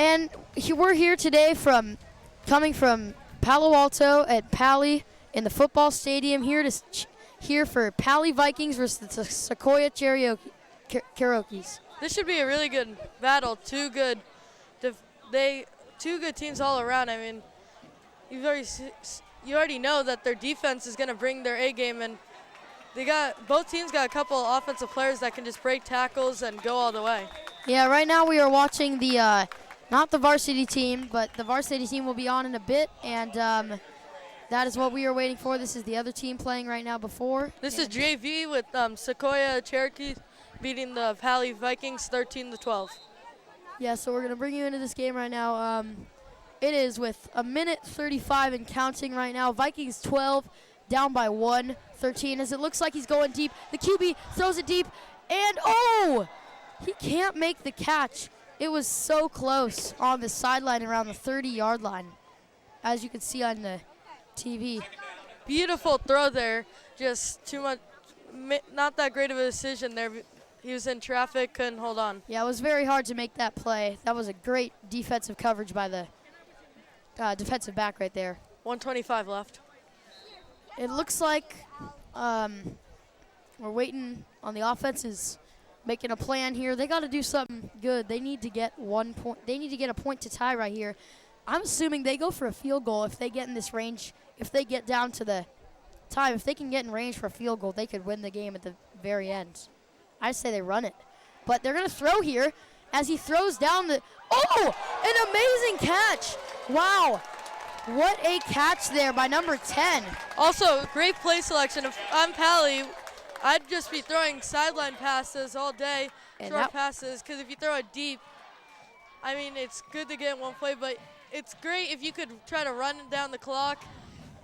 And we're here today coming from Palo Alto at Paly in the football stadium here for Paly Vikings versus the Sequoia Cherokees. This should be a really good battle. Two good teams all around. I mean, you already know that their defense is going to bring their A game, and both teams got a couple of offensive players that can just break tackles and go all the way. Yeah, right now we are watching the not the varsity team, but the varsity team will be on in a bit, and that is what we are waiting for. This is the other team playing right now before. This is JV with Sequoia Cherokee beating the Paly Vikings 13-12. Yeah, so we're going to bring you into this game right now. It is with 1:35 and counting right now. Vikings 12, down by 13 as it looks like he's going deep. The QB throws it deep, and he can't make the catch. It was so close on the sideline around the 30-yard line, as you can see on the TV. Beautiful throw there. Just too much, not that great of a decision there. He was in traffic, couldn't hold on. Yeah, it was very hard to make that play. That was a great defensive coverage by the defensive back right there. 1:25 left. It looks like we're waiting on the offenses. Making a plan here. They got to do something good. They need to get 1 point. They need to get a point to tie right here. I'm assuming they go for a field goal if they get in this range. If they get down to the time, if they can get in range for a field goal, they could win the game at the very end. I say they run it. But they're going to throw here as he throws down the an amazing catch. Wow. What a catch there by number 10. Also, great play selection. If I'm Paly, I'd just be throwing sideline passes all day, short passes, because if you throw it deep, I mean, it's good to get in one play, but it's great if you could try to run down the clock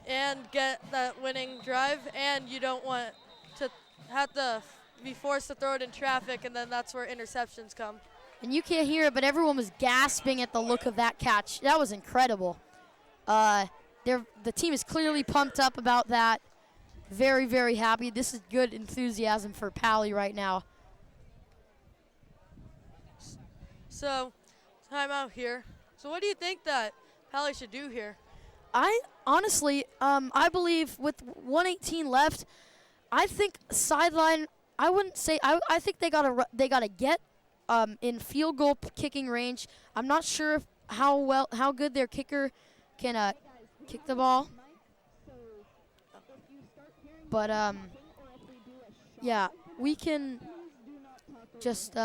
and get that winning drive, and you don't want to have to be forced to throw it in traffic, and then that's where interceptions come. And you can't hear it, but everyone was gasping at the look of that catch. That was incredible. The team is clearly pumped up about that. Very, very happy. This is good enthusiasm for Paly right now. So, timeout here. So what do you think that Paly should do here? I honestly, I believe with 1:18 left, I think sideline. I wouldn't say. I think they gotta get in field goal kicking range. I'm not sure how good their kicker can kick the ball. But, yeah, we can just,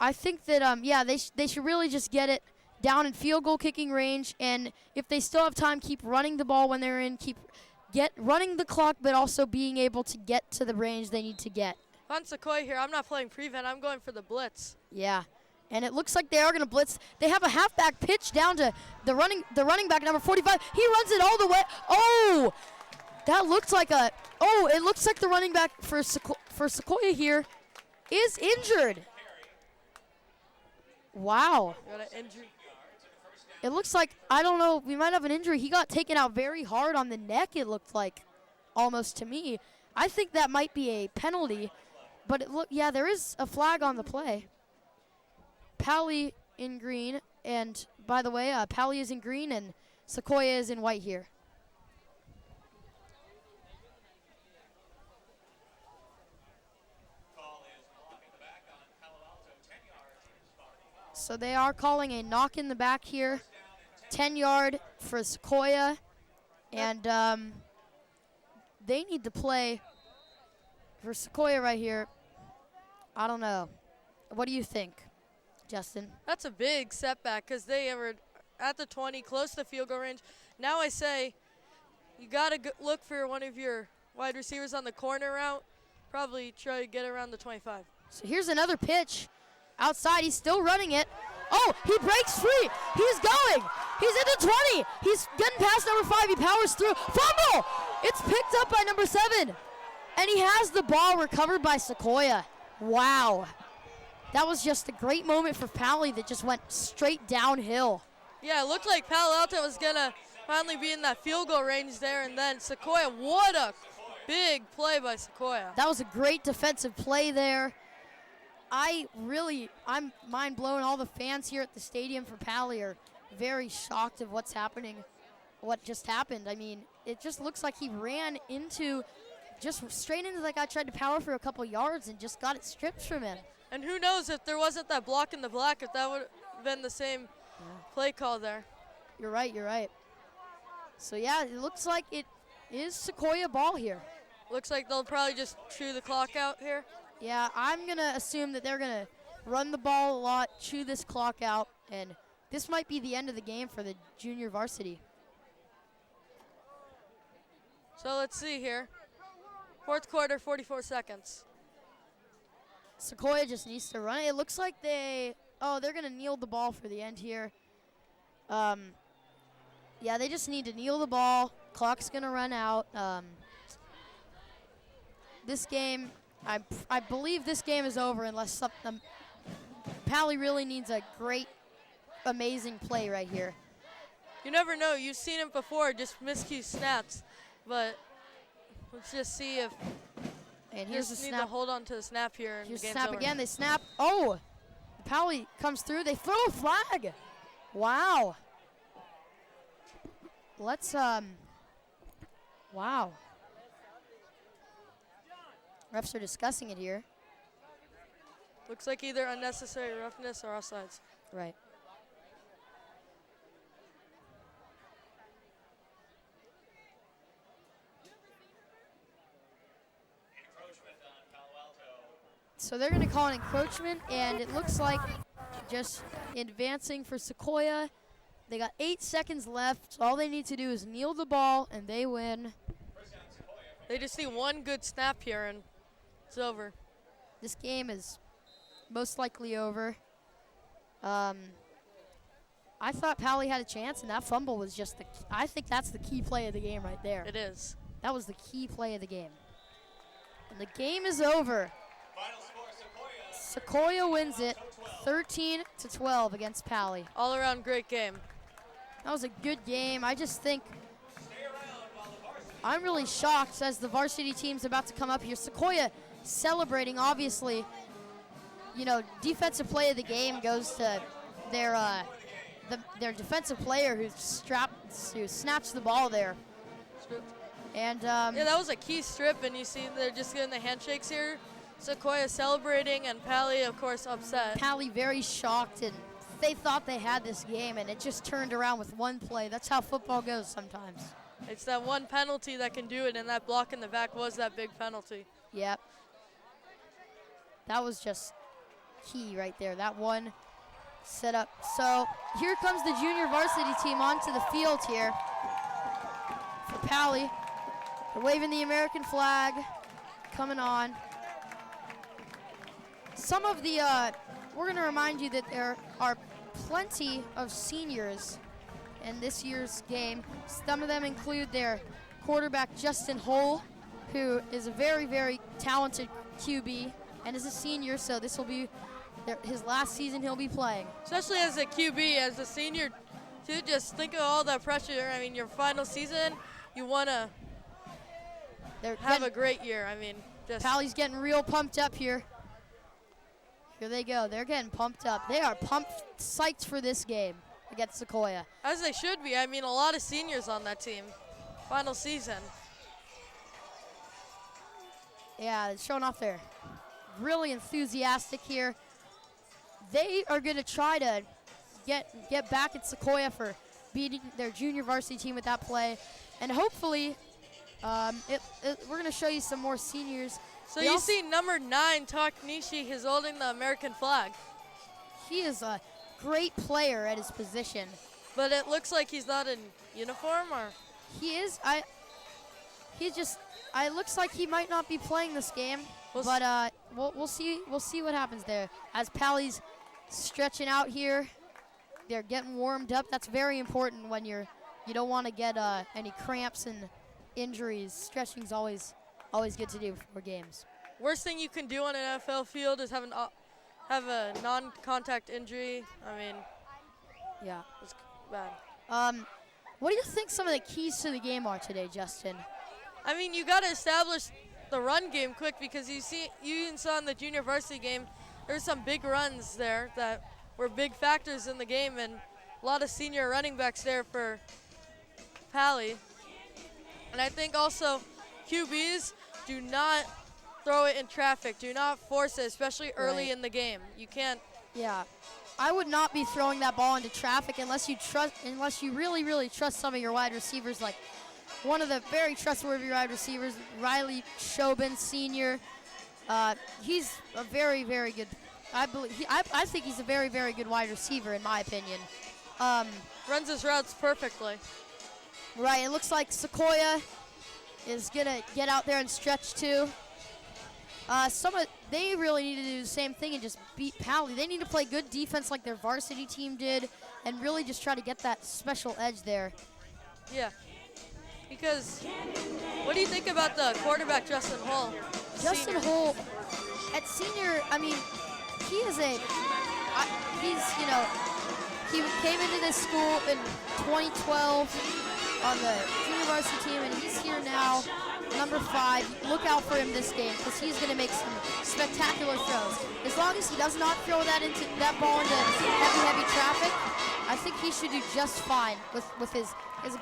I think that, yeah, they should really just get it down in field goal kicking range, and if they still have time, keep running the ball when they're in, running the clock, but also being able to get to the range they need to get. On Sequoia here, I'm not playing prevent, I'm going for the blitz. Yeah. And it looks like they are going to blitz. They have a halfback pitch down to the running back, number 45. He runs it all the way. Oh, that looks like it looks like the running back for Sequoia here is injured. Wow. Got an injury. It looks like, I don't know, we might have an injury. He got taken out very hard on the neck, it looked like, almost to me. I think that might be a penalty, but yeah, there is a flag on the play. Paly in green, and by the way, Paly is in green and Sequoia is in white here. So they are calling a knock in the back here, 10-yard for Sequoia, and they need to play for Sequoia right here. I don't know. What do you think, Justin? That's a big setback because they were at the 20, close to field goal range. Now I say you got to look for one of your wide receivers on the corner route. Probably try to get around the 25. So here's another pitch. Outside, he's still running it. Oh, he breaks free. He's going. He's in the 20. He's getting past number 5. He powers through. Fumble! It's picked up by number 7. And he has the ball recovered by Sequoia. Wow. That was just a great moment for Paly that just went straight downhill. Yeah, it looked like Palo Alto was going to finally be in that field goal range there, and then Sequoia, what a big play by Sequoia. That was a great defensive play there. I'm mind blown. All the fans here at the stadium for Paly are very shocked of what's happening, what just happened. I mean, it just looks like he ran just straight into that guy, tried to power for a couple yards and just got it stripped from him. And who knows if there wasn't that block in the black, if that would have been the same play call there. You're right. So, yeah, it looks like it is Sequoia ball here. Looks like they'll probably just chew the clock out here. Yeah, I'm going to assume that they're going to run the ball a lot, chew this clock out, and this might be the end of the game for the junior varsity. So let's see here. Fourth quarter, 44 seconds. Sequoia just needs to run it. It looks like they're going to kneel the ball for the end here. Yeah, they just need to kneel the ball. Clock's going to run out. This game, I believe this game is over unless Paly really needs a great, amazing play right here. You never know. You've seen it before, just miscue snaps. But let's just see if and here's the snap. Need to hold on to the snap here. And here's the the game's snap over. again. They snap. Oh, Paly comes through. They throw a flag. Wow. Let's wow. Refs are discussing it here. Looks like either unnecessary roughness or offsides. Right. So they're going to call an encroachment, and it looks like just advancing for Sequoia. They got 8 seconds left. So all they need to do is kneel the ball, and they win. They just need one good snap here, and it's over. This game is most likely over. I thought Paly had a chance, and that fumble was just I think that's the key play of the game right there. It is. That was the key play of the game. And the game is over. Final score, Sequoia wins it 13-12 against Paly. All around great game. That was a good game. I just think I'm really shocked as the varsity team's about to come up here. Sequoia celebrating, obviously. You know, defensive play of the game goes to their defensive player who snatched the ball there. And yeah, that was a key strip, and you see they're just getting the handshakes here. Sequoia celebrating, and Paly, of course, upset. Paly very shocked, and they thought they had this game, and it just turned around with one play. That's how football goes sometimes. It's that one penalty that can do it, and that block in the back was that big penalty. Yep. That was just key right there, that one setup. So here comes the junior varsity team onto the field here for Paly. They're waving the American flag, coming on. Some of the, we're going to remind you that there are plenty of seniors in this year's game. Some of them include their quarterback, Justin Hull, who is a very, very talented QB and is a senior, so this will be his last season he'll be playing. Especially as a QB, as a senior, too, just think of all that pressure. I mean, your final season, you want to have a great year. I mean, just Paly's getting real pumped up here. Here they go. They're getting pumped up. They are pumped, psyched for this game against Sequoia. As they should be. I mean, a lot of seniors on that team. Final season. Yeah, it's showing off there. Really enthusiastic here. They are going to try to get back at Sequoia for beating their junior varsity team with that play. And hopefully, we're going to show you some more seniors. So you see number 9, Taknishi, is holding the American flag. He is a great player at his position. But it looks like he's not in uniform, or? He is. It looks like he might not be playing this game. We'll see what happens there. As Paly's stretching out here, they're getting warmed up. That's very important when you don't want to get any cramps and injuries. Stretching's always good to do before games. Worst thing you can do on an NFL field is have a non-contact injury. I mean, yeah, it's bad. What do you think some of the keys to the game are today, Justin? I mean, you got to establish the run game quick, because you even saw in the junior varsity game, there's some big runs there that were big factors in the game, and a lot of senior running backs there for Paly. And I think also QBs do not throw it in traffic. Do not force it, especially early in the game. You can't. Yeah. I would not be throwing that ball into traffic unless you really, really trust some of your wide receivers, like one of the very trustworthy wide receivers, Riley Shobin, senior. He's a very, very good. I think he's a very, very good wide receiver in my opinion. Runs his routes perfectly. Right. It looks like Sequoia is gonna get out there and stretch too. They really need to do the same thing and just beat Paly. They need to play good defense like their varsity team did and really just try to get that special edge there. Yeah. Because what do you think about the quarterback, Justin Hull? Justin Hull, at senior, I mean, he came into this school in 2012 on the junior varsity team, and he's here now, number 5. Look out for him this game because he's going to make some spectacular throws. As long as he does not throw that ball into heavy traffic, I think he should do just fine with his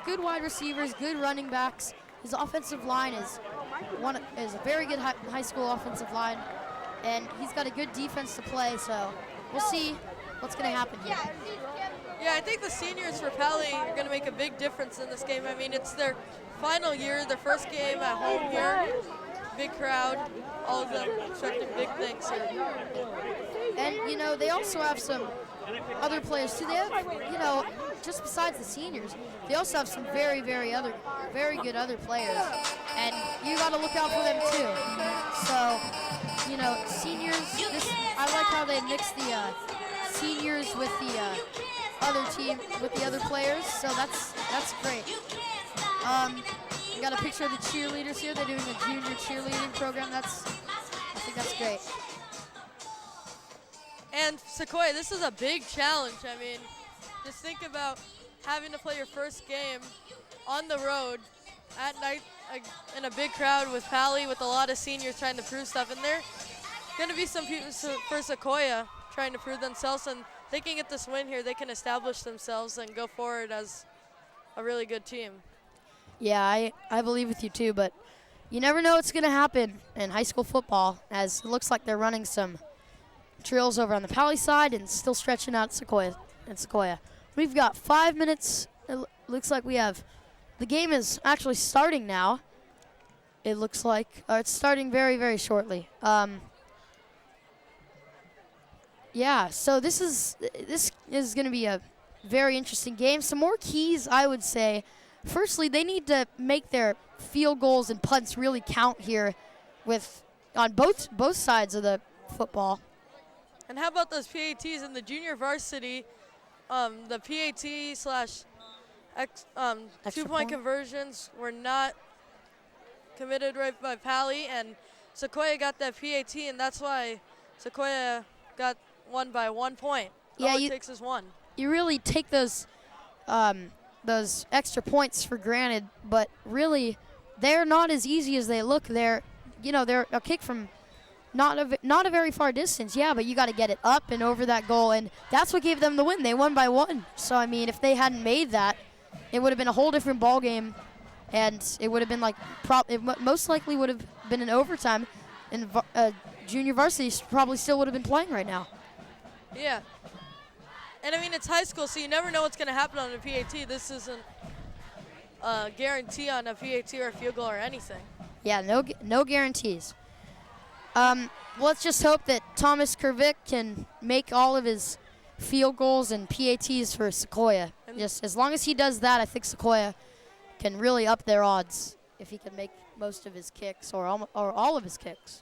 good wide receivers, good running backs. His offensive line is a very good high school offensive line, and he's got a good defense to play. So we'll see what's going to happen here. Yeah, I think the seniors for Paly are going to make a big difference in this game. I mean, it's their final year, their first game at home here. Big crowd, all of them expecting big things here. And, they also have some other players, too. They have, just besides the seniors, they also have some very, very good other players. And you got to look out for them, too. So, seniors, I like how they mix the seniors with the other team, with the other players. So that's great. We got a picture of the cheerleaders here. They're doing a junior cheerleading program. I think that's great. And Sequoia, this is a big challenge. I mean, just think about having to play your first game on the road at night in a big crowd with Paly, with a lot of seniors trying to prove stuff. And there are going to be some people for Sequoia trying to prove themselves. And they can get this win here. They can establish themselves and go forward as a really good team. Yeah, I believe with you too, but you never know what's going to happen in high school football, as it looks like they're running some drills over on the Paly side and still stretching out Sequoia. We've got 5 minutes. It looks like the game is actually starting now. It looks like it's starting very, very shortly. Yeah, so this is going to be a very interesting game. Some more keys, I would say. Firstly, they need to make their field goals and punts really count here on both sides of the football. And how about those PATs in the junior varsity? The PAT / 2-point conversions were not committed right by Paly, and Sequoia got that PAT, and that's why Sequoia got won by 1 point. All it takes is one. You really take those extra points for granted, but really they're not as easy as they look. They're a kick from not a very far distance, but you got to get it up and over that goal, and that's what gave them the win. They won by 1. So I mean, if they hadn't made that, it would have been a whole different ball game, and it would have been most likely would have been in overtime, and junior varsity probably still would have been playing right now. Yeah. And I mean, it's high school, so you never know what's going to happen on a PAT. This isn't a guarantee on a PAT or a field goal or anything. Yeah, no guarantees. Let's just hope that Thomas Kervick can make all of his field goals and PATs for Sequoia. Just as long as he does that, I think Sequoia can really up their odds if he can make most of his kicks or all of his kicks.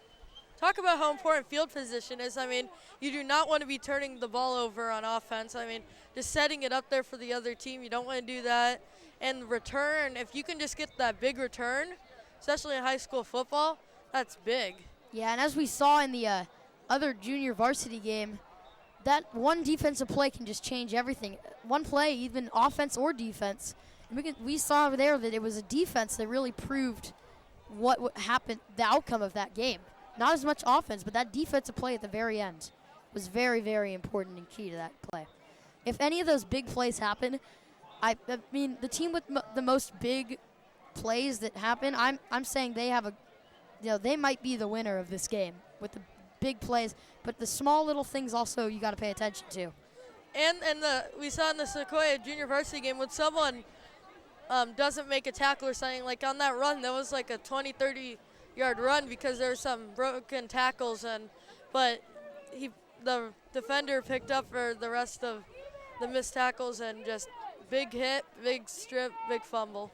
Talk about how important field position is. I mean, you do not want to be turning the ball over on offense. I mean, just setting it up there for the other team, you don't want to do that. And return, if you can just get that big return, especially in high school football, that's big. Yeah, and as we saw in the other junior varsity game, that one defensive play can just change everything. One play, even offense or defense. We saw over there that it was a defense that really proved what happened, the outcome of that game. Not as much offense, but that defensive play at the very end. was very, very important and key to that play. If any of those big plays happen, I mean, the team with the most big plays that happen, I'm saying they have they might be the winner of this game with the big plays, but the small little things also you got to pay attention to. And we saw in the Sequoia junior varsity game when someone doesn't make a tackle or something, like on that run, that was like a 20, 30-yard run because there were some broken tackles, but the defender picked up for the rest of the missed tackles and just big hit, big strip, big fumble.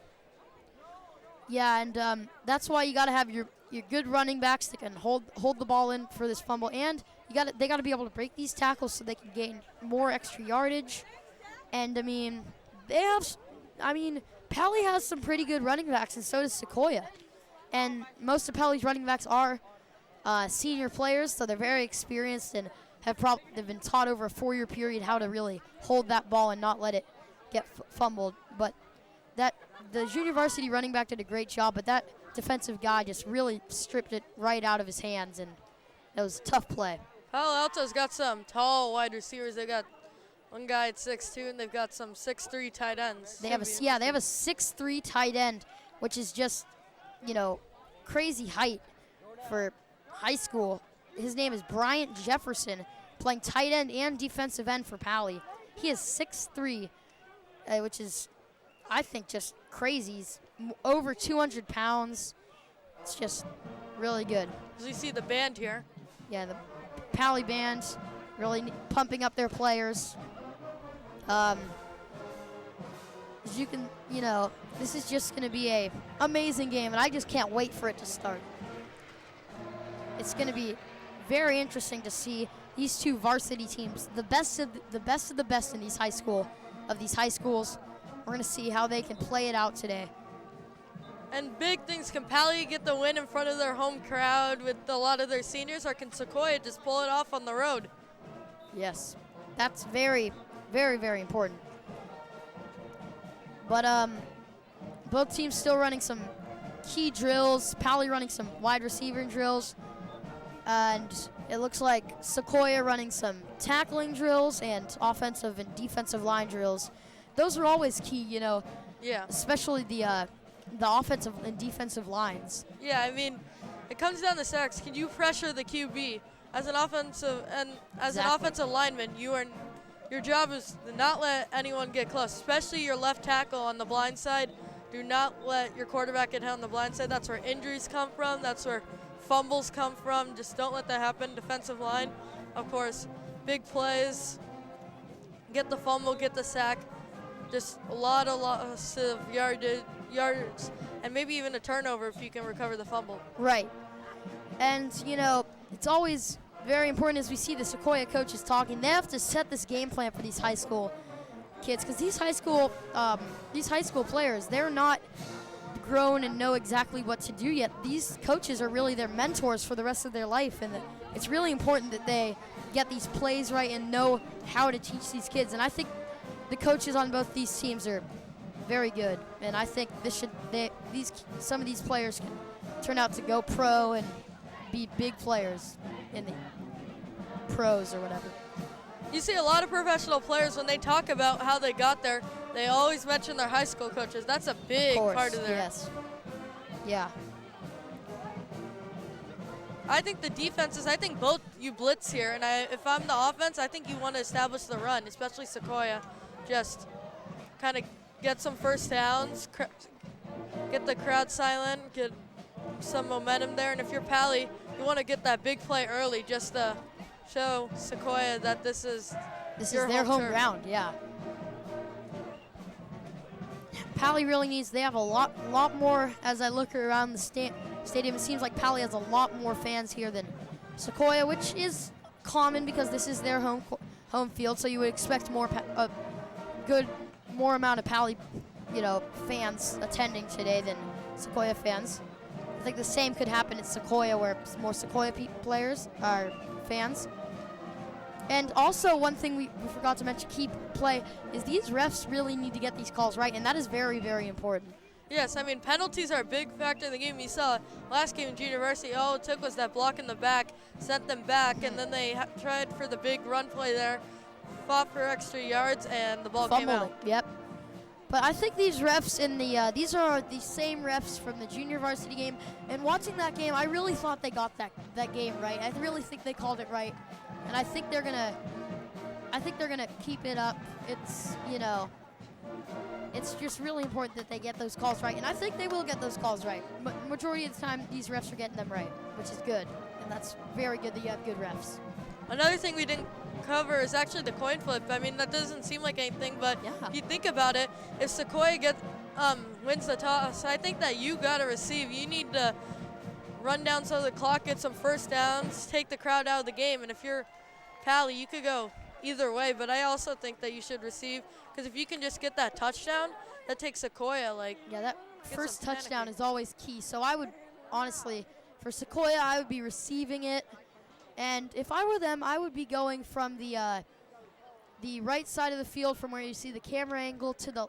Yeah, and that's why you got to have your good running backs that can hold the ball in for this fumble, and they got to be able to break these tackles so they can gain more extra yardage. And Paly has some pretty good running backs, and so does Sequoia. And most of Paly's running backs are senior players, so they're very experienced and they've been taught over a 4-year period how to really hold that ball and not let it get fumbled. But the junior varsity running back did a great job, but that defensive guy just really stripped it right out of his hands, and it was a tough play. Palo Alto's got some tall wide receivers. They got one guy at 6'2", and they've got some 6'3" tight ends. They have a 6'3" tight end, which is just, crazy height for high school. His name is Bryant Jefferson, playing tight end and defensive end for Paly. He is 6'3", which is, I think, just crazy. He's over 200 pounds. It's just really good. As you see the band here. Yeah, the Paly band really pumping up their players. As you can, this is just going to be a amazing game, and I just can't wait for it to start. It's going to be very interesting to see these two varsity teams, the best of the best in these high schools. We're going to see how they can play it out today. And big things, can Paly get the win in front of their home crowd with a lot of their seniors, or can Sequoia just pull it off on the road? Yes, that's very, very, very important. But both teams still running some key drills. Paly running some wide receiver drills. And it looks like Sequoia running some tackling drills and offensive and defensive line drills. Those are always key, Yeah. Especially the offensive and defensive lines. Yeah, I mean, it comes down to sacks. Can you pressure the QB? As an offensive lineman, your job is to not let anyone get close, especially your left tackle on the blind side. Do not let your quarterback get hit on the blind side. That's where injuries come from. That's where fumbles come from. Just don't let that happen. Defensive line, of course, big plays. Get the fumble, get the sack. Just a lot of yards, and maybe even a turnover if you can recover the fumble. Right. And, it's always very important as we see the Sequoia coaches talking. They have to set this game plan for these high school kids, because these high school players, they're not grown and know exactly what to do yet. These coaches are really their mentors for the rest of their life, and it's really important that they get these plays right and know how to teach these kids. And I think the coaches on both these teams are very good, and I think some of these players can turn out to go pro and be big players in the pros or whatever. You see a lot of professional players, when they talk about how they got there, they always mention their high school coaches. That's a big part of their. Yes. Yeah. I think the defenses, I think both you blitz here, and if I'm the offense, I think you want to establish the run, especially Sequoia. Just kind of get some first downs, get the crowd silent, get some momentum there, and if you're Paly, you want to get that big play early just to show Sequoia that this is their home ground. Yeah. Paly really needs. They have a lot more. As I look around the stadium, it seems like Paly has a lot more fans here than Sequoia, which is common because this is their home field. So you would expect more amount of Paly, fans attending today than Sequoia fans. I think the same could happen at Sequoia, where more Sequoia players are fans. And also, one thing we forgot to mention, key play, is these refs really need to get these calls right, and that is very, very important. Yes, I mean, penalties are a big factor in the game. You saw last game in junior varsity, all it took was that block in the back, sent them back, and then they tried for the big run play there, fought for extra yards, and the ball came out. Yep. But I think these refs in the these are the same refs from the junior varsity game. And watching that game, I really thought they got that game right. I really think they called it right, and I think they're gonna keep it up. It's it's just really important that they get those calls right, and I think they will get those calls right. Majority of the time, these refs are getting them right, which is good, and that's very good that you have good refs. Another thing we didn't cover is actually the coin flip. I mean, that doesn't seem like anything, but if you think about it, if Sequoia wins the toss, I think that you got to receive. You need to run down so the clock, get some first downs, take the crowd out of the game, and if you're Paly, you could go either way, but I also think that you should receive, because if you can just get that touchdown, that takes Sequoia, that first touchdown is always key. So I would, honestly, for Sequoia, I would be receiving it, and if I were them, I would be going from the right side of the field from where you see the camera angle to the,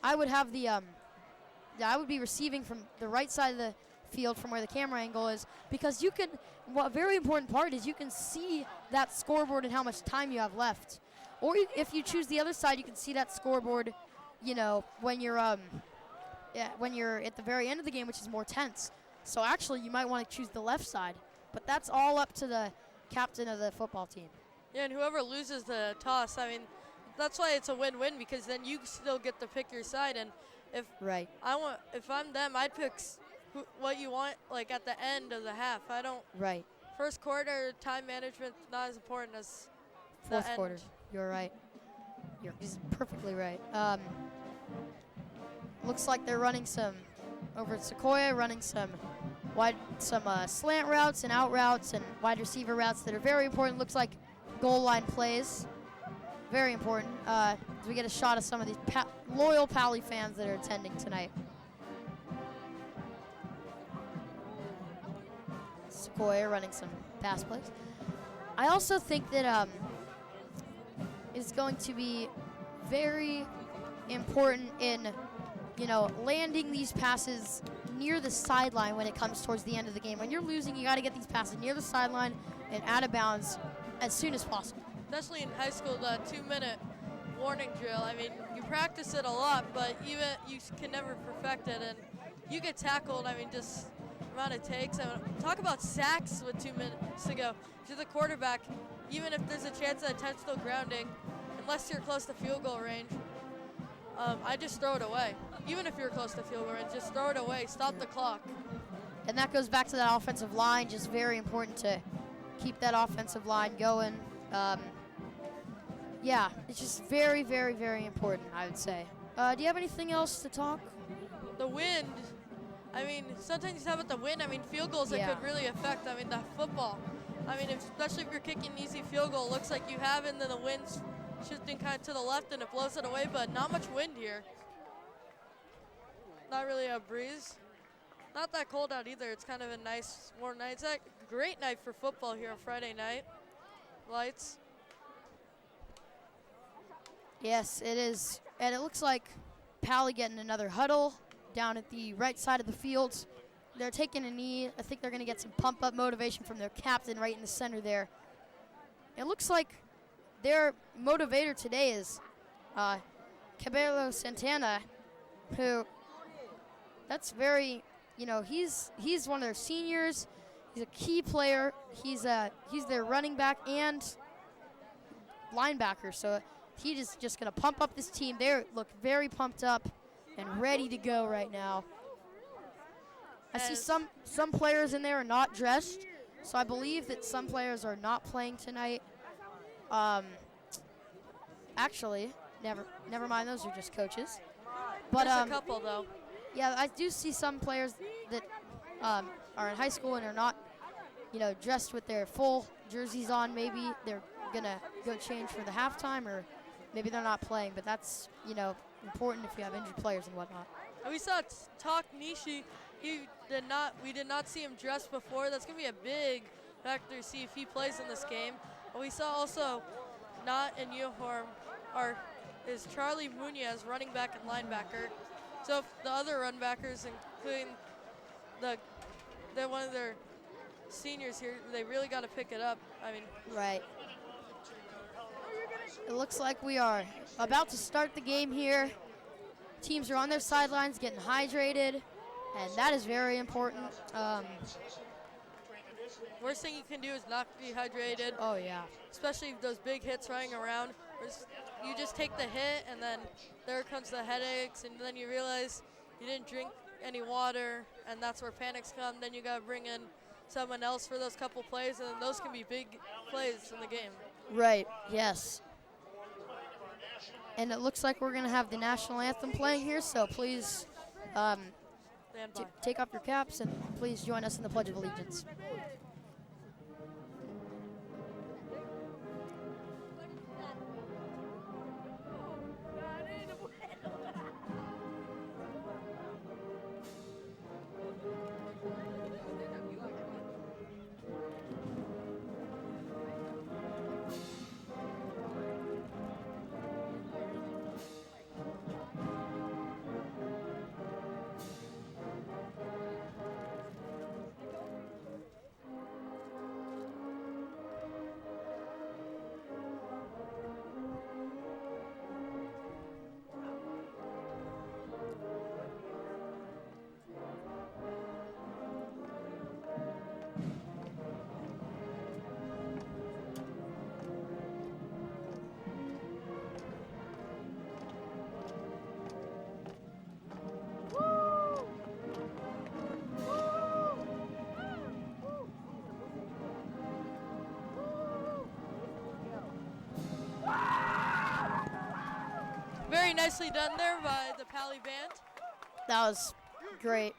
I would have I would be receiving from the right side of the field from where the camera angle is, because you can, a very important part is you can see that scoreboard and how much time you have left. Or if you choose the other side, you can see that scoreboard, when you're at the very end of the game, which is more tense. So actually, you might want to choose the left side, but that's all up to the captain of the football team. Yeah, and whoever loses the toss, I mean, that's why it's a win-win, because then you still get to pick your side. And if I'm them, I'd pick what you want, at the end of the half. I don't. Right. First quarter time management not as important as fourth quarter. You're right. You're perfectly right. Looks like they're running over at Sequoia, running some slant routes and out routes and wide receiver routes that are very important. Looks like goal line plays. Very important. As we get a shot of some of these loyal Paly fans that are attending tonight. Sequoia running some pass plays. I also think that is going to be very important in, landing these passes near the sideline when it comes towards the end of the game. When you're losing, you got to get these passes near the sideline and out of bounds as soon as possible. Especially in high school, the 2-minute warning drill. I mean, you practice it a lot, but even you can never perfect it, and you get tackled. I mean, just amount it takes. I mean, talk about sacks with 2 minutes to go. If you're the quarterback, even if there's a chance of intentional grounding, unless you're close to field goal range, I just throw it away. Even if you're close to field goal range, just throw it away. Stop the clock. And that goes back to that offensive line. Just very important to keep that offensive line going. It's just very, very, very important, I would say. Do you have anything else to talk? The wind. I mean, sometimes you have it the wind. I mean, field goals that could really affect, the football. I mean, especially if you're kicking an easy field goal, it looks like you have it, and then the wind's shifting kind of to the left, and it blows it away, but not much wind here. Not really a breeze. Not that cold out either. It's kind of a nice, warm night. It's a great night for football here on Friday night. Lights. Yes, it is. And it looks like Paly getting another huddle down at the right side of the field. They're taking a knee. I think they're going to get some pump-up motivation from their captain right in the center there. It looks like their motivator today is Cabello Santana, who that's very, he's one of their seniors. He's a key player. He's their running back and linebacker. So he's just going to pump up this team. They look very pumped up and ready to go right now. I see some players in there are not dressed, so I believe that some players are not playing tonight. Actually, never mind. Those are just coaches. But there's a couple though. Yeah, I do see some players that are in high school and are not, dressed with their full jerseys on. Maybe they're gonna go change for the halftime, or maybe they're not playing. But that's important if you have injured players and whatnot. And we saw Tak Nishi. We did not see him dressed before. That's gonna be a big factor to see if he plays in this game. But we saw also not in uniform is Charlie Munoz, running back and linebacker. So if the other run backers, including they're one of their seniors here, they really got to pick it up. I mean, right. It looks like we are about to start the game here. Teams are on their sidelines getting hydrated, and that is very important. Worst thing you can do is not be hydrated. Oh, yeah. Especially those big hits running around. You just take the hit, and then there comes the headaches, and then you realize you didn't drink any water, and that's where panics come. Then you got to bring in someone else for those couple plays, and those can be big plays in the game. Right, yes. And it looks like we're going to have the national anthem playing here, so please take off your caps and please join us in the Pledge of Allegiance. Very nicely done there by the Paly band. That was great.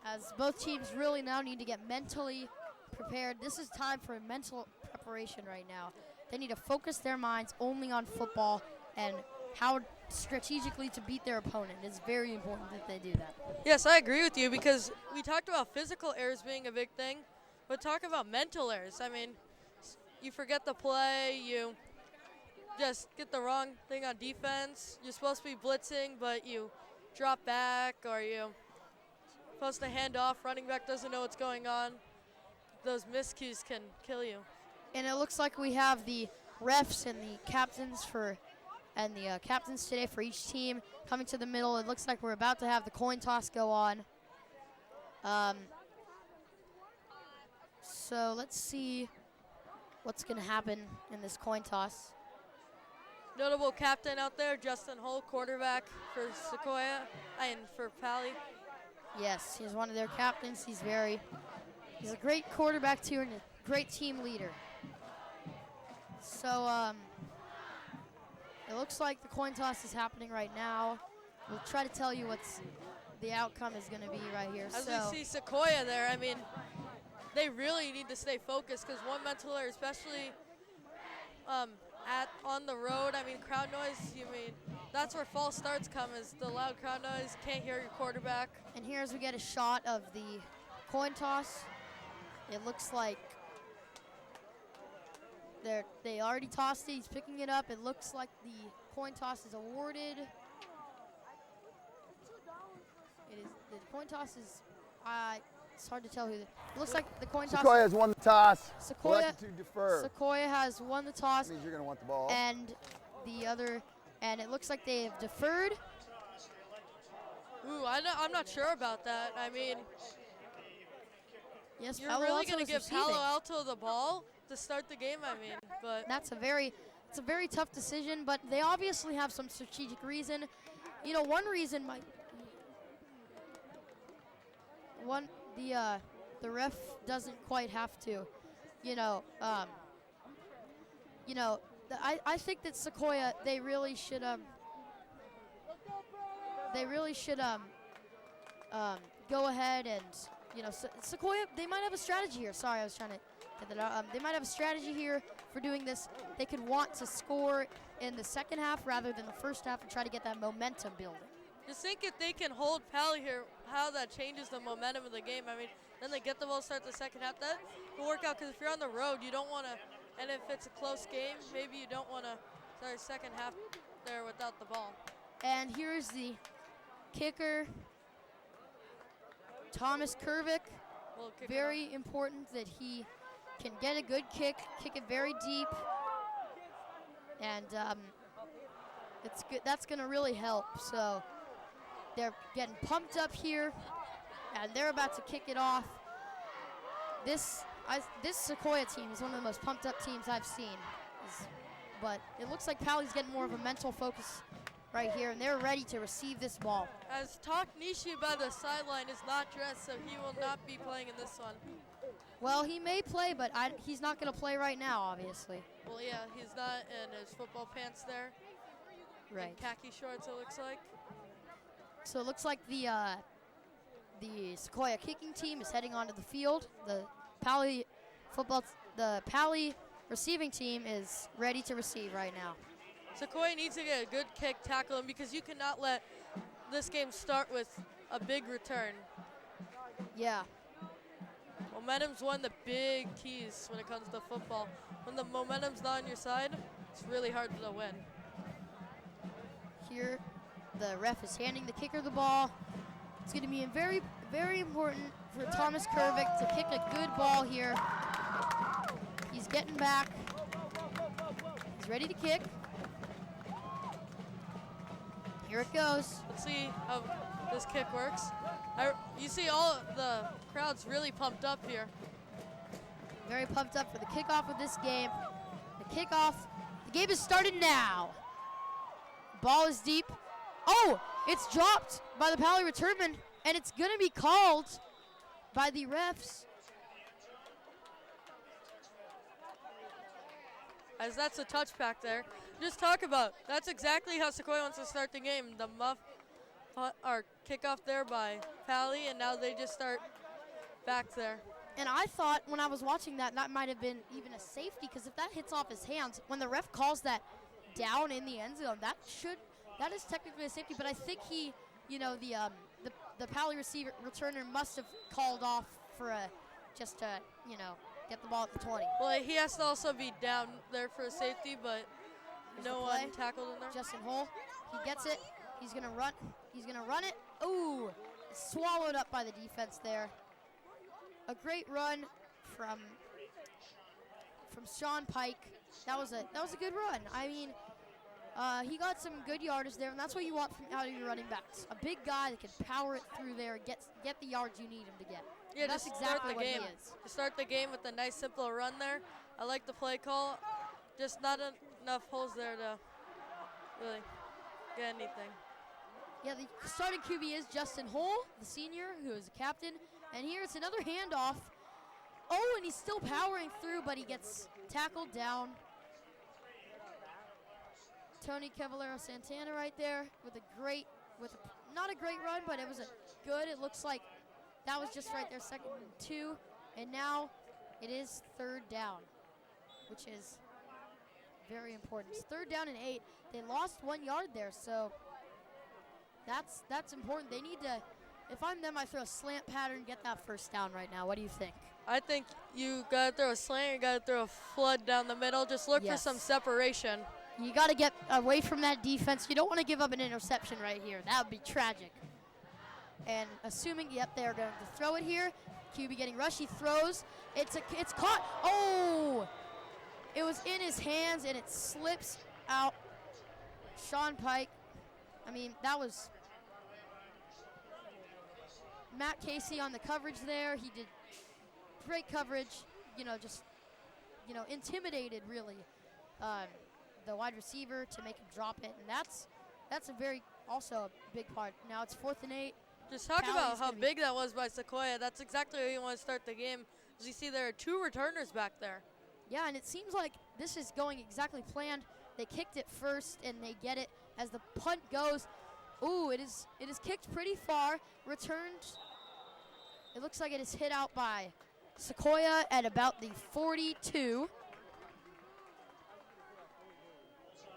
As both teams really now need to get mentally prepared. This is time for mental preparation right now. They need to focus their minds only on football and how strategically to beat their opponent. It's very important that they do that. Yes, I agree with you because we talked about physical errors being a big thing, but talk about mental errors. I mean, you forget the play, you just get the wrong thing on defense. You're supposed to be blitzing, but you drop back, or you're supposed to hand off. Running back doesn't know what's going on. Those miscues can kill you. And it looks like we have the refs and the captains today for each team coming to the middle. It looks like we're about to have the coin toss go on. So let's see what's going to happen in this coin toss. Notable captain out there, Justin Hull, quarterback for Sequoia and for Paly. Yes, he's one of their captains. He's a great quarterback too and a great team leader. So it looks like the coin toss is happening right now. We'll try to tell you what's the outcome is going to be right here. As we see Sequoia there, I mean, they really need to stay focused because one mental error, especially on the road, I mean, crowd noise, that's where false starts come, is the loud crowd noise, can't hear your quarterback. And here as we get a shot of the coin toss, it looks like they already tossed it. He's picking it up. It looks like the coin toss is awarded. The coin toss is, it's hard to tell who. It looks like the coin toss. Sequoia has won the toss. Sequoia to defer. Sequoia has won the toss. That means you're going to want the ball. And it looks like they have deferred. Ooh, I'm not sure about that. I mean, yes, you're really going to give Palo Alto the ball to start the game, but it's a very tough decision, but they obviously have some strategic reason. One reason the ref doesn't quite have to, I think that Sequoia, they really should go ahead and, Sequoia, they might have a strategy here. Sorry, I was trying to get that out. They might have a strategy here for doing this. They could want to score in the second half rather than the first half and try to get that momentum building. Just think if they can hold Paly here, how that changes the momentum of the game. I mean, then they get the ball, start the second half. That will work out because if you're on the road, you don't want to, and if it's a close game, maybe you don't want to start second half there without the ball. And here's the kicker, Thomas Kervick. Very important that he can get a good kick it very deep, and it's good. That's going to really help. So they're getting pumped up here, and they're about to kick it off. This Sequoia team is one of the most pumped up teams I've seen. But it looks like Paly's getting more of a mental focus right here, and they're ready to receive this ball. As Taknishi by the sideline is not dressed, so he will not be playing in this one. Well, he may play, but he's not going to play right now, obviously. Well, yeah, he's not in his football pants there. Right. And khaki shorts, it looks like. So it looks like the Sequoia kicking team is heading onto the field. The Paly receiving team is ready to receive right now. Sequoia needs to get a good kick tackle him because you cannot let this game start with a big return. Yeah. Momentum's one of the big keys when it comes to football. When the momentum's not on your side, it's really hard to win. Here, the ref is handing the kicker the ball. It's going to be very, very important for Thomas Kervick to kick a good ball here. He's getting back. He's ready to kick. Here it goes. Let's see how this kick works. You see all the crowd's really pumped up here. Very pumped up for the kickoff of this game. The kickoff, the game is started now. Ball is deep. Oh, it's dropped by the Paly returnman, and it's going to be called by the refs. As that's a touchback there. Just talk about, that's exactly how Sequoia wants to start the game. The muff or kickoff there by Paly, and now they just start back there. And I thought when I was watching that might have been even a safety, because if that hits off his hands, when the ref calls that down in the end zone, that is technically a safety. But I think he, the Paly returner must have called off for just to, get the ball at the 20. Well, he has to also be down there for a safety, but no one tackled in there. Justin Hull, he gets it. He's gonna run. He's gonna run it. Ooh, swallowed up by the defense there. A great run from Sean Pike. That was a good run. I mean, he got some good yardage there, and that's what you want from out of your running backs. A big guy that can power it through there and get the yards you need him to get. Yeah, that's just exactly start the game. What he is. To start the game with a nice, simple run there. I like the play call. Just not enough holes there to really get anything. Yeah, the starting QB is Justin Hull, the senior, who is a captain. And here it's another handoff. Oh, and he's still powering through, but he gets tackled down. Tony Cavallero Santana right there not a great run, but it was a good. It looks like that was just right there, 2nd and 2. And now it is 3rd down, which is very important. It's 3rd down and 8. They lost 1 yard there, so that's important. They need to, if I'm them, I throw a slant pattern, get that 1st down right now. What do you think? I think you got to throw a slant, you got to throw a flood down the middle. Just look for some separation. You got to get away from that defense. You don't want to give up an interception right here. That would be tragic. And assuming, they're going to throw it here. QB getting rushed. He throws. It's caught. Oh! It was in his hands, and it slips out. Sean Pike. I mean, that was Matt Casey on the coverage there. He did great coverage. Intimidated, really, the wide receiver to make him drop it. And that's also a big part. Now it's 4th and 8. Just talk about how big that was by Sequoia. That's exactly how you want to start the game. As you see, there are 2 returners back there. Yeah, and it seems like this is going exactly planned. They kicked it first, and they get it as the punt goes. Ooh, it is kicked pretty far. Returned. It looks like it is hit out by Sequoia at about the 42.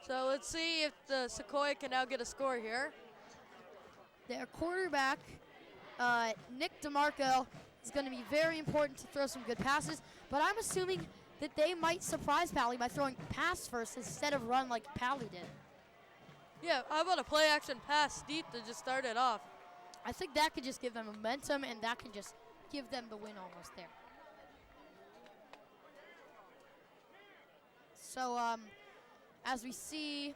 So let's see if the Sequoia can now get a score here. Their quarterback, Nick DeMarco, is going to be very important to throw some good passes, but I'm assuming that they might surprise Paly by throwing pass first instead of run like Paly did. Yeah, how about a play action pass deep to just start it off? I think that could just give them momentum, and that can just give them the win almost there. So as we see,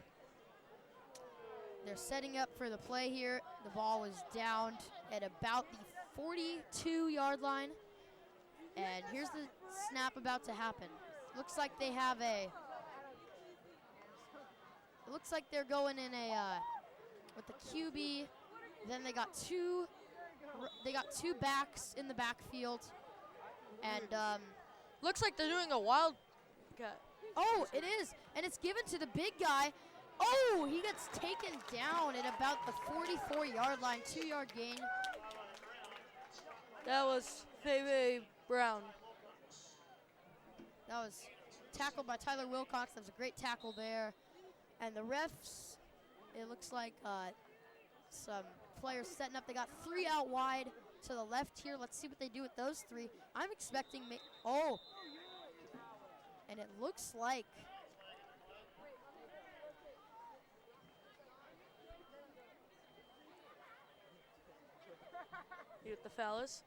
they're setting up for the play here. The ball was downed at about the 42-yard line. And here's the snap about to happen. Looks like they have it looks like they're going in with the QB. Then they got two backs in the backfield. And looks like they're doing a wildcat. Oh, it is. And it's given to the big guy. Oh, he gets taken down at about the 44-yard line, 2-yard gain. That was Paly Brown. That was tackled by Tyler Wilcox. That was a great tackle there. And the refs, it looks like some players setting up. They got 3 out wide to the left here. Let's see what they do with those 3. I'm expecting, oh. And it looks like Here with the fellas.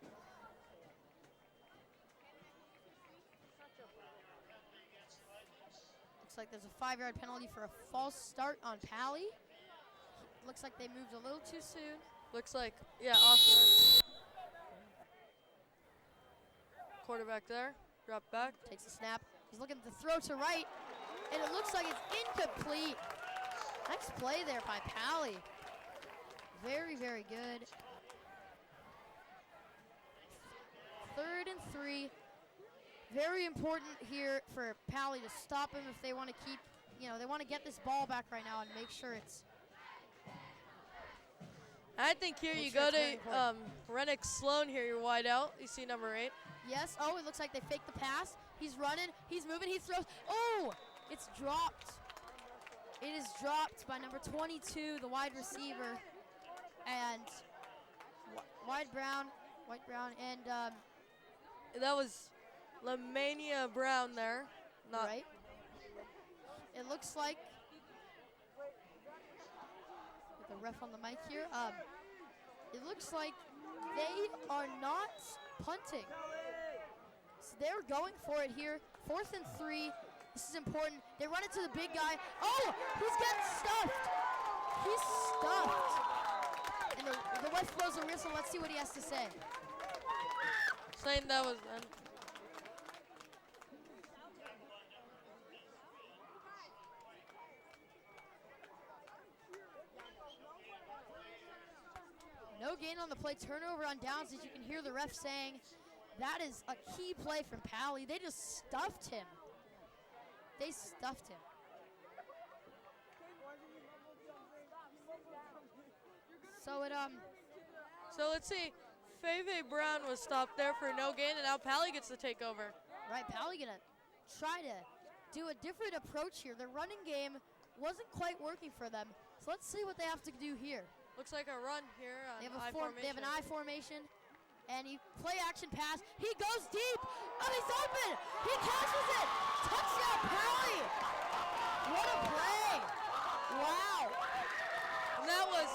looks like there's a 5-yard penalty for a false start on Paly. Looks like they moved a little too soon. Looks like, yeah, offense. Quarterback there, drop back. Takes a snap. He's looking to throw to right, and it looks like it's incomplete. Nice play there by Paly. Very, very good. 3rd and 3. Very important here for Paly to stop him if they want to keep, they want to get this ball back right now and make sure it's. I think here you go to Rennick Sloan here, your wide out. You see number 8. Yes, oh, it looks like they faked the pass. He's running, he's moving, he throws. Oh, it's dropped. It is dropped by number 22, the wide receiver. And White Brown, and that was Lamania Brown there. Not right. It looks like with the ref on the mic here. It looks like they are not punting. So they're going for it here. 4th and 3. This is important. They run it to the big guy. Oh, he's getting stuffed. He's stuffed. And the ref blows a whistle. Let's see what he has to say. Saying that was. No gain on the play. Turnover on downs, as you can hear the ref saying. That is a key play from Paly. They just stuffed him. They stuffed him. So let's see. Fave Brown was stopped there for no gain, and now Paly gets to take over. Right, Paly gonna try to do a different approach here. Their running game wasn't quite working for them. So let's see what they have to do here. Looks like a run here. They have an I formation. And he play action pass. He goes deep. Oh, he's open. He catches it. Touchdown, Paly. What a play. Wow. And that was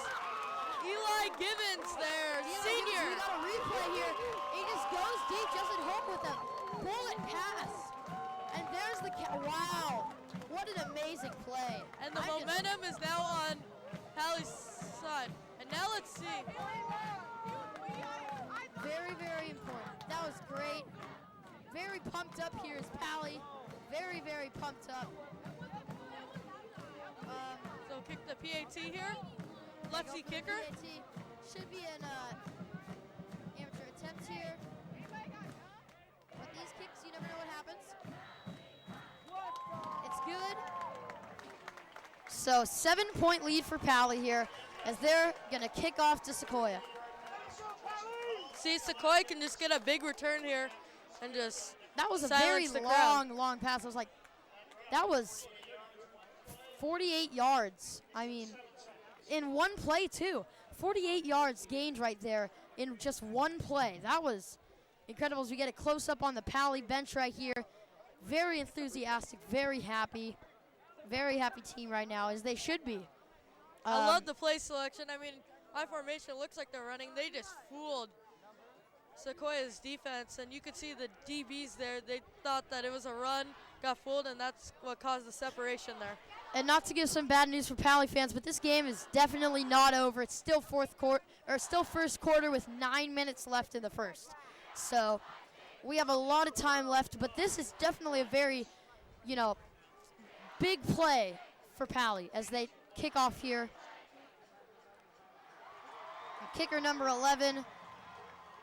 Eli Givens there, senior. We got a replay here. He just goes deep, Justin Hope with a bullet pass. And there's the wow. What an amazing play. And the momentum is now on Paly's side. And now let's see. Very, very important. That was great. Very pumped up here is Paly. Very, very pumped up. So kick the PAT here. Lefty kicker. PAT. Should be an amateur attempt here. With these kicks, you never know what happens. It's good. So 7-point lead for Paly here as they're going to kick off to Sequoia. See, Sequoia can just get a big return here and just that was a very long pass. I was like, that was 48 yards. I mean, in one play, too. 48 yards gained right there in just one play. That was incredible as we get a close-up on the Paly bench right here. Very enthusiastic, very happy team right now, as they should be. I love the play selection. I mean, high formation looks like they're running. They just fooled Sequoia's defense, and you could see the DBs there. They thought that it was a run, got fooled, and that's what caused the separation there. And not to give some bad news for Paly fans, but this game is definitely not over. It's still first quarter with 9 minutes left in the first. So we have a lot of time left, but this is definitely a very, big play for Paly as they kick off here. Kicker number 11,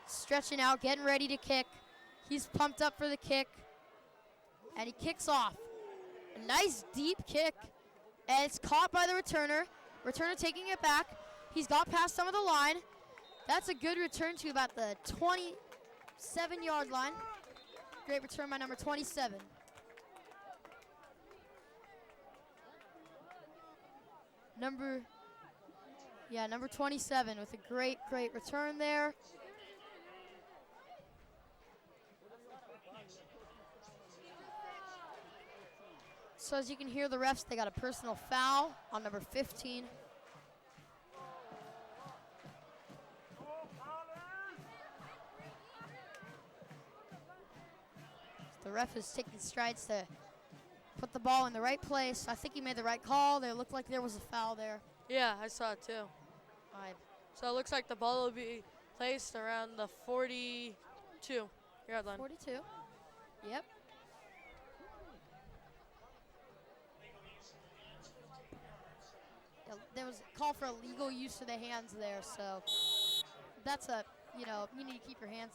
stretching out, getting ready to kick. He's pumped up for the kick, and he kicks off. A nice deep kick, and it's caught by the returner. Returner taking it back. He's got past some of the line. That's a good return to about the 27-yard line. Great return by number 27. Number 27 with a great return there. So as you can hear the refs, they got a personal foul on number 15. The ref is taking strides to put the ball in the right place. I think he made the right call. There looked like there was a foul there. Yeah, I saw it too. So it looks like the ball will be placed around the 42-yard line. 42. Yep. There was a call for illegal use of the hands there, so that's you need to keep your hands,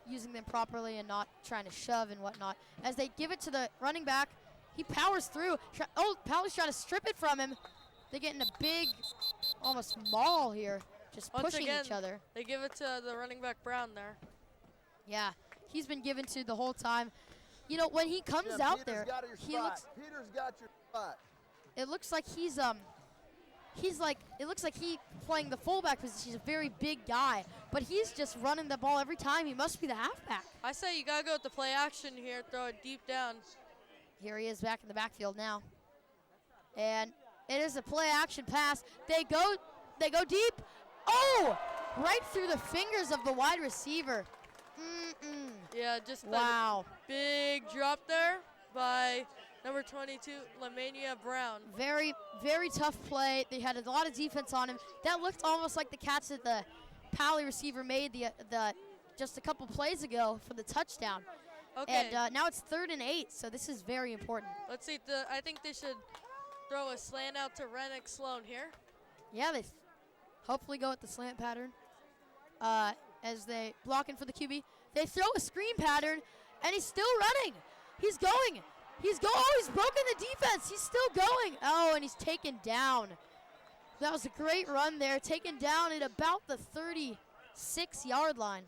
using them properly and not trying to shove and whatnot. As they give it to the running back, he powers through. Paly's trying to strip it from him. They get in a big, almost maul here, just Once pushing again, each other. They give it to the running back Brown there. Yeah, he's been given to the whole time. When he comes out there, Peter's got your spot. It looks like he's playing the fullback position. He's a very big guy, but he's just running the ball every time. He must be the halfback. I say you gotta go with the play action here, throw it deep down. Here he is back in the backfield now. And it is a play action pass. They go deep. Oh! Right through the fingers of the wide receiver. Yeah, just wow. Big drop there by number 22, Lamania Brown. Very, very tough play. They had a lot of defense on him. That looked almost like the catch that the Paly receiver made the just a couple plays ago for the touchdown. Okay. And now it's 3rd and 8, so this is very important. Let's see. I think they should throw a slant out to Rennick Sloan here. Yeah, they hopefully go with the slant pattern. As they blocking for the QB. They throw a screen pattern, and he's still running. He's going. He's broken the defense. He's still going. Oh, and he's taken down. That was a great run there. Taken down at about the 36-yard line.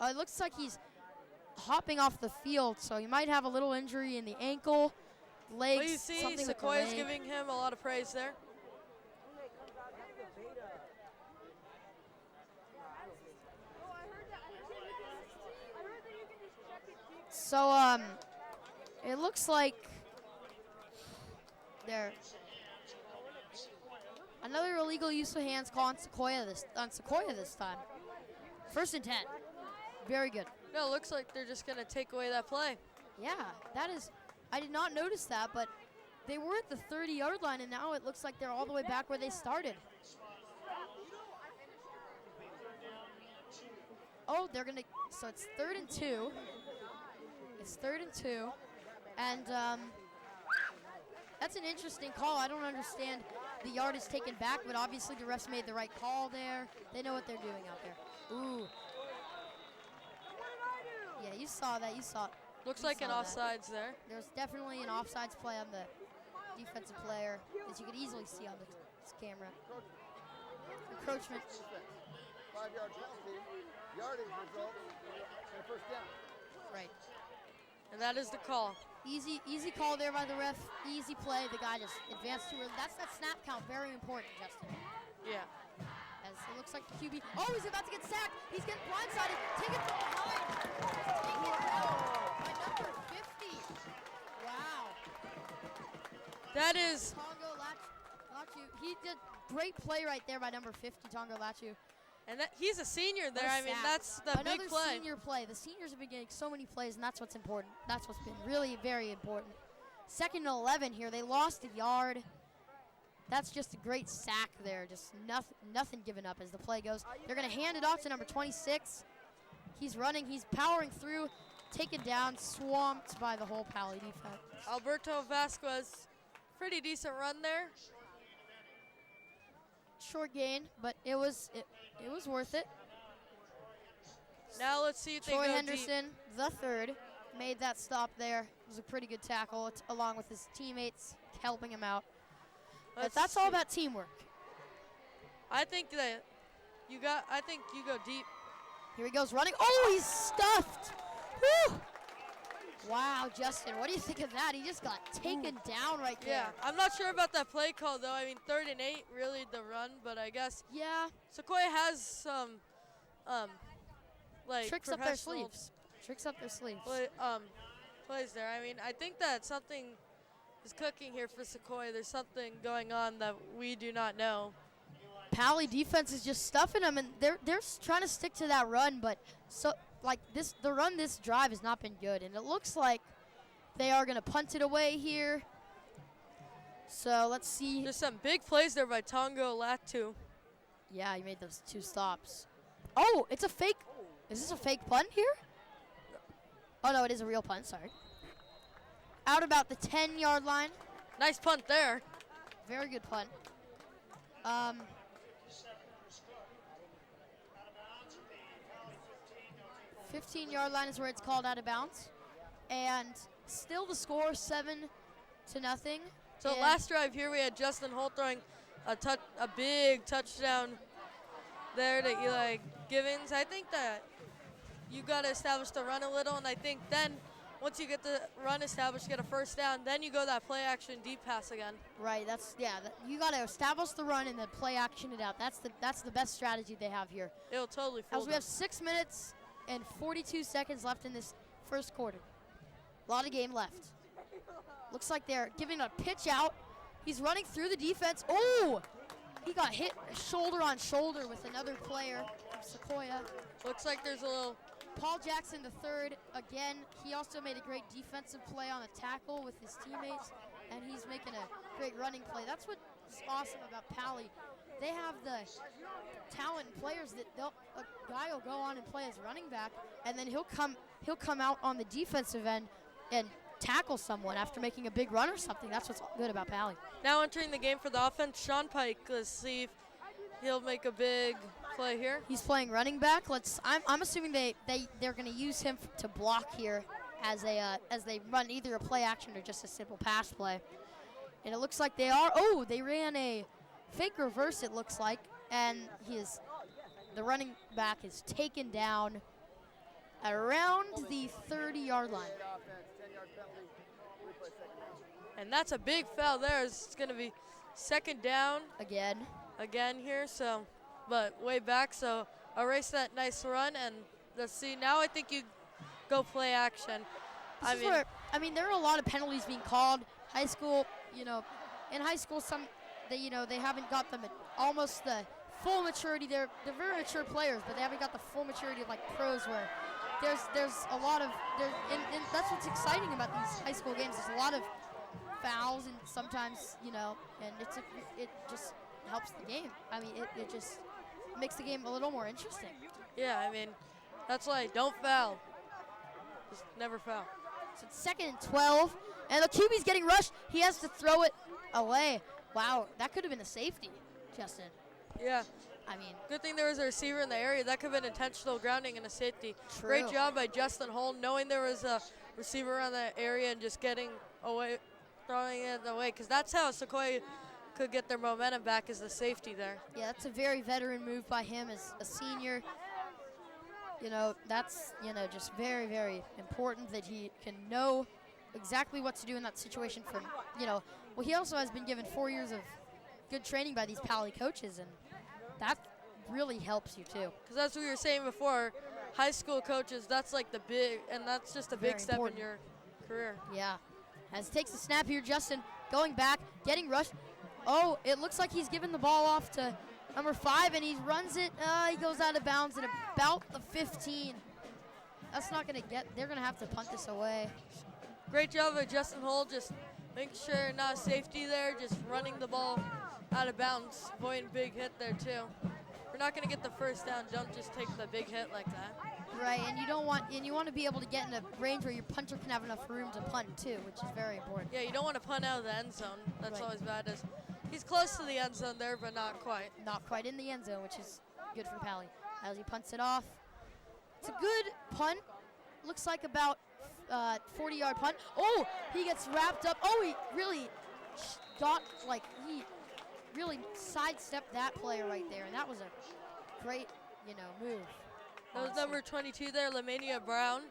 It looks like he's hopping off the field, so he might have a little injury in the ankle, legs, well, you see, something with the Sequoia's leg. giving him a lot of praise there. So, it looks like there another illegal use of hands call on Sequoia this time. 1st and 10. Very good. No, it looks like they're just going to take away that play. Yeah, that is. I did not notice that, but they were at the 30-yard line, and now it looks like they're all the way back where they started. Oh, they're going to. So it's 3rd and 2. It's 3rd and 2, and that's an interesting call. I don't understand the yard is taken back, but obviously the refs made the right call there. They know what they're doing out there. Ooh. Yeah, you saw that. Looks like an offsides there. There's definitely an offsides play on the defensive player, as you could easily see on this camera. Encroachment. 5-yard penalty. Yardage result. And a 1st down. Right. And that is the call. Easy call there by the ref. Easy play. The guy just advanced to her. That's that snap count. Very important, Justin. Yeah. As it looks like the QB. Oh, he's about to get sacked. He's getting blindsided. Taken from behind. Taken down by number 50. Wow. That is. Tongo Lachu. He did great play right there by number 50, Tongo Lachu. And he's a senior there. I mean, that's the Another big play. Senior play. The seniors have been getting so many plays, and that's what's important. That's what's been really very important. 2nd and 11 here. They lost a yard. That's just a great sack there. Just nothing given up as the play goes. They're going to hand it off to number 26. He's running. He's powering through. Taken down. Swamped by the whole Paly defense. Alberto Vasquez. Pretty decent run there. Short gain, but it was worth it. Now let's see if they Troy go Henderson, deep. the third, made that stop there. It was a pretty good tackle, along with his teammates helping him out. But that's all about teamwork. I think you go deep. Here he goes running. Oh, he's stuffed. Woo! Wow, Justin, what do you think of that? He just got taken down right there. Yeah, I'm not sure about that play call, though. I mean, 3rd and 8, really, the run. But I guess Sequoia has some, like, tricks up their sleeves. Tricks up their sleeves. Plays there. I mean, I think that something is cooking here for Sequoia. There's something going on that we do not know. Paly defense is just stuffing them, and they're trying to stick to that run, but the run this drive has not been good, and it looks like they are going to punt it away here. So let's see. There's some big plays there by Tongo Latu. Yeah, he made those 2 stops. Oh, it's a fake. Is this a fake punt here? Oh, no, it is a real punt. Sorry. Out about the 10-yard line. Nice punt there. Very good punt. 15-yard line is where it's called out of bounds. And still the score 7-0. So last drive here we had Justin Holt throwing a big touchdown there to Eli Givens. I think that you got to establish the run a little, and I think then once you get the run established, get a first down, then you go that play action deep pass again. Right. You got to establish the run and then play action it out. That's the best strategy they have here. It'll totally fool As we have 6 minutes and 42 seconds left in this first quarter. A lot of game left. Looks like they're giving a pitch out. He's running through the defense. Oh! He got hit shoulder on shoulder with another player from Sequoia. Looks like there's a little. Paul Jackson the third, again, he also made a great defensive play on a tackle with his teammates, and he's making a great running play. That's what's awesome about Paly. They have the talent and players that a guy will go on and play as running back, and then he'll come out on the defensive end and tackle someone after making a big run or something. That's what's good about Paly. Now entering the game for the offense, Sean Pike. Let's see if he'll make a big play here. He's playing running back. I'm assuming they're going to use him to block here as they run either a play action or just a simple pass play. And it looks like they are. Oh, they ran a fake reverse, it looks like, and the running back is taken down around the 30-yard line. And that's a big foul there. It's going to be 2nd down again here. So, but way back. So erase that nice run, and let's see. Now I think you go play action. I mean, there are a lot of penalties being called. High school, in high school, they haven't got them at almost the full maturity. They're very mature players, but they haven't got the full maturity of like pros where there's a lot of and that's what's exciting about these high school games. There's a lot of fouls, and sometimes and it just helps the game. I mean, it just makes the game a little more interesting. Yeah, I mean, that's why don't foul. Just never foul. So it's 2nd and 12, and the QB's getting rushed. He has to throw it away. Wow, that could have been a safety, Justin. Yeah. I mean, good thing there was a receiver in the area. That could have been intentional grounding and a safety. True. Great job by Justin Holt, knowing there was a receiver around that area and just getting away, throwing it away, because that's how Sequoia could get their momentum back, is the safety there. Yeah, that's a very veteran move by him as a senior. That's, just very, very important that he can know exactly what to do in that situation from, well, he also has been given 4 years of good training by these Paly coaches, and that really helps you too. Because that's what you were saying before, high school coaches, that's like that's just a big step in your career. Yeah. As he takes the snap here, Justin going back, getting rushed. Oh, it looks like he's giving the ball off to number 5, and he runs it. He goes out of bounds at about the 15. That's not going to get, they're going to have to punt this away. Great job of Justin Hull, just making sure not safety there, just running the ball out of bounds, avoiding big hit there too. We're not going to get the first down, don't just take the big hit like that. Right, and you want to be able to get in a range where your punter can have enough room to punt too, which is very important. Yeah, you don't want to punt out of the end zone. That's Right. always bad. He's close to the end zone there, but not quite. Not quite in the end zone, which is good for Paly. As he punts it off. It's a good punt. Looks like about 40-yard punt. Oh, he gets wrapped up. Oh, he really he really sidestepped that player right there, and that was a great, move. That was number 22 there, Lamania Brown.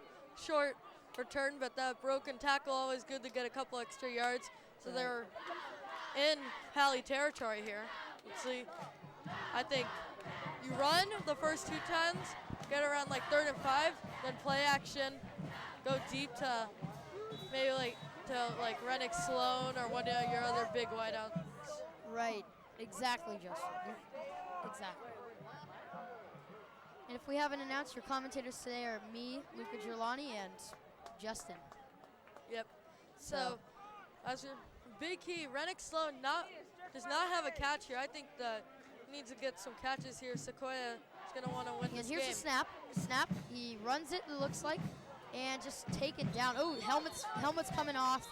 Short return, but that broken tackle, always good to get a couple extra yards. So they're in Paly territory here. Let's see. I think you run the first 2 times, get around like 3rd and 5, then play action, go deep to maybe Rennick Sloan or one of your other big wideouts. Right. Exactly, Justin. Exactly. And if we haven't announced, your commentators today are me, Luca Giulani, and Justin. Yep. So, as your big key, Rennick Sloan does not have a catch here. I think that he needs to get some catches here. Sequoia is going to want to win this game. And here's the snap. Snap. He runs it looks like, and just take it down. Oh, helmet's coming off.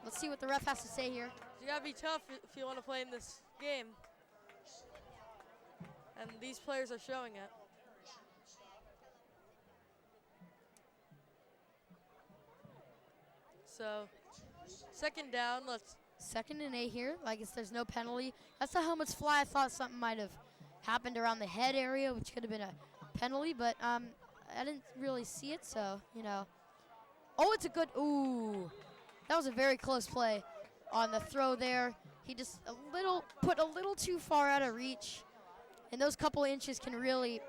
Let's see what the ref has to say here. You got to be tough if you want to play in this game. And these players are showing it. So, 2nd down, let's. 2nd and 8 here. I guess there's no penalty. That's how helmets fly. I thought something might have happened around the head area, which could have been a penalty, but I didn't really see it, so, Oh, it's a good, ooh. That was a very close play on the throw there. He just put a little too far out of reach. And those couple inches can really,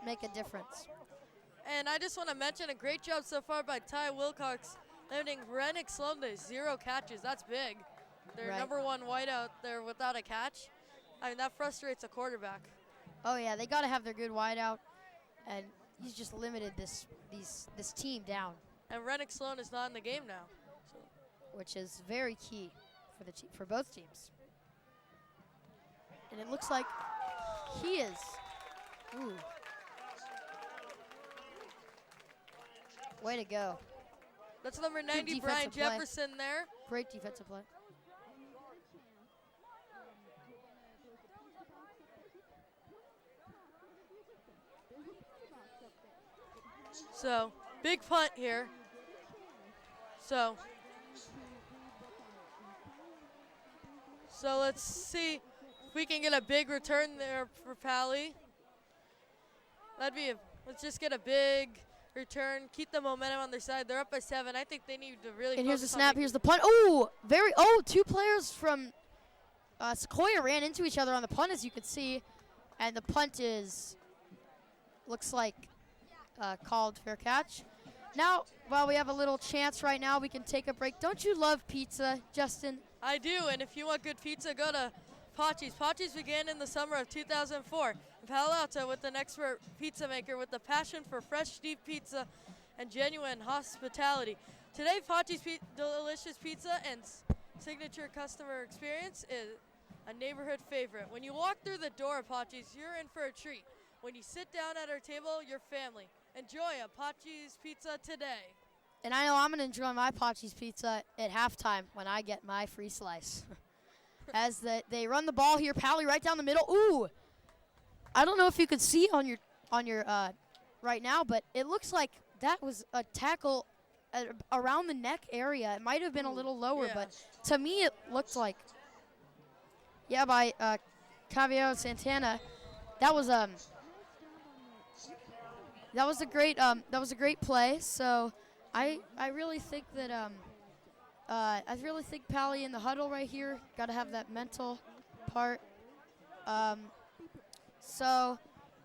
make a difference. And I just want to mention a great job so far by Ty Wilcox, limiting Rennick Sloan to 0 catches. That's big. Their Right. number 1 wideout there without a catch. I mean, that frustrates a quarterback. Oh yeah, they got to have their good wideout, and he's just limited this team down, And Rennick Sloan is not in the game now. So. which is very key for both teams. And it looks like he is. Ooh. Way to go. That's number 90, Brian defensive play. Jefferson there. Great defensive play. So, big punt here. So let's see if we can get a big return there for Paly. Let's just get a big return, keep the momentum on their side. They're up by 7. I think they need to really. And here's the focus on snap. Here's the punt. Oh, 2 players from Sequoia ran into each other on the punt, as you could see, and the punt looks like called fair catch. Now, while we have a little chance right now, we can take a break. Don't you love pizza, Justin? I do, and if you want good pizza, go to Pachi's. Pachi's began in the summer of 2004 in Palo Alto with an expert pizza maker with a passion for fresh, deep pizza and genuine hospitality. Today, Pachi's delicious pizza and signature customer experience is a neighborhood favorite. When you walk through the door of Pachi's, you're in for a treat. When you sit down at our table, your family. Enjoy a Pachi's pizza today. And I know I'm going to enjoy my Pachi's pizza at halftime when I get my free slice. As they run the ball here, Paly right down the middle. Ooh, I don't know if you could see on your right now, but it looks like that was a tackle around the neck area. It might have been a little lower, yeah. but to me it looked like, by Caballero Santana. That was a great play. So I really think that I really think Paly in the huddle right here got to have that mental part. So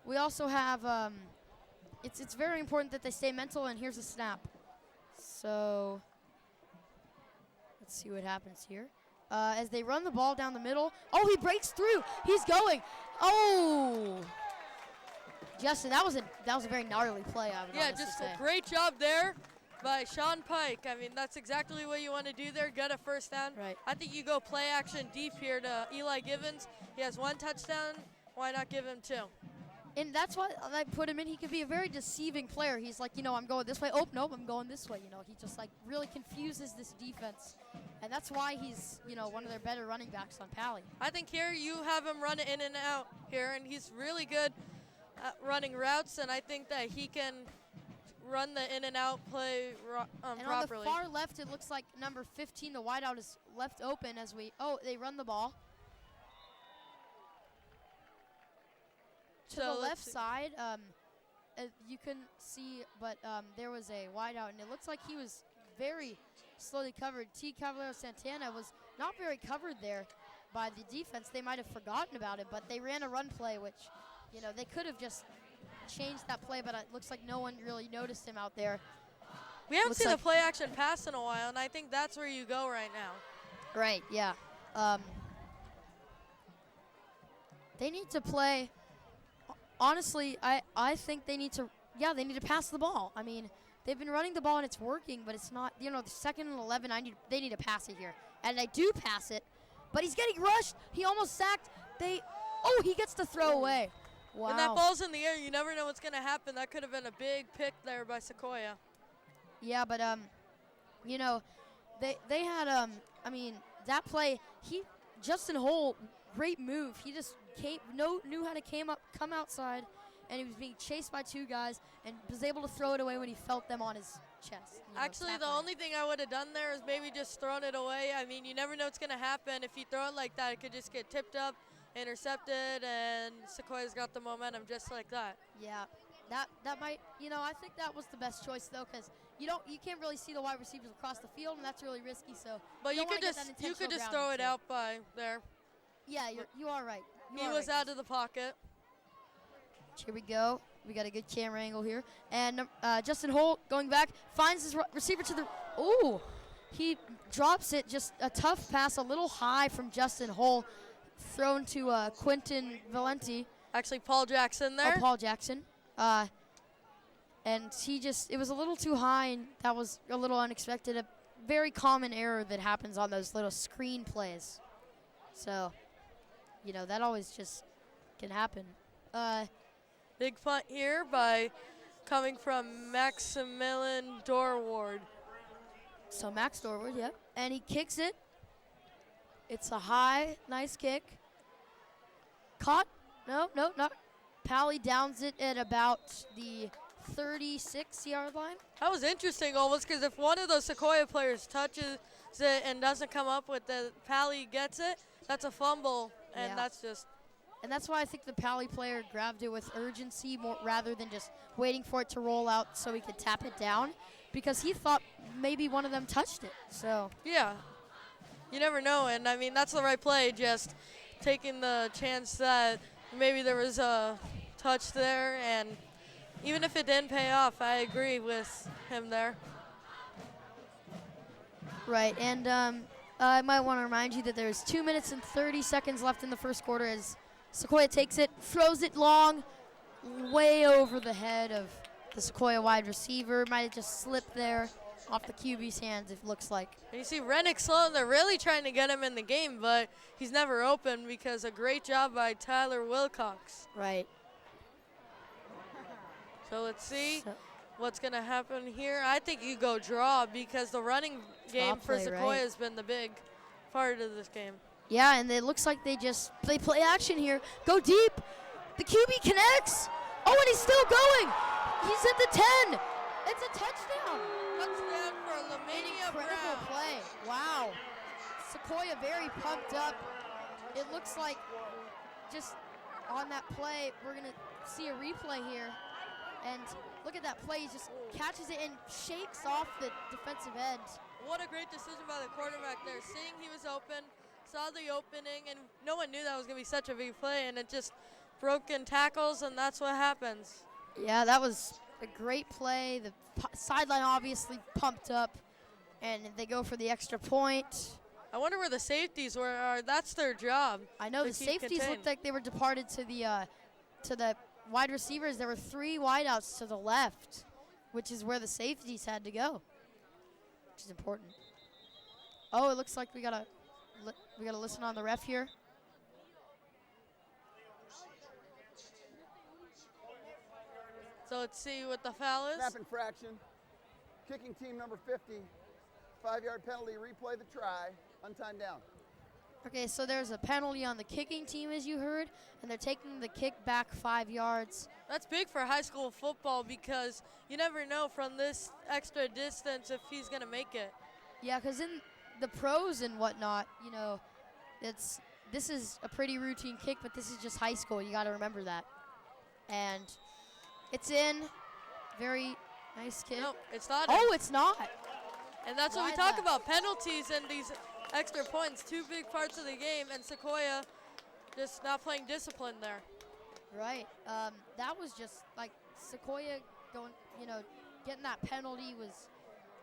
we also have it's very important that they stay mental. And here's a snap. So let's Let's see what happens here. As they run the ball down the middle. Oh, he breaks through. He's going. Oh. Justin, that was a very gnarly play, I would honestly just say. a great job there by Sean Pike. I mean, that's exactly what you want to do there, get a first down. Right. I think you go play action deep here to Eli Givens. He has 1 touchdown. Why not give him 2? And that's why I put him in. He could be a very deceiving player. He's like, I'm going this way. Oh, nope, I'm going this way. He just like really confuses this defense. And that's why he's, one of their better running backs on Paly. I think here you have him run it in and out here, and he's really good at running routes, and I think that he can run the in and out play and properly. On the far left, it looks like number 15, the wideout, is left open as they run the ball. To the left side, you couldn't see, but there was a wideout, and it looks like he was very slowly covered. T. Cavallero Santana was not very covered there by the defense. They might have forgotten about it, but they ran a run play, which, they could have just changed that play, but it looks like no one really noticed him out there. We haven't seen a play action pass in a while, and I think that's where you go right now. Right, yeah. They need to play. Honestly, I think they need to pass the ball. I mean, they've been running the ball and it's working, but it's not, the 2nd and 11, they need to pass it here. And they do pass it, but he's getting rushed. He almost sacked. He gets to throw away. Wow. When that ball's in the air, you never know what's going to happen. That could have been a big pick there by Sequoia. Yeah, but, they had, that play, Justin Hole, great move. He just knew how to come outside, and he was being chased by 2 guys and was able to throw it away when he felt them on his chest. Actually, the only thing I would have done there is maybe just thrown it away. I mean, you never know what's going to happen. If you throw it like that, it could just get tipped up, intercepted, and Sequoia's got the momentum just like that. Yeah, that might, I think that was the best choice, though, because you can't really see the wide receivers across the field, and that's really risky. So, but you could just throw it out by there. Yeah, you are right. He was out of the pocket. Here we go. We got a good camera angle here. And Justin Holt going back, finds his receiver to the, he drops it. Just a tough pass, a little high from Justin Holt, thrown to Quentin Valenti. Actually, Paul Jackson there. Oh, Paul Jackson. And it was a little too high, and that was a little unexpected. A very common error that happens on those little screen plays. So, that always just can happen. Big punt here coming from Maximilian Dorward. So Max Dorward, yep. And he kicks it. It's a high, nice kick. Caught? No, not. Paly downs it at about the 36-yard line. That was interesting almost, because if one of those Sequoia players touches it and doesn't come up with the Paly gets it, that's a fumble, and that's why I think the Paly player grabbed it with urgency more rather than just waiting for it to roll out so he could tap it down, because he thought maybe one of them touched it. So yeah, you never know, and I mean that's the right play. Just taking the chance that maybe there was a touch there, and even if it didn't pay off, I agree with him there. Right, and I might want to remind you that there's 2 minutes and 30 seconds left in the first quarter as Sequoia takes it, throws it long, way over the head of the Sequoia wide receiver. Might have just slipped there off the QB's hands, it looks like. And you see Rennick Sloan, they're really trying to get him in the game, but he's never open because a great job by Tyler Wilcox. Right. So let's see what's going to happen here. I think you go draw because the running game for Sequoia has been the big part of this game. Yeah, and it looks like they play action here. Go deep. The QB connects. Oh, and he's still going. He's at the 10. It's a touchdown. Touchdown for Lamania Brown. Incredible play. Wow. Sequoia very pumped up. It looks like just on that play, we're going to see a replay here. And look at that play. He just catches it and shakes off the defensive end. What a great decision by the quarterback there. Seeing he was open, saw the opening, and no one knew that was going to be such a big play, and it just broke in tackles, and that's what happens. Yeah, that was a great play. The sideline obviously pumped up, And they go for the extra point. I wonder where the safeties were. That's their job. I know to the keep safeties contained. looked like they were departed to the wide receivers. There were 3 wideouts to the left, which is where the safeties had to go, which is important. Oh, it looks like we gotta listen on the ref here. So let's see what the foul is. Snap infraction. Kicking team number 50. 5-yard penalty. Replay the try. Untimed down. Okay, so there's a penalty on the kicking team, as you heard, and they're taking the kick back 5 yards. That's big for high school football because you never know from this extra distance if he's going to make it. Yeah, because in the pros and whatnot, you know, this is a pretty routine kick, but this is just high school. You got to remember that. And it's in. Very nice kick. No, it's not. Oh, it's not. And that's what Why we talk that? about, penalties and these extra points, 2 big parts of the game, and Sequoia just not playing discipline there. Right. That was just like Sequoia going, you know, getting that penalty was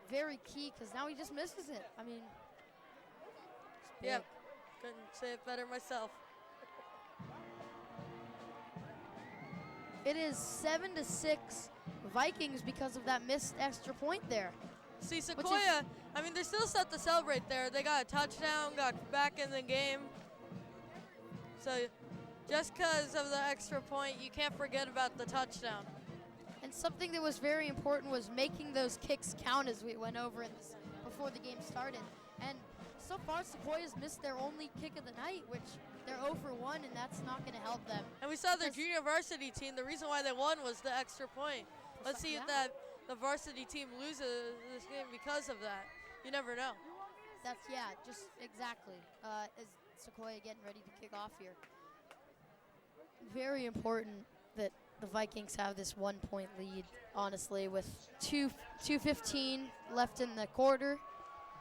very key because now he just misses it. I mean, it's Yeah, big. couldn't say it better myself. It is 7-6 Vikings because of that missed extra point there. See, Sequoia, I mean, they're still set to celebrate there. They got a touchdown, got back in the game. So just because of the extra point, you can't forget about the touchdown. And something that was very important was making those kicks count, as we went over in this before the game started. And so far, Sequoia's missed their only kick of the night, which they're 0 for 1, and that's not going to help them. And we saw their junior varsity team. The reason why they won was the extra point. Let's see if that the varsity team loses this game because of that. You never know. That's, just exactly. As Sequoia getting ready to kick off here. Very important that the Vikings have this 1-point lead, honestly, with 2:15 left in the quarter.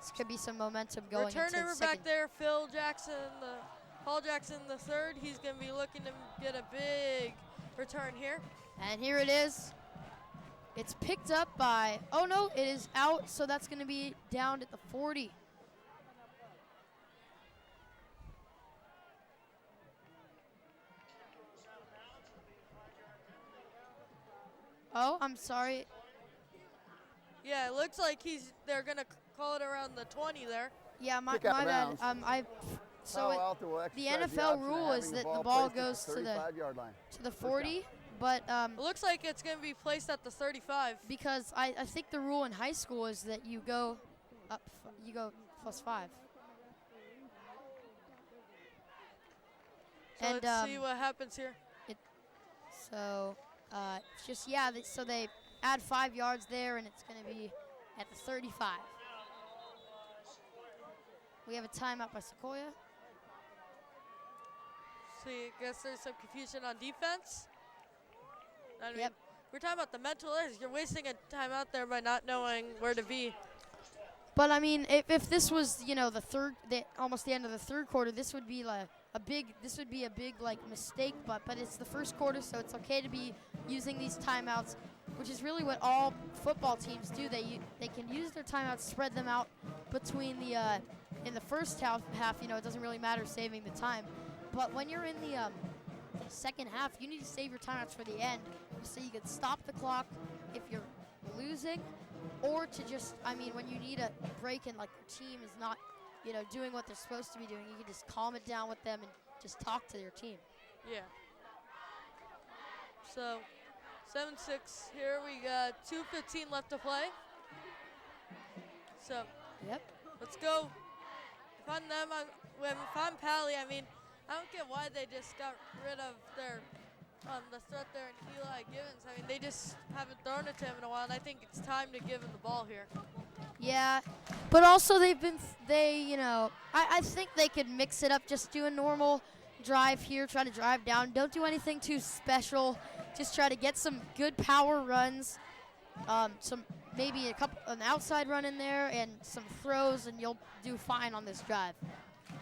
This could be some momentum going into the Returner second. back there, Paul Jackson the third. He's going to be looking to get a big return here. And here it is. It's picked up by, oh no, it is out, so that's going to be down at the 40. Oh, I'm sorry. Yeah, it looks like they're going to call it around the 20 there. Yeah, my Kick out of bad. bounds. So the NFL rule is that the ball goes to the 40, but It looks like it's going to be placed at the 35. because I think the rule in high school is that you go up, you go +5. So And, let's see what happens here. So it's just so they add 5 yards there, and it's going to be at the 35. We have a timeout by Sequoia. See, I guess there's some confusion on defense. I mean, Yep. we're talking about the mental errors. You're wasting a timeout there by not knowing where to be. But I mean, if this was, you know, almost the end of the third quarter, this would be like a big like mistake. But it's the first quarter, so it's okay to be using these timeouts, which is really what all football teams do. They can use their timeouts, spread them out between in the first half. You know, it doesn't really matter saving the time. But when you're in the second half, you need to save your timeouts for the end, so you can stop the clock if you're losing, or to just, I mean, when you need a break and like your team is not, you know, doing what they're supposed to be doing, you can just calm it down with them and just talk to your team. Yeah. So 7-6 here. We got 2:15 left to play. So Yep. let's go. If I'm Paly, I mean, I don't get why they just got rid of their the threat there in Eli Givens. I mean, they just haven't thrown it to him in a while, and I think it's time to give him the ball here. Yeah, but also you know, I think they could mix it up. Just do a normal drive here, try to drive down. Don't do anything too special. Just try to get some good power runs, maybe an outside run in there and some throws, and you'll do fine on this drive.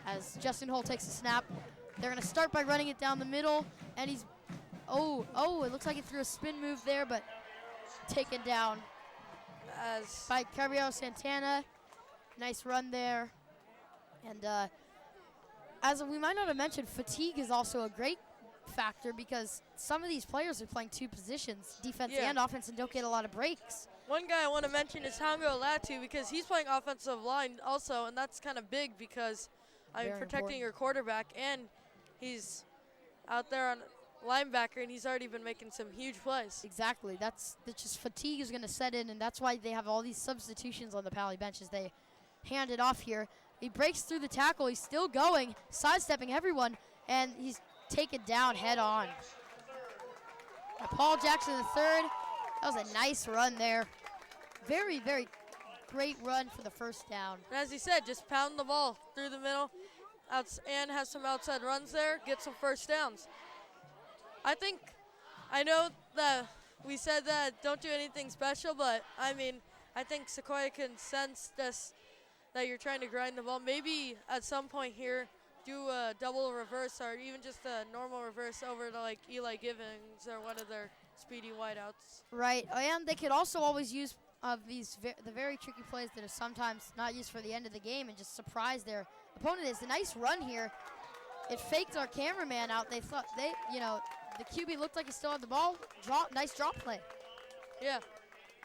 As Justin Holt takes a snap, they're going to start by running it down the middle, and he's, it looks like he threw a spin move there, but taken down by Caballero Santana. Nice run there. And as we might not have mentioned, fatigue is also a great factor because some of these players are playing two positions, defense and offense, and don't get a lot of breaks. One guy I want to mention is Hango Latu because he's playing offensive line also, and that's kind of big because protecting your quarterback, and he's out there on linebacker, and he's already been making some huge plays. Exactly. That's just fatigue is going to set in, and that's why they have all these substitutions on the Paly bench as they hand it off here. He breaks through the tackle. He's still going, sidestepping everyone, and he's taken down head on. Now Paul Jackson the third. That was a nice run there. Very, very great run for the first down. And as he said, just pound the ball through the middle and have some outside runs there, get some first downs. I know that we said that don't do anything special, but I mean, I think Sequoia can sense this, that you're trying to grind the ball. Maybe at some point here, do a double reverse or even just a normal reverse over to like Eli Givens or one of their speedy wideouts. Right, and they could also always use the very tricky plays that are sometimes not used for the end of the game and just surprise their opponent. It's a nice run here. It faked our cameraman out. They thought the QB looked like he still had the ball. Nice drop play. Yeah,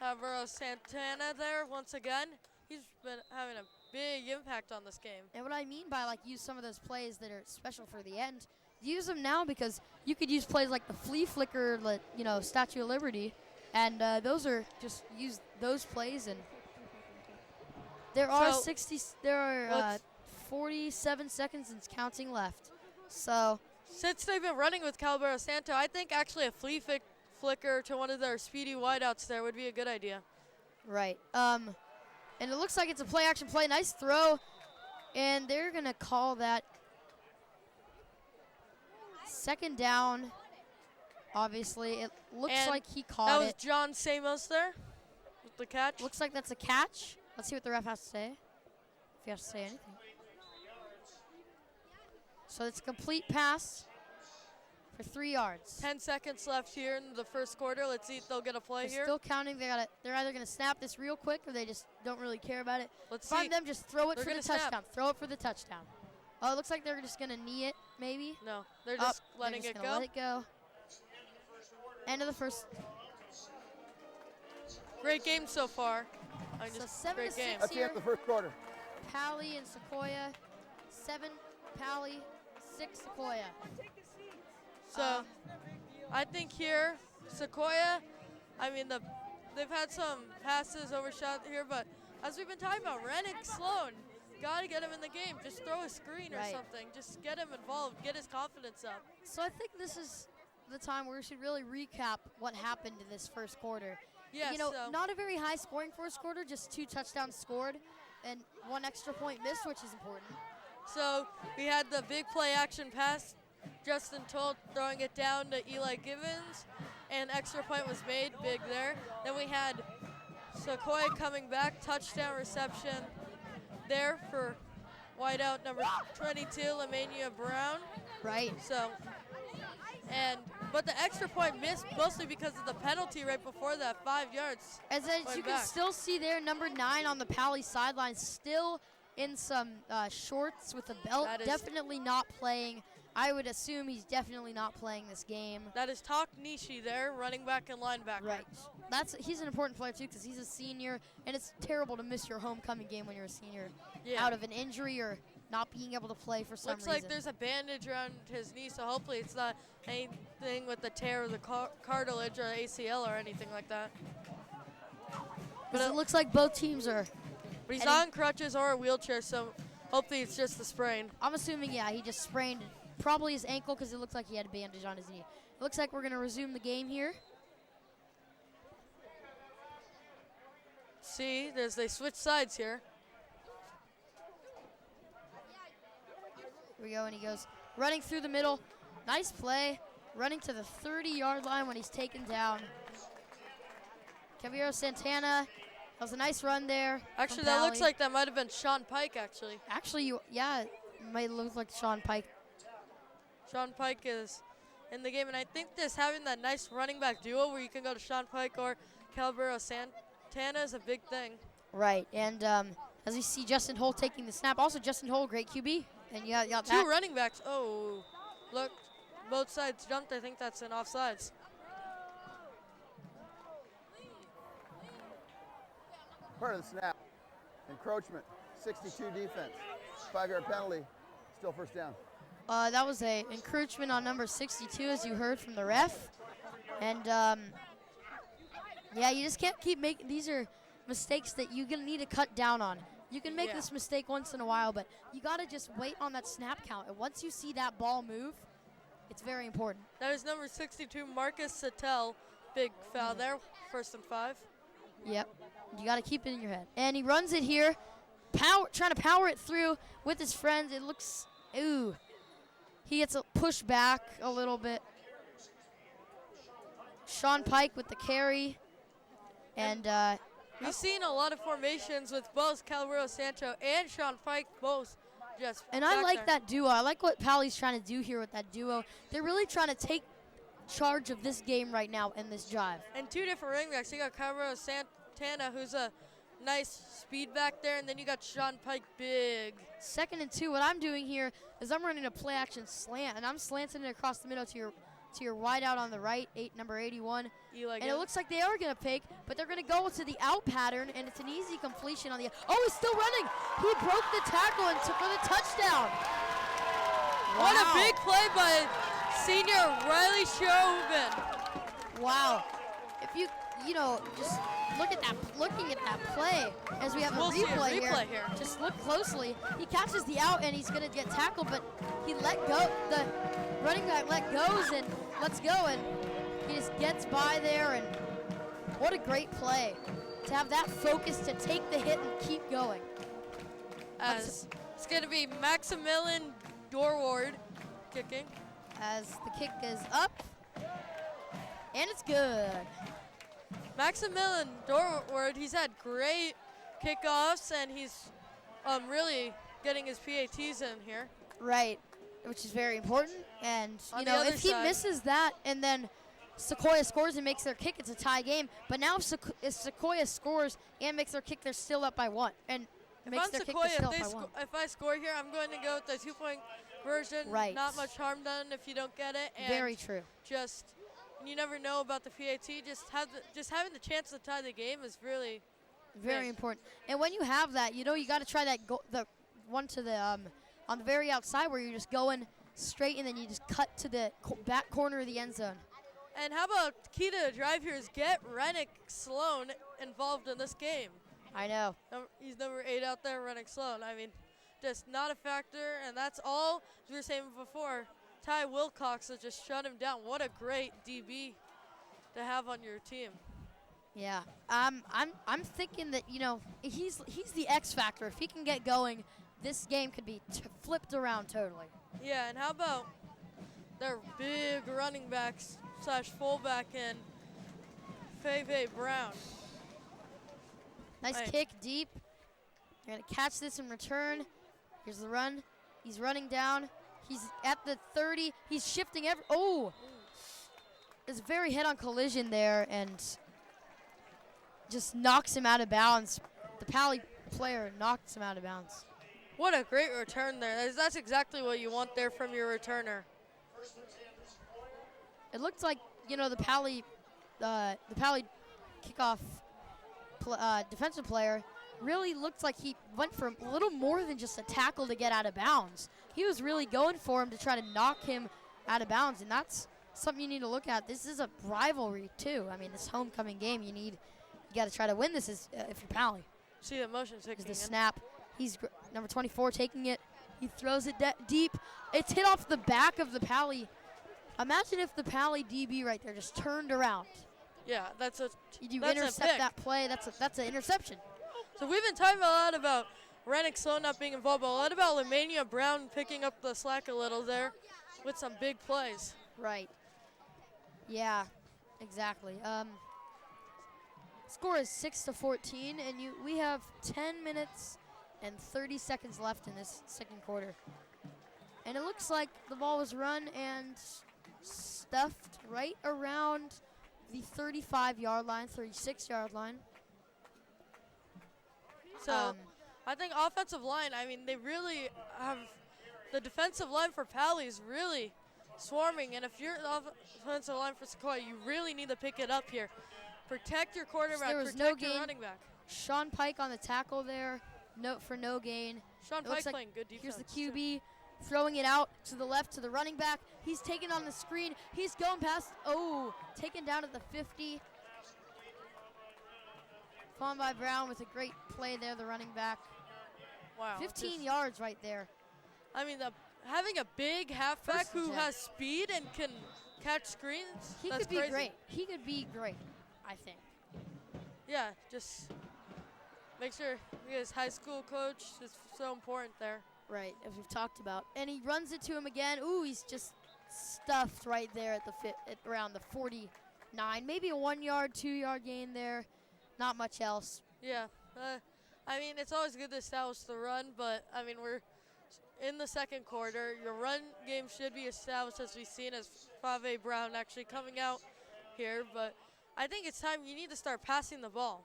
Alvaro Santana there once again. He's been having a big impact on this game. And what I mean by use some of those plays that are special for the end, use them now because you could use plays like the flea flicker, Statue of Liberty, and those are just use those plays. And there are 47 seconds and counting left. So since they've been running with Calabero Santo, I think actually a flea flicker to one of their speedy wideouts there would be a good idea. Right. And it looks like it's a play-action play. Nice throw. And they're going to call that second down. Obviously, it looks like he caught it. That was John Samos there with the catch. Looks like that's a catch. Let's see what the ref has to say, if he has to say anything. So it's a complete pass for 3 yards. 10 seconds left here in the first quarter. Let's see if they'll get a play They're here. still counting. They're either going to snap this real quick or they just don't really care about it. Let's Find see. them, just throw it for the touchdown. Snap. Throw it for the touchdown. Oh, it looks like they're just going to knee it, maybe. No, they're just letting it go. Let it go. End of the first. Great game so far. So 7 to 6 That's the end of the first quarter. Paly and Sequoia. 7 Paly, 6 Sequoia. So I think here, Sequoia, they've had some passes overshot here, but as we've been talking about, Rennick Sloan, got to get him in the game. Just throw a screen or something. Just get him involved, get his confidence up. So I think this is the time where we should really recap what happened in this first quarter. Yes, not a very high scoring first quarter, just 2 touchdowns scored and 1 extra point missed, which is important. So we had the big play action pass, Justin Tolt throwing it down to Eli Givens, and extra point was made, big there. Then we had Sequoia coming back, touchdown reception there for wideout number 22, Lamania Brown. Right. But the extra point missed mostly because of the penalty right before that, 5 yards. As you can still see there, number 9 on the Paly sideline, still in some shorts with a belt. Definitely not playing. I would assume he's definitely not playing this game. That is Tak Nishi there, running back and linebacker. Right. He's an important player too because he's a senior, and it's terrible to miss your homecoming game when you're a senior out of an injury or not being able to play for some reason. Looks like there's a bandage around his knee, so hopefully it's not anything with the tear of the cartilage or ACL or anything like that. But it looks like both teams are. But he's on crutches or a wheelchair, so hopefully it's just a sprain. I'm assuming, he just sprained probably his ankle because it looks like he had a bandage on his knee. It looks like we're going to resume the game here. See, they switch sides here. Here we go, and he goes running through the middle. Nice play. Running to the 30-yard line when he's taken down. Caballero Santana. That was a nice run there. Actually, that looks like that might have been Sean Pike, actually. Actually, it might look like Sean Pike. Sean Pike is in the game, and I think this having that nice running back duo where you can go to Sean Pike or Calabero Santana is a big thing. Right, and As we see Justin Hull taking the snap. Also, Justin Hull, great QB. And you got Two running backs. Oh, look, both sides jumped. I think that's an offsides. Part of the snap. Encroachment. 62 defense. 5-yard penalty. Still first down. That was a encroachment on number 62, as you heard from the ref. And, yeah, you just can't keep making – these are mistakes that you're going to need to cut down on. You can make this mistake once in a while, but you got to just wait on that snap count. And once you see that ball move, it's very important. That is number 62, Marcus Sattel. Big foul there, 1st and 5. Yep. You got to keep it in your head. And he runs it here, trying to power it through with his friends. It looks – ooh. He gets a push back a little bit. Sean Pike with the carry. And we've seen a lot of formations with both Calabro Sancho and Sean Pike, both just. And I like that duo. I like what Paly's trying to do here with that duo. They're really trying to take charge of this game right now in this drive. And two different running backs. You got Calabro Santana, who's a nice speed back there, and then you got Sean Pike, big. 2nd and 2. What I'm doing here is I'm running a play action slant, and I'm slanting it across the middle to your wide out on the right, number 81. And it looks like they are going to pick, but they're going to go to the out pattern, and it's an easy completion on the – oh, he's still running. He broke the tackle and took for the touchdown. What a big play by senior Riley Chauvin. Wow. If you know, just looking at that play as we have a replay here. Just look closely. He catches the out and he's going to get tackled, but he let go. The running back lets go, and he just gets by there. And what a great play to have that focus to take the hit and keep going. As it's going to be Maximilian Dorward kicking. As the kick is up, and it's good. Maximilian Dorward, he's had great kickoffs, and he's really getting his PATs in here. Right, which is very important. And, you know, if he misses that and then Sequoia scores and makes their kick, it's a tie game. But now if Sequoia scores and makes their kick, they're still up by 1. And makes their kick, they're still up by 1. If I score here, I'm going to go with the 2-point version. Right. Not much harm done if you don't get it. And very true. You never know about the PAT. Just having the chance to tie the game is really very important. And when you have that, you know, you got to try that the one to the on the very outside where you're just going straight and then you just cut to the back corner of the end zone. And how about key to the drive here is get Rennick Sloan involved in this game. I know. He's number 8 out there, Rennick Sloan. I mean, just not a factor, and that's all, as we were saying before, Ty Wilcox has just shut him down. What a great DB to have on your team. Yeah, I'm thinking that, you know, he's the X factor. If he can get going, this game could be flipped around totally. Yeah, and how about their big running backs / fullback in Fave Brown. Nice kick deep. You're gonna catch this in return. Here's the run. He's running down. He's at the 30. He's shifting There's a very head-on collision there and just knocks him out of bounds. The Paly player knocks him out of bounds. What a great return there. That's exactly what you want there from your returner. It looked like, you know, the Paly kickoff defensive player really looked like he went for a little more than just a tackle to get out of bounds. He was really going for him to try to knock him out of bounds, and that's something you need to look at. This is a rivalry, too. I mean, this homecoming game, you got to try to win this if you're Paly. See the motion taking the snap. He's number 24 taking it. He throws it deep. It's hit off the back of the Paly. Imagine if the Paly DB right there just turned around. Yeah, you intercept that play. That's an interception. So we've been talking a lot about Rennick Sloan not being involved, but a lot about Lemania Brown picking up the slack a little there with some big plays. Right. Yeah, exactly. Score is 6-14, and we have 10 minutes and 30 seconds left in this second quarter. And it looks like the ball was run and stuffed right around the 35-yard line, 36-yard line. So I think offensive line, I mean, they really have the defensive line for Paly is really swarming. And if you're the offensive line for Sequoia, you really need to pick it up here. Protect your quarterback, There was protect no your gain. running back. Sean Pike on the tackle there, for no gain. Sean Pike playing good defense. Here's the QB throwing it out to the left to the running back. He's taken on the screen. He's going past. Oh, taken down at the 50. Found by Brown with a great play there, the running back. Wow. 15 yards right there. I mean, having a big halfback who has speed and can catch screens, he that's could be crazy. great. He could be great, I think. Yeah, just make sure his high school coach is so important there. Right, as we've talked about. And he runs it to him again. Ooh, he's just stuffed right there at around the 49. Maybe a 1 yard, 2 yard gain there. Not much else. Yeah. I mean, it's always good to establish the run, but, I mean, we're in the second quarter. Your run game should be established, as we've seen, as Fave Brown actually coming out here. But I think it's time you need to start passing the ball.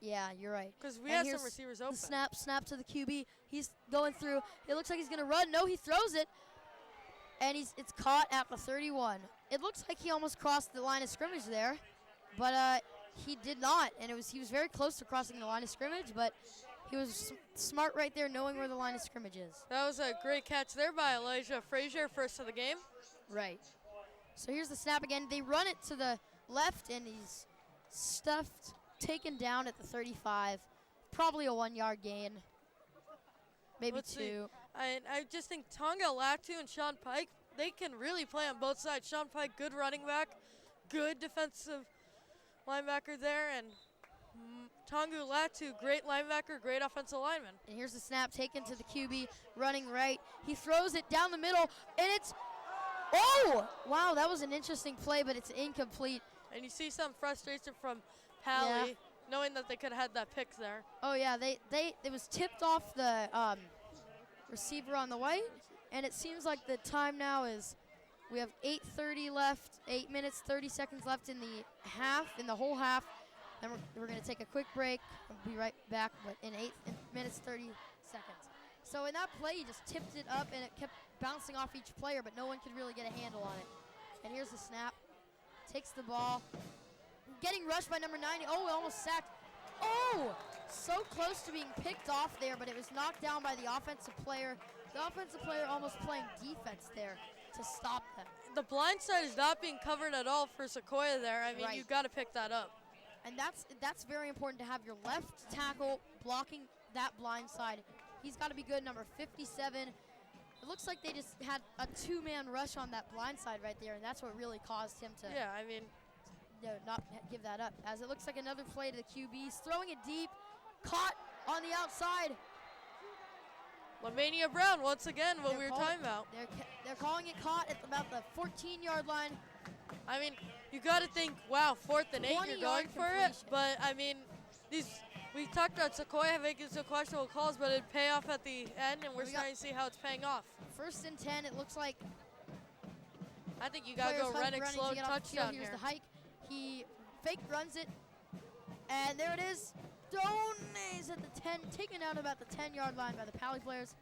Yeah, you're right. Because we have some receivers open. The snap to the QB. He's going through. It looks like he's going to run. No, he throws it. And it's caught at the 31. It looks like he almost crossed the line of scrimmage there. But he did not. And he was very close to crossing the line of scrimmage. But he was smart right there, knowing where the line of scrimmage is. That was a great catch there by Elijah Frazier, first of the game. Right. So here's the snap again. They run it to the left, and he's stuffed, taken down at the 35. Probably a 1 yard gain. Maybe Let's 2. See. I just think Tonga Latu and Sean Pike, they can really play on both sides. Sean Pike, good running back, good defensive linebacker there, and Tonga Latu, great linebacker, great offensive lineman. And here's the snap taken to the QB, running right. He throws it down the middle, and it's, oh! Wow, that was an interesting play, but it's incomplete. And you see some frustration from Paly, knowing that they could have had that pick there. Oh yeah, it was tipped off the receiver on the white, and it seems like the time now is, we have 8:30 left, 8 minutes, 30 seconds left in the whole half. Then we're going to take a quick break. I'll be right back, but in 8 minutes, 30 seconds. So in that play, he just tipped it up, and it kept bouncing off each player, but no one could really get a handle on it. And here's the snap. Takes the ball. Getting rushed by number 90. Oh, almost sacked. Oh, so close to being picked off there, but it was knocked down by the offensive player. The offensive player almost playing defense there to stop them. The blind side is not being covered at all for Sequoia there. I mean, Right. you've got to pick that up. And that's very important to have your left tackle blocking that blind side. He's got to be good, number 57. It looks like they just had a two-man rush on that blind side right there, and that's what really caused him to I mean, not give that up. As it looks like another play to the QBs, throwing it deep, caught on the outside. Lamania Brown, once again, what we were talking about. They're calling it caught at about the 14-yard line. I mean, you got to think, wow, 4th and 8, you're going for it. But, I mean, we talked about Sequoia making some questionable calls, but it'd pay off at the end, and we're starting to see how it's paying off. 1st and 10, it looks like. I think you got to go Rennick slow touchdown Here's here. the hike. He fake runs it, and there it is. Thrown is at the 10, taken out about the 10-yard line by the Paly players.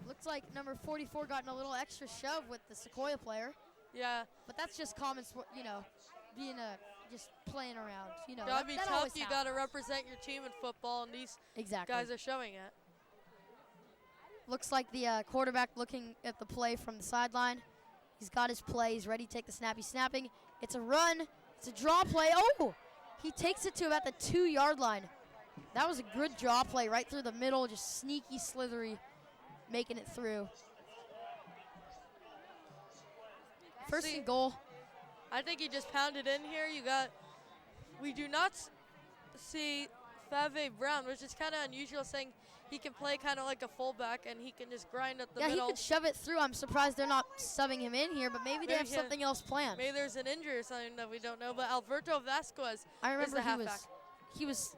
Looks like number 44 got in a little extra shove with the Sequoia player. Yeah. But that's just common sport, being just playing around. Gotta be that tough. always You happens. gotta represent your team in football, and these guys are showing it. Looks like the quarterback looking at the play from the sideline. He's got his play. He's ready to take the snap. He's snapping. It's a run. It's a draw play. Oh! He takes it to about the 2-yard line. That was a good draw play right through the middle, just sneaky, slithery, making it through. First and goal. I think he just pounded in here. We do not see Fave Brown, which is kind of unusual, saying he can play kind of like a fullback and he can just grind up the middle. Yeah, he could shove it through. I'm surprised they're not subbing him in here, but maybe they have something else planned. Maybe there's an injury or something that we don't know, but Alberto Vasquez is the halfback. He was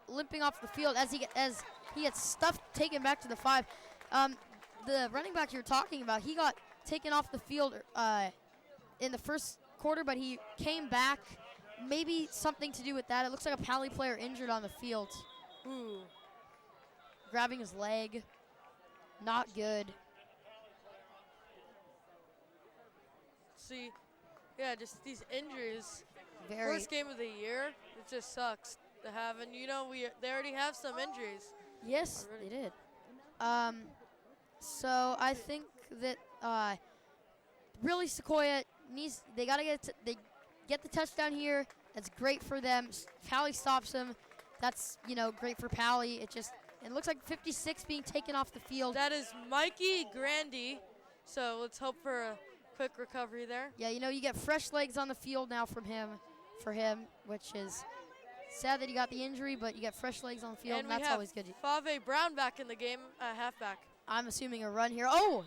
limping off the field as he gets stuffed, taken back to the 5. The running back you're talking about, he got taken off the field in the first quarter, but he came back. Maybe something to do with that. It looks like a Paly player injured on the field. Ooh. Grabbing his leg. Not good. See, yeah, just these injuries. Very. First game of the year, it just sucks to have. And, you know, they already have some injuries. Yes, already. they did. So I think that really Sequoia needs. They gotta they get the touchdown here. That's great for them. Paly stops him. That's great for Paly. It looks like 56 being taken off the field. That is Mikey Grandy. So let's hope for a quick recovery there. Yeah, you get fresh legs on the field now for him, which is sad that he got the injury, but you get fresh legs on the field, and that's always good. Fave Brown back in the game, halfback. I'm assuming a run here. Oh!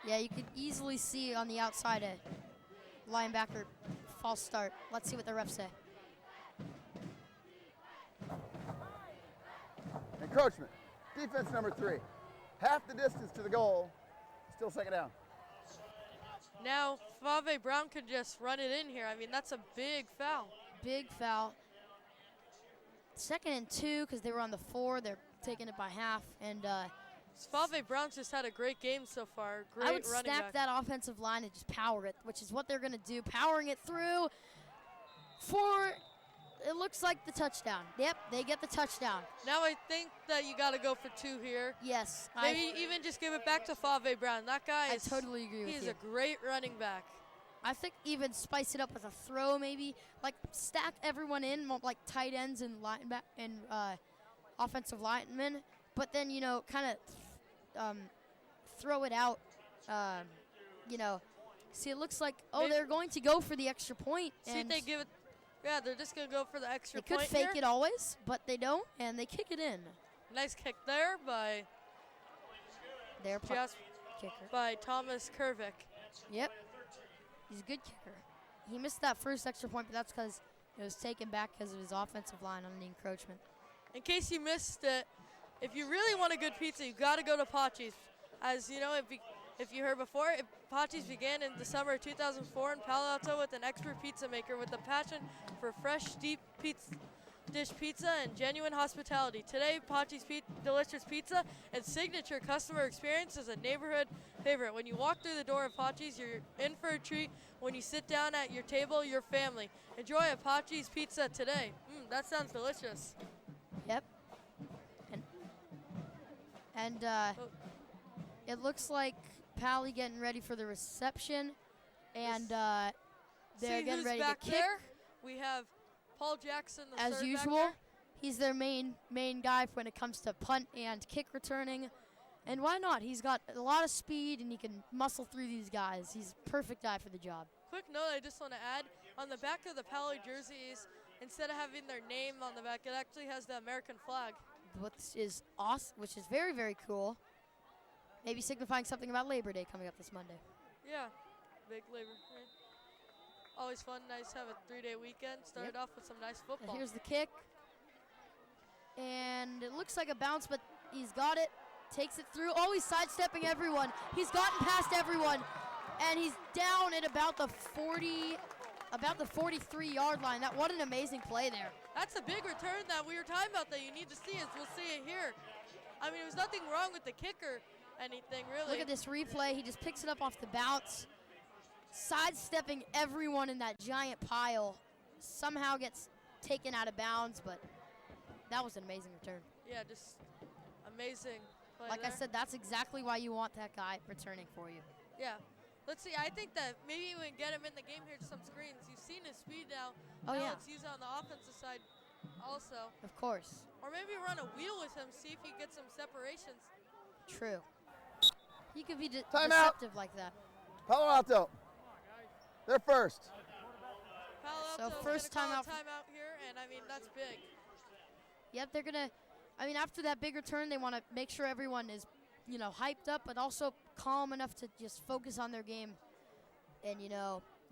Yeah, you could easily see on the outside a linebacker false start. Let's see what the refs say. Encroachment. Defense number 3. Half the distance to the goal. Still second down. Now, Fave Brown could just run it in here. I mean, that's a big foul. Big foul. 2nd and 2 because they were on the 4. They're taking it by half. And Fave Brown's just had a great game so far. Great I would running stack back. that offensive line and just power it, which is what they're going to do. Powering it through for, it looks like the touchdown. Yep, they get the touchdown. Now I think that you got to go for 2 here. Yes. Maybe even just give it back to Fave Brown. That guy is, I totally agree with you. He's a great running back. I think even spice it up with a throw maybe. Like stack everyone in, like tight ends and lineback and offensive linemen. But then, kind of throw it out, See, it looks like, they're going to go for the extra point. See if they give it. Yeah, they're just going to go for the extra point. They could fake it always, but they don't, and they kick it in. Nice kick there by kicker. By Thomas Kervick. Yep. He's a good kicker. He missed that first extra point, but that's because it was taken back because of his offensive line on the encroachment. In case you missed it, if you really want a good pizza, you got to go to Pachi's. As you know, if you heard before, Pachi's began in the summer of 2004 in Palo Alto with an expert pizza maker with a passion for fresh, deep dish pizza and genuine hospitality. Today, Pachi's delicious pizza and signature customer experience is a neighborhood favorite. When you walk through the door of Pachi's, you're in for a treat. When you sit down at your table, your family. Enjoy a Pachi's pizza today. That sounds delicious. Yep. And it looks like Paly getting ready for the reception, and they're getting ready to kick. There? We have Paul Jackson, the as third usual. back there. He's their main guy when it comes to punt and kick returning, and why not? He's got a lot of speed and he can muscle through these guys. He's a perfect guy for the job. Quick note I just want to add, on the back of the Paly jerseys, instead of having their name on the back, it actually has the American flag. Which is awesome, which is very, very cool. Maybe signifying something about Labor Day coming up this Monday. Yeah, big labor. Right? Always fun, nice to have a 3-day weekend. Started off with some nice football. And here's the kick. And it looks like a bounce, but he's got it. Takes it through. Oh, he's sidestepping everyone. He's gotten past everyone. And he's down at about the 43-yard line. What an amazing play there. That's a big return that we were talking about that you need to see, as we'll see it here. I mean, there was nothing wrong with the kicker, anything really. Look at this replay. He just picks it up off the bounce, sidestepping everyone in that giant pile. Somehow gets taken out of bounds, but that was an amazing return. Yeah, just amazing play Like there. I said, that's exactly why you want that guy returning for you. Yeah. Let's see. I think that maybe we can get him in the game here to some screens. You've seen his speed now. Oh, now yeah. let's use it on the offensive side also. Of course. Or maybe run a wheel with him, see if he gets some separations. True. He could be Timeout. deceptive like that. Palo Alto. They're first. Palo So Alto's first gonna call timeout. a timeout here, and I mean, that's big. Yep, they're going to, after that big return, they want to make sure everyone is, hyped up, but also calm enough to just focus on their game and,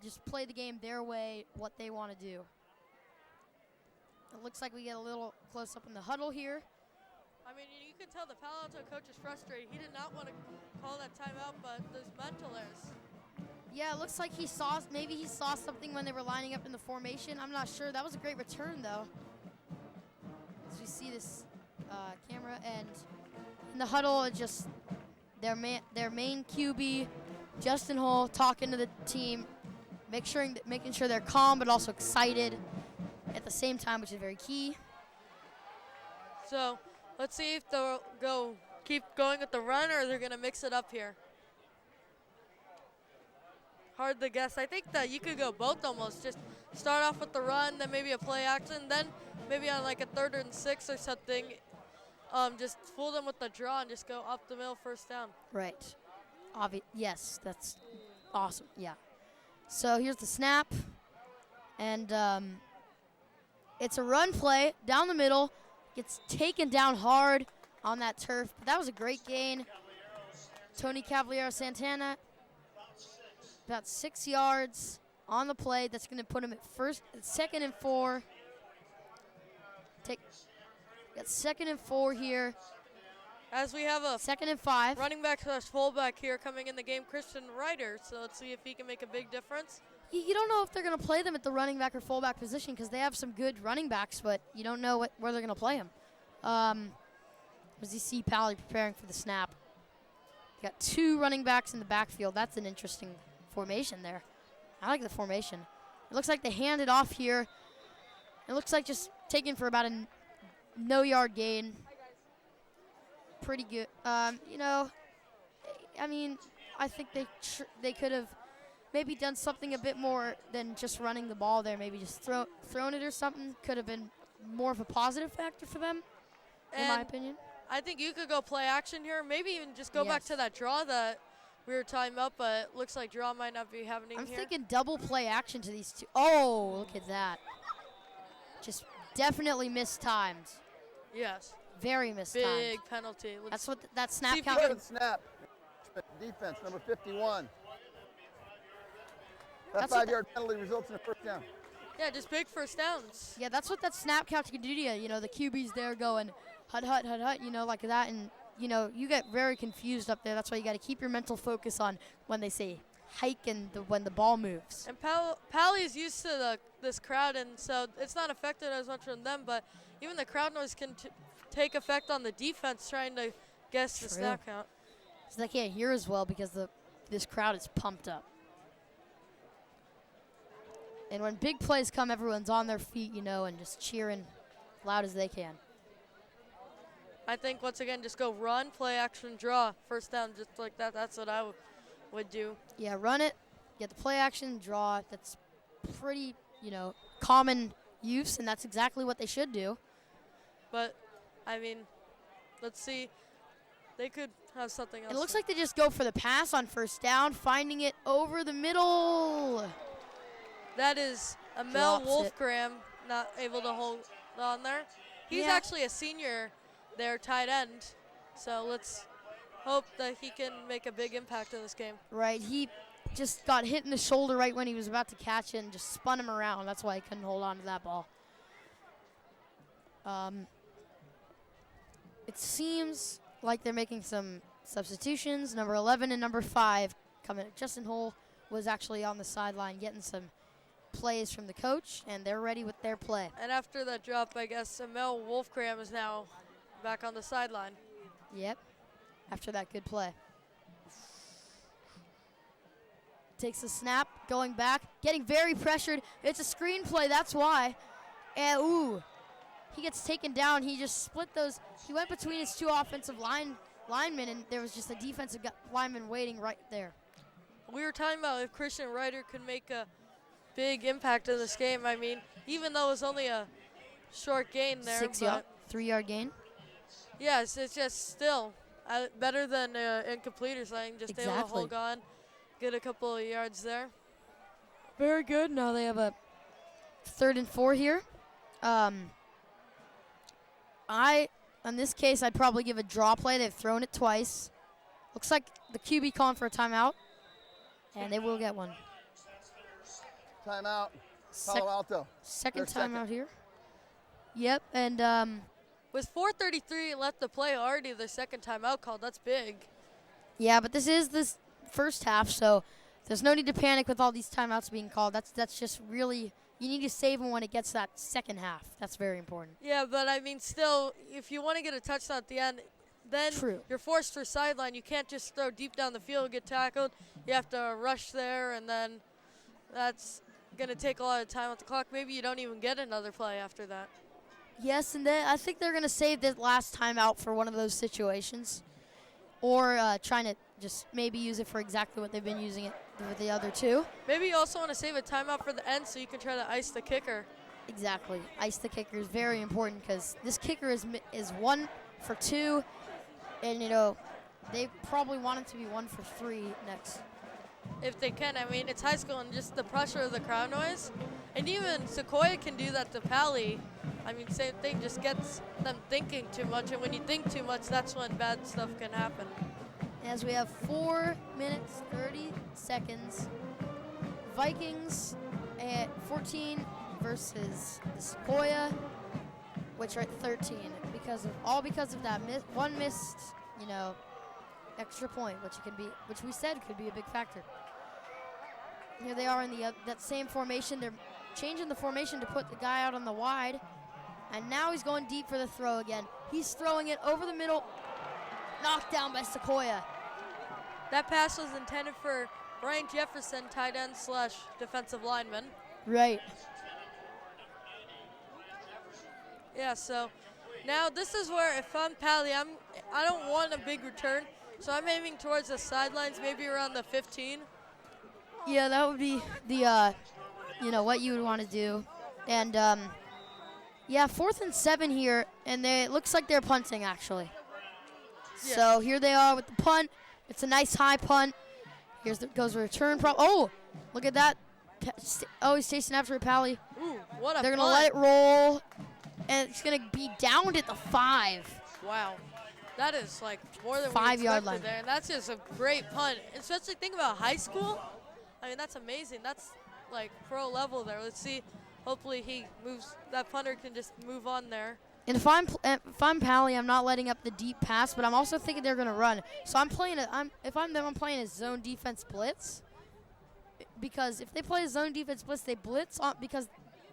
just play the game their way, what they want to do. It looks like we get a little close up in the huddle here. I mean, you can tell the Palo Alto coach is frustrated. He did not want to call that timeout, but there's mental errors. Yeah, it looks like maybe he saw something when they were lining up in the formation. I'm not sure. That was a great return, though. So you see this camera, and in the huddle, it's just their main QB, Justin Hull, talking to the team, making sure they're calm but also excited at the same time, which is very key. So let's see if they'll keep going with the run or they're going to mix it up here. Hard to guess. I think that you could go both almost. Just start off with the run, then maybe a play action, then maybe on like a 3rd and 6 or something, just fool them with the draw and just go up the middle first down. Right. Yes, that's awesome. Yeah. So here's the snap, and it's a run play down the middle. Gets taken down hard on that turf, but that was a great gain. Tony Cavaliero Santana, about 6 yards on the play. That's going to put him at 2nd and 4. Got 2nd and 4 here. As we have a 2nd and 5. running back / fullback here coming in the game, Christian Ryder. So let's see if he can make a big difference. You don't know if they're going to play them at the running back or fullback position because they have some good running backs, but you don't know where they're going to play them. As you see Paly preparing for the snap. Got 2 running backs in the backfield. That's an interesting formation there. I like the formation. It looks like they hand it off here. It looks like just taken for about a no-yard gain. Pretty good. You know, I mean, I think they could have maybe done something a bit more than just running the ball there. Maybe just thrown it or something. Could have been more of a positive factor for them, in my opinion. I think you could go play action here. Maybe even just go back to that draw that we were talking about, but it looks like draw might not be happening I'm here. thinking double play action to these two. Oh, look at that. Just definitely mistimed. Yes. Very mistimed. Big penalty. That's what that snap if count. Good snap. Defense, number 51. That 5-yard penalty results in a first down. Yeah, just big first downs. Yeah, that's what that snap count can do to you. You know, the QB's there going hut, hut, hut, hut, you know, like that. And, you know, you get very confused up there. That's why you got to keep your mental focus on when they say hike and when the ball moves. And Paly is used to this crowd, and so it's not affected as much from them, but even the crowd noise can take effect on the defense trying to guess the snap count. So they can't hear as well because this crowd is pumped up. And when big plays come, everyone's on their feet, you know, and just cheering loud as they can. I think, once again, just go run, play action, draw. First down, just like that. That's what I would do. Yeah, run it, get the play action, draw. That's pretty, you know, common use, and that's exactly what they should do. But, I mean, let's see. They could have something else. It looks like they just go for the pass on first down, finding it over the middle. That is Amel Wolfgram not able to hold on there. He's actually a senior there, tight end. So let's hope that he can make a big impact in this game. Right, he just got hit in the shoulder right when he was about to catch it and just spun him around. That's why he couldn't hold on to that ball. It seems like they're making some substitutions. Number 11 and number 5 coming. Justin Hull was actually on the sideline getting some plays from the coach, and they're ready with their play. And after that drop, I guess Amel Wolfgram is now back on the sideline. Yep, after that good play. Takes a snap, going back, getting very pressured. It's a screen play, that's why. And ooh, he gets taken down. He just split those. He went between his 2 offensive linemen, and there was just a defensive lineman waiting right there. We were talking about if Christian Ryder could make a big impact in this game. I mean, even though it was only a short gain there. 3-yard gain. Yes, it's just still better than incomplete or something. Just able to hold on, get a couple of yards there. Very good. Now they have a 3rd and 4 here. In this case, I'd probably give a draw play. They've thrown it twice. Looks like the QB calling for a timeout, and they will get one. Timeout, Palo Alto. Second timeout here. Yep, and with 4:33 left to play, already the second timeout called. That's big. Yeah, but this is this first half, so There's no need to panic with all these timeouts being called. That's just really, you need to save them when it gets to that second half. That's very important. Yeah, but I mean, still, if you want to get a touchdown at the end, then you're forced for sideline. You can't just throw deep down the field and get tackled. You have to rush there, and then that's going to take a lot of time off the clock. Maybe you don't even get another play after that. Yes, and then I think they're going to save this last timeout for one of those situations, or trying to just maybe use it for exactly what they've been using it for the other two. Maybe you also want to save a timeout for the end so you can try to ice the kicker. Exactly. Ice the kicker is very important because this kicker is 1 for 2, and, you know, they probably want it to be 1 for 3 next. If they can. I mean, it's high school and just the pressure of the crowd noise. And even Sequoia can do that to Paly. I mean, same thing, just gets them thinking too much. And when you think too much, that's when bad stuff can happen. As we have 4 minutes, 30 seconds. Vikings at 14 versus the Sequoia, which are at 13. Because of that one missed, you know, extra point, which we said could be a big factor. Here they are in that same formation. They're changing the formation to put the guy out on the wide, and now he's going deep for the throw again. He's throwing it over the middle, knocked down by Sequoia. That pass was intended for Brian Jefferson, tight end / defensive lineman. Right. Yeah, so now this is where if I'm Paly, I don't want a big return. So I'm aiming towards the sidelines, maybe around the 15. Yeah, that would be the, you know, what you would want to do. And, yeah, 4th and 7 here, and it looks like they're punting, actually. Yeah. So here they are with the punt. It's a nice high punt. Goes a return. Oh, look at that. Oh, he's chasing after it, Paly. Ooh, what a They're going to let it roll, and it's going to be downed at the 5. Wow. That is like more than 5 yard line there, and that's just a great punt. Especially think about high school. I mean, that's amazing. That's like pro level there. Let's see. Hopefully he moves. That punter can just move on there. And if I'm Paly, I'm not letting up the deep pass, but I'm also thinking they're going to run. So if I'm them, I'm playing a zone defense blitz. Because if they play a zone defense blitz, they blitz on because,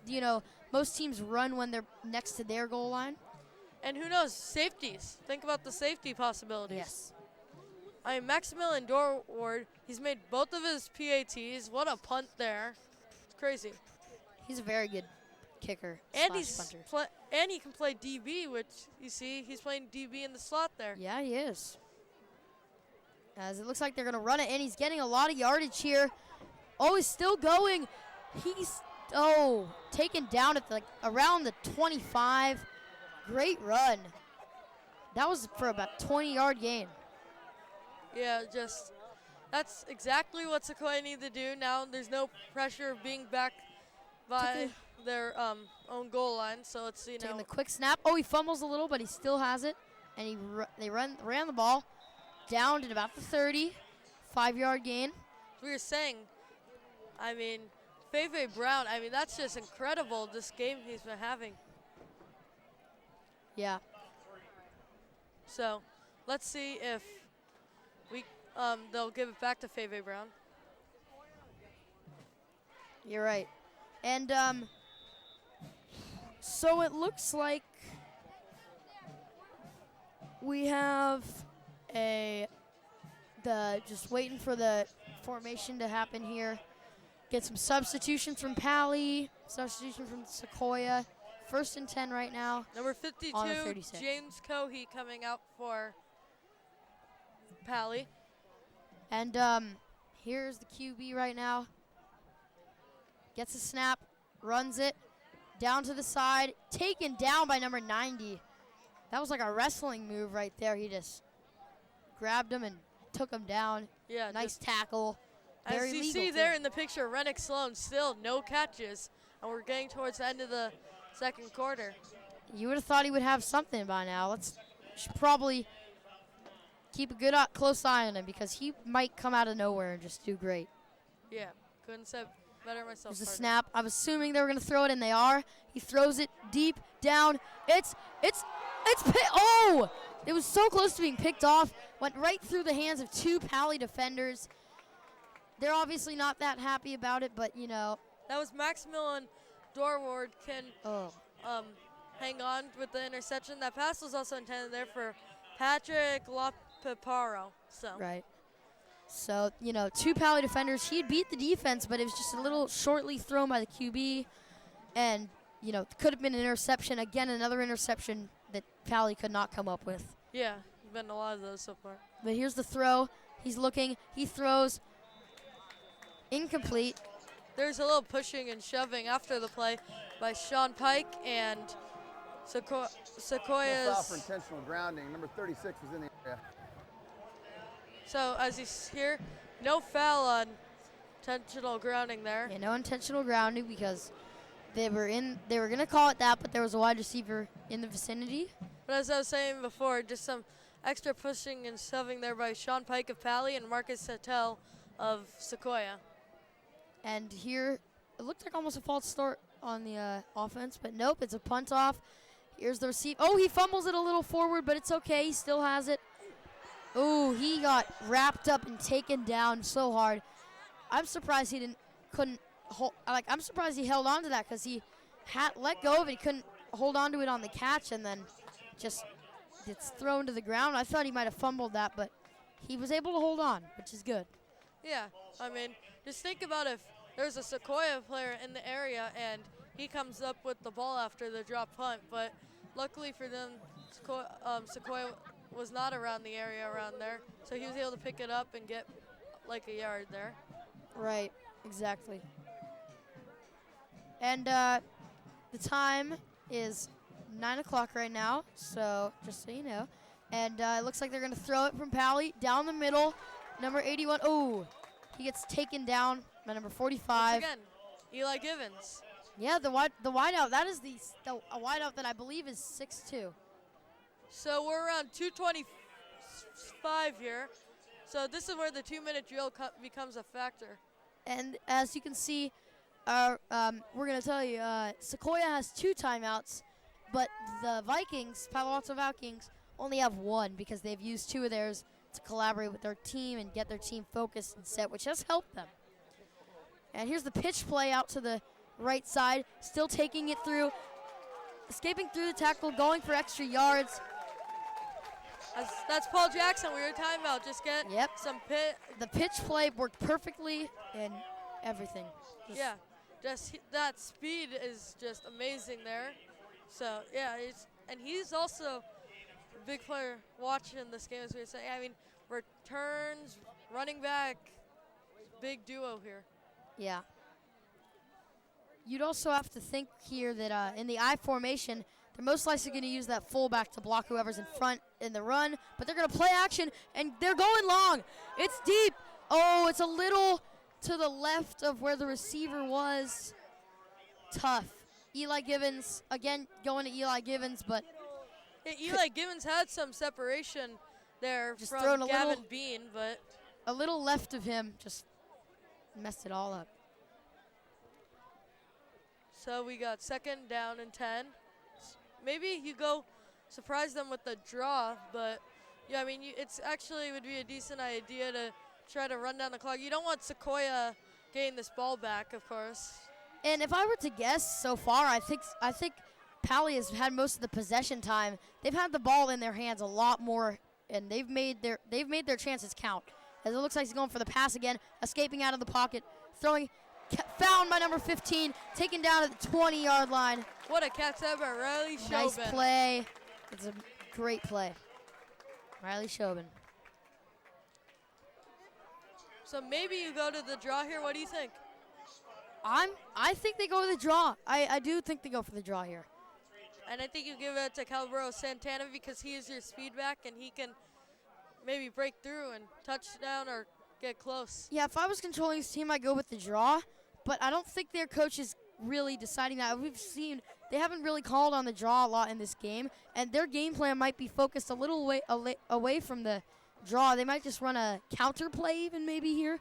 you know, most teams run when they're next to their goal line. And who knows, safeties. Think about the safety possibilities. Yes. I mean, Maximilian Dorward, he's made both of his PATs. What a punt there. It's crazy. He's a very good kicker. And and he can play DB, which you see, he's playing DB in the slot there. Yeah, he is. As it looks like they're going to run it, and he's getting a lot of yardage here. Oh, he's still going. He's, taken down at around the 25. Great run. That was for about 20-yard gain. Yeah, that's exactly what Sequoia need to do. Now there's no pressure of being back by their own goal line. So let's see now. Taking the quick snap. Oh, he fumbles a little, but he still has it. And they ran the ball down to about the 30. 5-yard gain. We were saying, I mean, Fei Brown, I mean, that's just incredible, this game he's been having. Yeah. So let's see if they'll give it back to Fei Brown. You're right. And so it looks like we have just waiting for the formation to happen here. Get some substitutions from Paly, substitution from Sequoia. 1st and 10 right now. Number 52, James Cohey coming out for Paly. And here's the QB right now. Gets a snap, runs it, down to the side, taken down by number 90. That was like a wrestling move right there. He just grabbed him and took him down. Yeah, nice tackle. Very as you legal see too. there in the picture, Rennick Sloan still no catches, and we're getting towards the end of the second quarter. You would have thought he would have something by now. Should probably keep a good close eye on him because he might come out of nowhere and just do great. Yeah, couldn't say better myself. There's a snap. I'm assuming they were going to throw it, and they are. He throws it deep down. It's oh! It was so close to being picked off. Went right through the hands of 2 Paly defenders. they're obviously not that happy about it, but, you know. That was Maximilian Dorward can hang on with the interception. That pass was also intended there for Patrick Lapiparo. So. Right. So, you know, 2 Paly defenders. He beat the defense, but it was just a little shortly thrown by the QB. And, you know, could have been an interception. Again, another interception that Paly could not come up with. Yeah, been a lot of those so far. But here's the throw. He's looking. He throws. Incomplete. There's a little pushing and shoving after the play by Sean Pike and Sequoia's. No foul for intentional grounding. Number 36 was in the area. So as you hear, no foul on intentional grounding there. Yeah, no intentional grounding because they were going to call it that, but there was a wide receiver in the vicinity. But as I was saying before, just some extra pushing and shoving there by Sean Pike of Paly and Marcus Sattel of Sequoia. And here, it looked like almost a false start on the offense, but nope, it's a punt off. Here's the receive. Oh, he fumbles it a little forward, but it's okay. He still has it. Oh, he got wrapped up and taken down so hard. I'm surprised he couldn't hold. Like, I'm surprised he held on to that because he had let go of it. He couldn't hold on to it on the catch, and then just it's thrown to the ground. I thought he might have fumbled that, but he was able to hold on, which is good. Yeah, I mean, just think about if there's a Sequoia player in the area and he comes up with the ball after the drop punt. But luckily for them, Sequoia was not around the area around there, so he was able to pick it up and get like a yard there. Right, exactly. And the time is 9 o'clock right now, so just so you know. And it looks like they're going to throw it from Paly down the middle. Number 81. Oh, he gets taken down by number 45. Once again, Eli Givens. Yeah, the wideout. That is a wideout that I believe is 6'2". So we're around 2:25 here. So this is where the 2-minute drill becomes a factor. And as you can see, we're going to tell you, Sequoia has 2 timeouts, but the Vikings, Palo Alto Vikings, only have 1 because they've used 2 of theirs to collaborate with their team and get their team focused and set, which has helped them. And here's the pitch play out to the right side, still taking it through, escaping through the tackle, going for extra yards. That's Paul Jackson. We were talking about just get some pit. The pitch play worked perfectly and everything. Just that speed is just amazing there. So yeah, and he's also a big player watching this game, as we were saying. I mean, returns, running back, big duo here. Yeah. You'd also have to think here that in the I formation, they're most likely going to use that fullback to block whoever's in front in the run, but they're going to play action, and they're going long. It's deep. Oh, it's a little to the left of where the receiver was. Tough. Eli Givens, again, going to Eli Givens, but... Yeah, Eli Givens had some separation there just from Gavin Bean, but... A little left of him just messed it all up. So we got 2nd down and 10. Maybe you go surprise them with the draw, but yeah, I mean, it's actually would be a decent idea to try to run down the clock. You don't want Sequoia getting this ball back, of course. And if I were to guess so far, I think Paly has had most of the possession time. They've had the ball in their hands a lot more, and they've made their chances count. As it looks like he's going for the pass again, escaping out of the pocket, throwing. Found by number 15, taken down at the 20-yard line. What a catch that by Riley Shobin. Nice play. It's a great play. Riley Shobin. So maybe you go to the draw here. What do you think? I think they go to the draw. I do think they go for the draw here. And I think you give it to Calabro Santana because he is your speed back and he can maybe break through and touchdown or get close. Yeah, if I was controlling this team, I'd go with the draw. But I don't think their coach is really deciding that. We've seen they haven't really called on the draw a lot in this game, and their game plan might be focused a little away from the draw. They might just run a counter play even maybe here.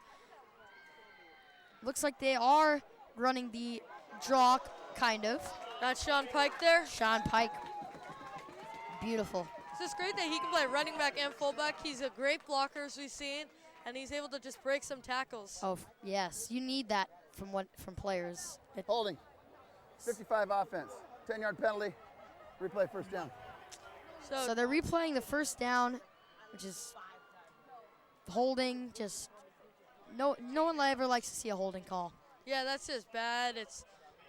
Looks like they are running the draw, kind of. That's Sean Pike there. Sean Pike. Beautiful. It's just great that he can play running back and fullback. He's a great blocker, as we've seen. and he's able to just break some tackles. Oh, yes. You need that from players. Holding. 55 offense. 10-yard penalty. Replay first down. So they're replaying the first down, which is holding. Just no one ever likes to see a holding call. Yeah, that's just bad. It's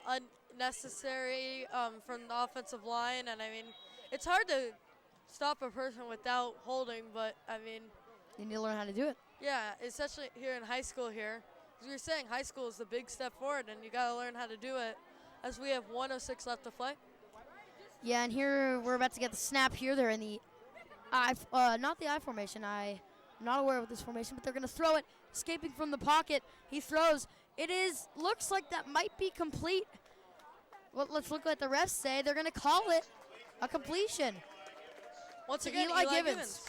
unnecessary from the offensive line, and I mean, it's hard to stop a person without holding, but I mean, you need to learn how to do it. Yeah, especially here in high school here. As you're saying, high school is the big step forward, and you got to learn how to do it as we have 1:06 left to play. Yeah, and here we're about to get the snap here. They're in the not the I formation. I'm not aware of this formation, but they're going to throw it, escaping from the pocket. He throws. Looks like that might be complete. Well, let's look what the refs say. They're going to call it a completion. Once again, Eli Givens.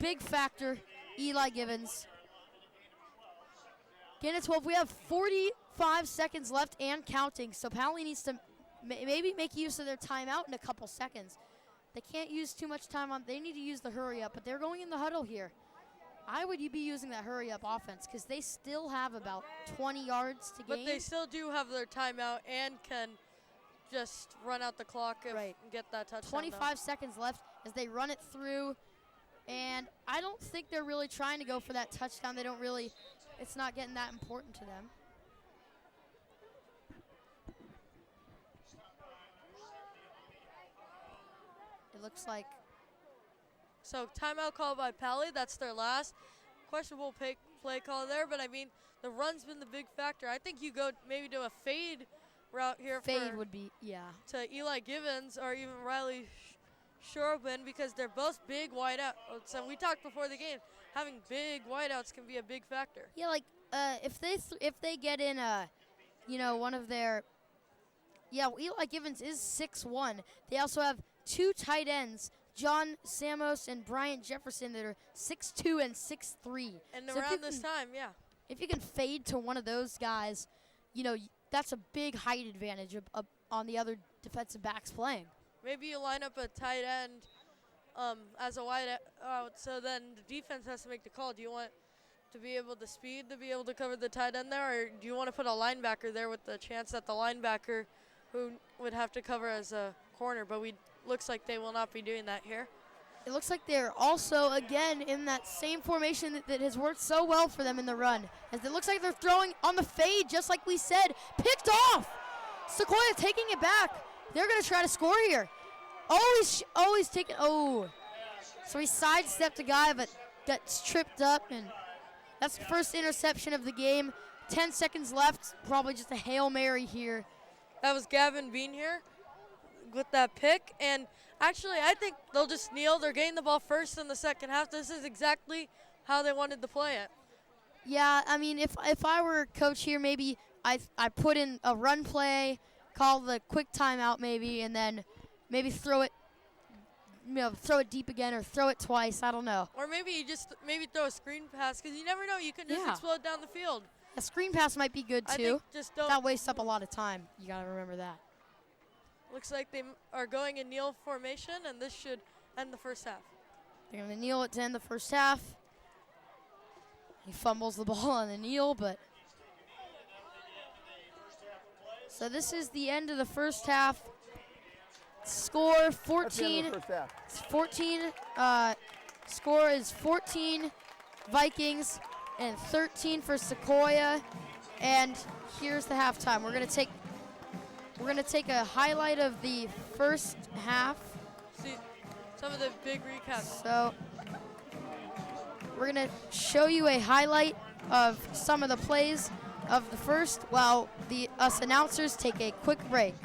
Big factor, Eli Givens. Again, at 12, we have 45 seconds left and counting, so Paly needs to maybe make use of their timeout in a couple seconds. They can't use too much time on. They need to use the hurry up, but they're going in the huddle here. I would be using that hurry up offense because they still have about 20 yards to gain. But they still do have their timeout and can just run out the clock and get that touchdown. 25 seconds left as they run it through, and I don't think they're really trying to go for that touchdown. They don't really. It's not getting that important to them. It looks like. So timeout called by Paly. That's their last questionable play call there. But, I mean, the run's been the big factor. I think you go maybe to a fade route here. Fade would be, yeah. To Eli Givens or even Riley Shorobin because they're both big wideouts. And we talked before the game, having big wideouts can be a big factor. Yeah, like if they get in one of their, Eli Givens is 6'1". They also have two tight ends, John Samos and Bryant Jefferson, that are 6'2" and 6'3". And so around this time, yeah. If you can fade to one of those guys, that's a big height advantage on the other defensive backs playing. Maybe you line up a tight end as a wide out, so then the defense has to make the call. Do you want to be able to speed to be able to cover the tight end there, or do you want to put a linebacker there with the chance that the linebacker who would have to cover as a corner, but looks like they will not be doing that here. It looks like they're also, again, in that same formation that has worked so well for them in the run. As it looks like they're throwing on the fade, just like we said. Picked off! Sequoia taking it back. They're going to try to score here. Always taking, So he sidestepped a guy, but got tripped up, and that's the first interception of the game. 10 seconds left, probably just a Hail Mary here. That was Gavin Bean here with that pick, and actually I think they'll just kneel. They're getting the ball first in the second half. This is exactly how they wanted to play it. Yeah, I mean, if I were coach here, maybe I put in a run play, call the quick timeout maybe, and then maybe throw it deep again or throw it twice. I don't know. Or maybe you just throw a screen pass because you never know. You can just explode down the field. A screen pass might be good too. I think just don't. That wastes up a lot of time. You got to remember that. Looks like they are going in kneel formation, and this should end the first half. They're going to kneel it to end the first half. He fumbles the ball on the kneel, but. So this is the end of the first half. Score 14. It's 14. Score is 14 Vikings and 13 for Sequoia. And here's the halftime. We're gonna take a highlight of the first half. See some of the big recaps. So we're gonna show you a highlight of some of the plays of the first while us announcers take a quick break.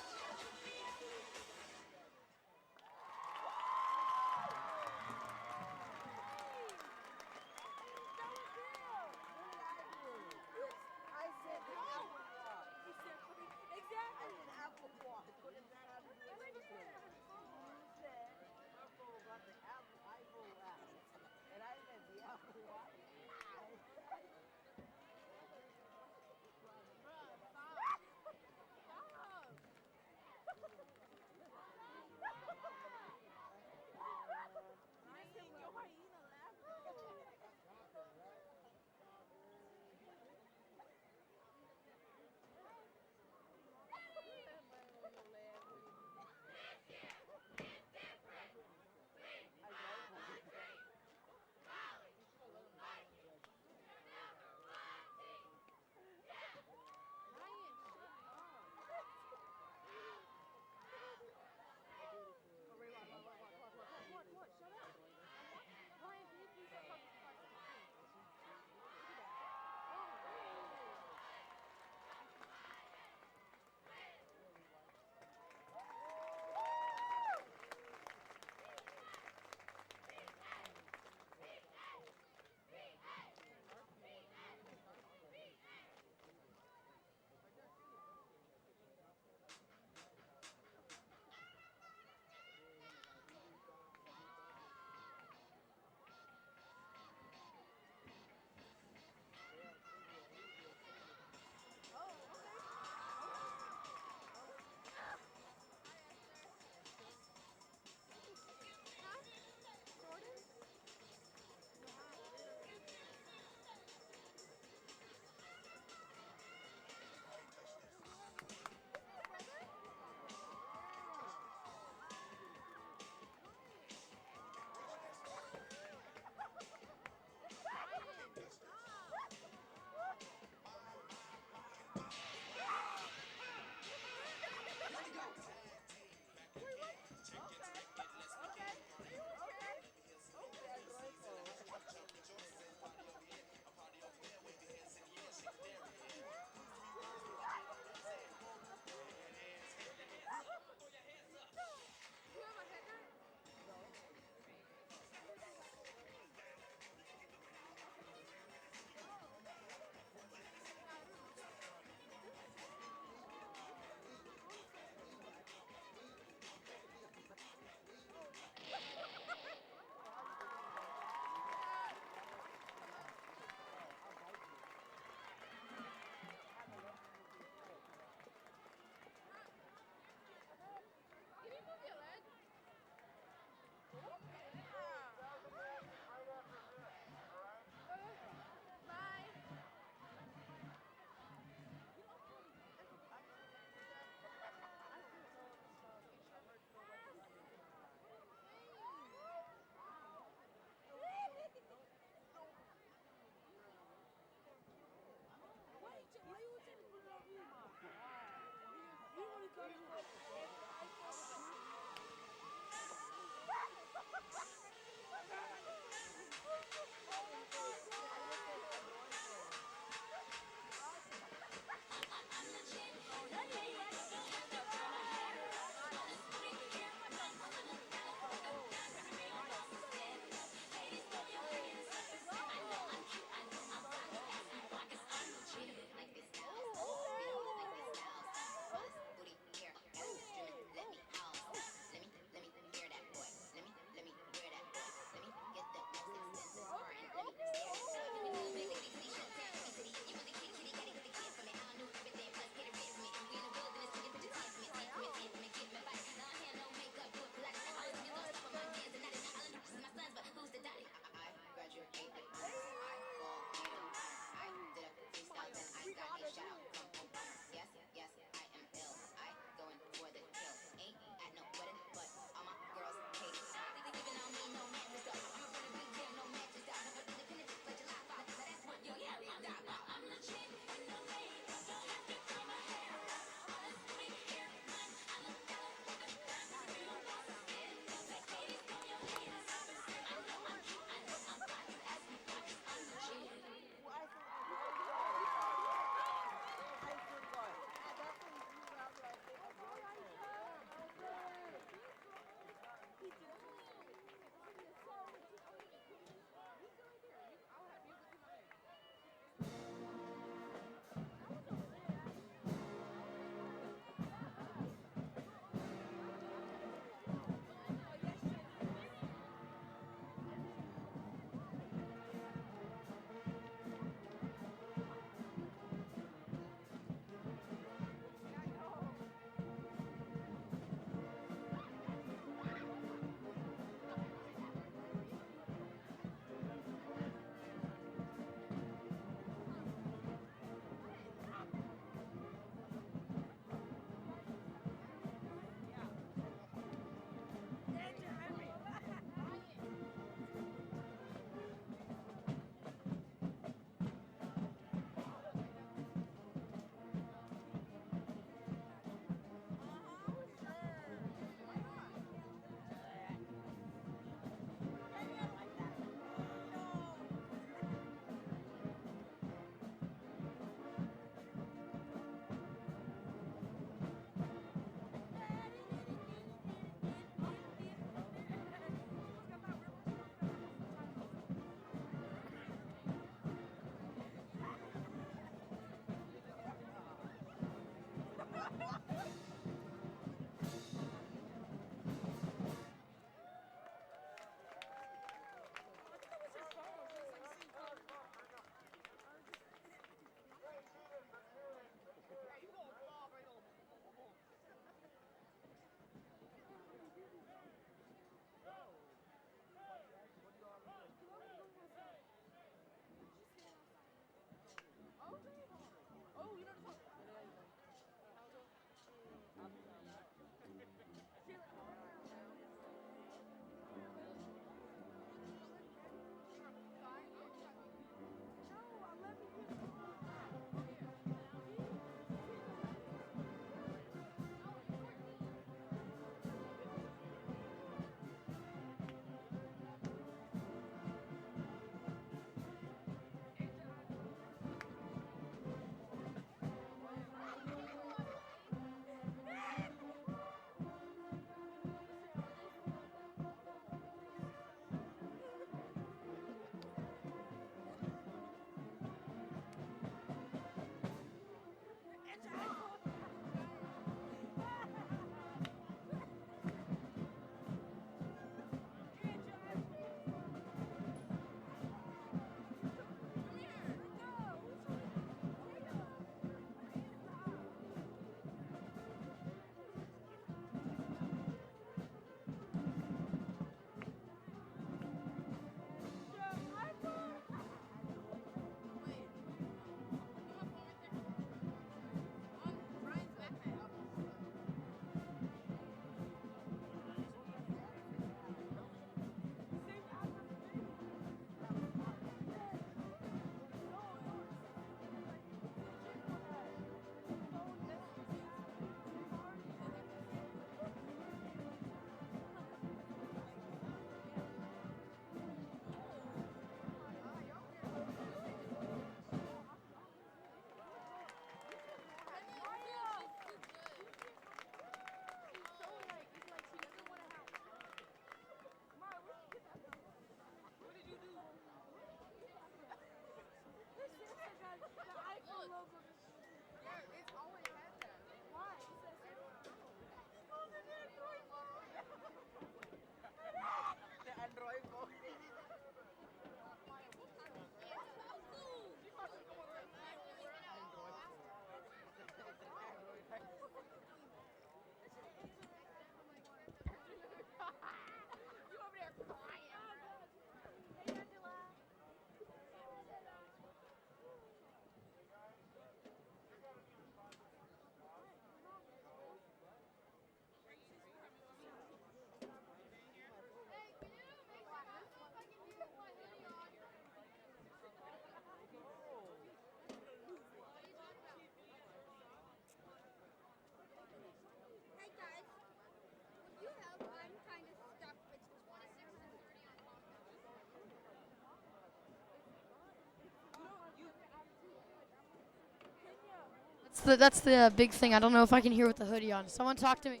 the big thing. I don't know if I can hear with the hoodie on. Someone talk to me.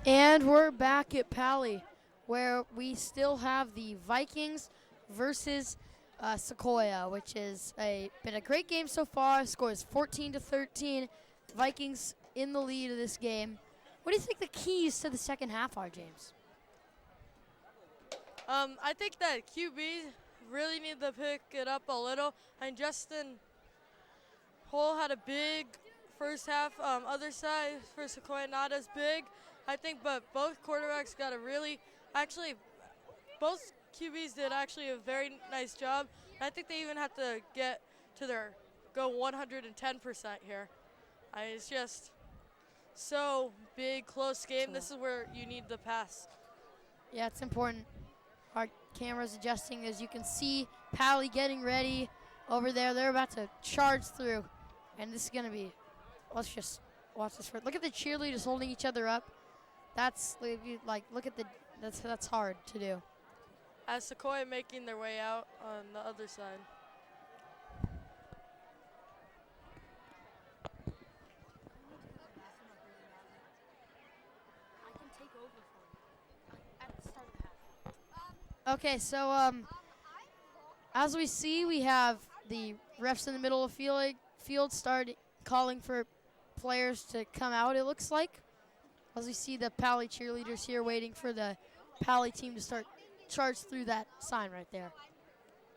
And we're back at Paly, where we still have the Vikings versus Sequoia, which is been a great game so far. Score is 14-13. Vikings in the lead of this game. What do you think the keys to the second half are, James? I think that QB really need to pick it up a little. And Justin Hole had a big first half. Other side for Sequoia, not as big, I think, but both quarterbacks got a really, actually, both QBs did actually a very nice job. And I think they even have to get to go 110% here. It's just so big, close game. This is where you need the pass. Yeah, it's important. Our camera's adjusting. As you can see, Paly getting ready over there. They're about to charge through. And this is going to be, let's just watch this. Look at the cheerleaders holding each other up. That's, like, look at that's hard to do. As Sequoia making their way out on the other side. Okay, so as we see, we have the refs in the middle of field start calling for players to come out, it looks like. As we see the Paly cheerleaders here waiting for the Paly team to start charge through that sign right there.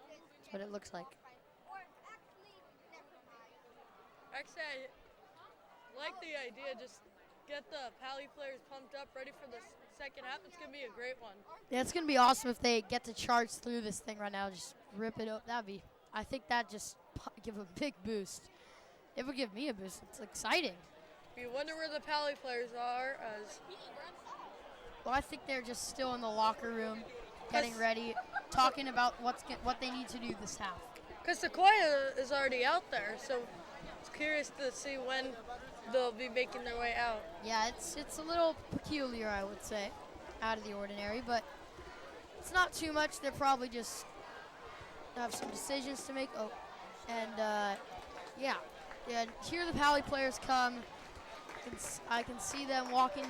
That's what it looks like. Actually, I like the idea. Just get the Paly players pumped up, ready for the second half. It's going to be a great one. Yeah, it's going to be awesome if they get to charge through this thing right now. Just rip it up. I think that just give a big boost. It would give me a boost. It's exciting. You wonder where the Paly players are. Well, I think they're just still in the locker room, getting ready, talking about what they need to do this half. Because Sequoia is already out there, so it's curious to see when they'll be making their way out. Yeah, it's a little peculiar, I would say, out of the ordinary, but it's not too much. They're probably just have some decisions to make. Oh, and yeah, here the Paly players come. I can see them walking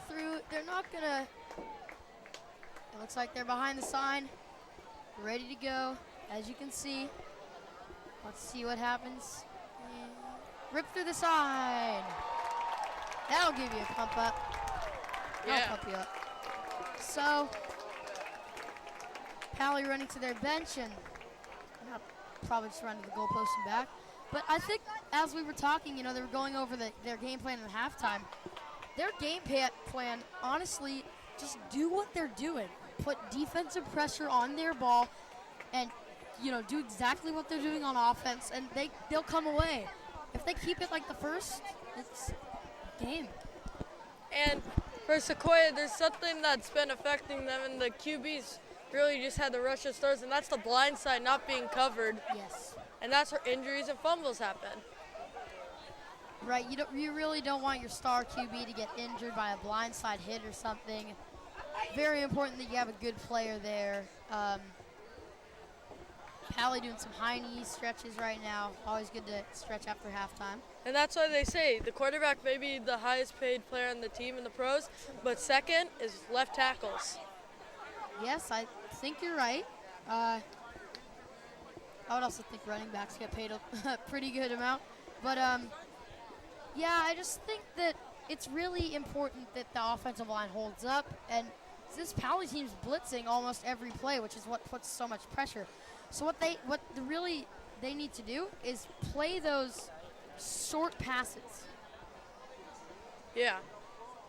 through. They're not gonna. It looks like they're behind the sign, ready to go. as you can see. Let's see what happens. And rip through the side. That'll give you a pump up. That'll pump you up. So, Paly running to their bench and probably just run to the goalpost and back. But I think as we were talking, they were going over their game plan at halftime. Their game plan, honestly, just do what they're doing. Put defensive pressure on their ball and, do exactly what they're doing on offense, and they'll come away. If they keep it like the first, it's game. And for Sequoia, there's something that's been affecting them, and the QBs really just had the rush of stars, and that's the blind side not being covered. Yes. And that's where injuries and fumbles happen. Right, you really don't want your star QB to get injured by a blindside hit or something. Very important that you have a good player there. Paly doing some high knee stretches right now. Always good to stretch after halftime. And that's why they say the quarterback may be the highest paid player on the team in the pros, but second is left tackles. Yes, I think you're right. I would also think running backs get paid a pretty good amount. But, yeah, I just think that it's really important that the offensive line holds up. And this Paly team's blitzing almost every play, which is what puts so much pressure. So what they need to do is play those short passes. Yeah,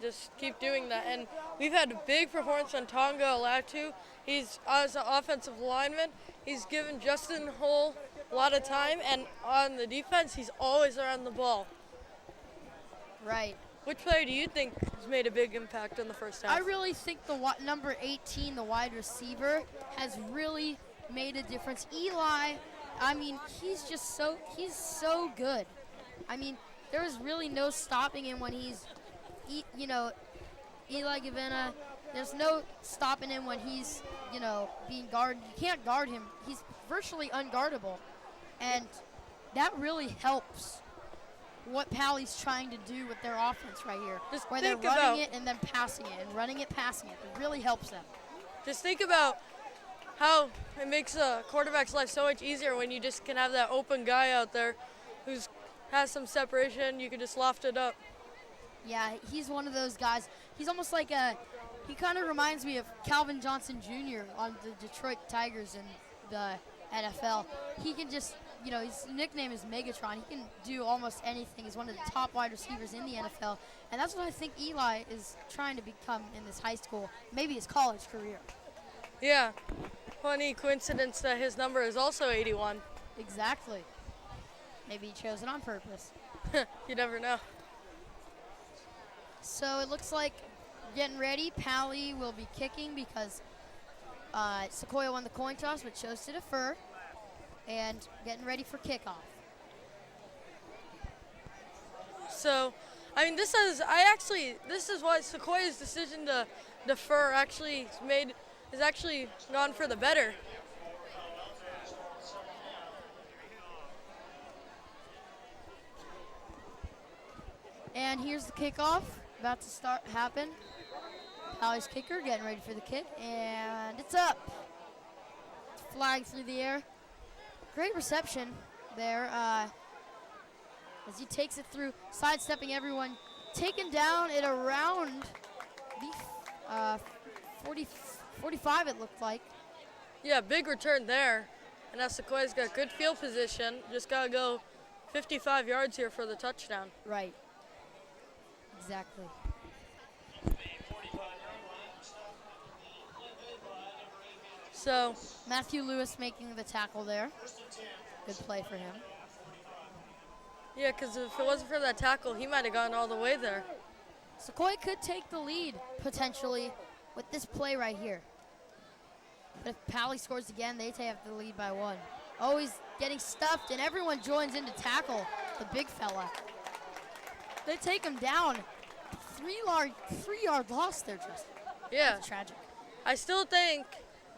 just keep doing that. And we've had a big performance on Tonga Alatu. He's, as an offensive lineman, he's given Justin Hull a lot of time, and on the defense, he's always around the ball. Right. Which player do you think has made a big impact in the first half? I really think the number 18, the wide receiver, has really made a difference. Eli, I mean, he's so good. I mean, there is really no stopping him when he's, Eli Gavina, there's no stopping him when he's, being guarded. You can't guard him. He's virtually unguardable. And that really helps what Paly's trying to do with their offense right here. Just where they're running it and then passing it and running it, passing it. It really helps them. Just think about how it makes a quarterback's life so much easier when you just can have that open guy out there who has some separation. You can just loft it up. Yeah, he's one of those guys. He's almost like he kind of reminds me of Calvin Johnson Jr. on the Detroit Tigers in the NFL. He can just, his nickname is Megatron. He can do almost anything. He's one of the top wide receivers in the NFL. And that's what I think Eli is trying to become in this high school, maybe his college career. Yeah. Funny coincidence that his number is also 81. Exactly. Maybe he chose it on purpose. You never know. So it looks like getting ready. Paly will be kicking because Sequoia won the coin toss but chose to defer. And getting ready for kickoff. So, I mean, this is why Sequoia's decision to defer has actually gone for the better. And here's the kickoff about to happen. Paly's kicker getting ready for the kick, and it's up. Flag through the air. Great reception there as he takes it through, sidestepping everyone, taken down at around the 45 it looked like. Yeah, big return there. And now Sequoia's got good field position. Just got to go 55 yards here for the touchdown. Right. Exactly. So Matthew Lewis making the tackle there. Good play for him. Yeah, because if it wasn't for that tackle, he might have gone all the way there. Sequoia could take the lead, potentially, with this play right here. But if Paly scores again, they have the lead by 1. Always getting stuffed, and everyone joins in to tackle the big fella. They take him down. 3-yard loss there, Justin. Yeah. That's tragic. I still think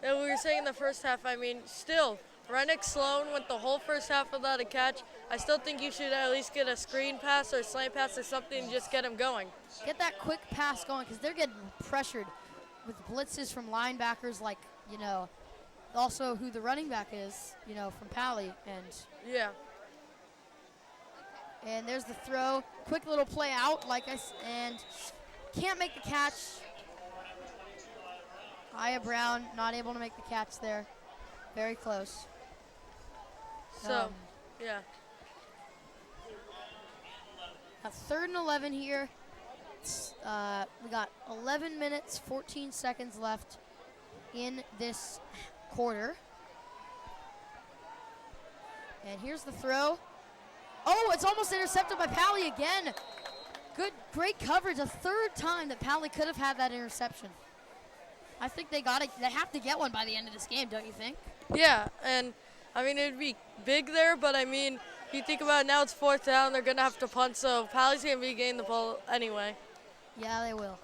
that we were saying in the first half, still, Rennick Sloan went the whole first half without a catch. I still think you should at least get a screen pass or a slant pass or something and just get him going. Get that quick pass going because they're getting pressured with blitzes from linebackers like, also who the running back is, from Paly. Yeah. And there's the throw. Quick little play out, and can't make the catch. Aya Brown not able to make the catch there. Very close. So, yeah. A 3rd and 11 here. We got 11 minutes, 14 seconds left in this quarter. And here's the throw. Oh, it's almost intercepted by Paly again. Great coverage. A 3rd time that Paly could have had that interception. I think they have to get one by the end of this game, don't you think? Yeah, and I mean, it'd be big there, but I mean, if you think about it, now it's 4th down, they're going to have to punt, so Paly's going to be getting the ball anyway. Yeah, they will.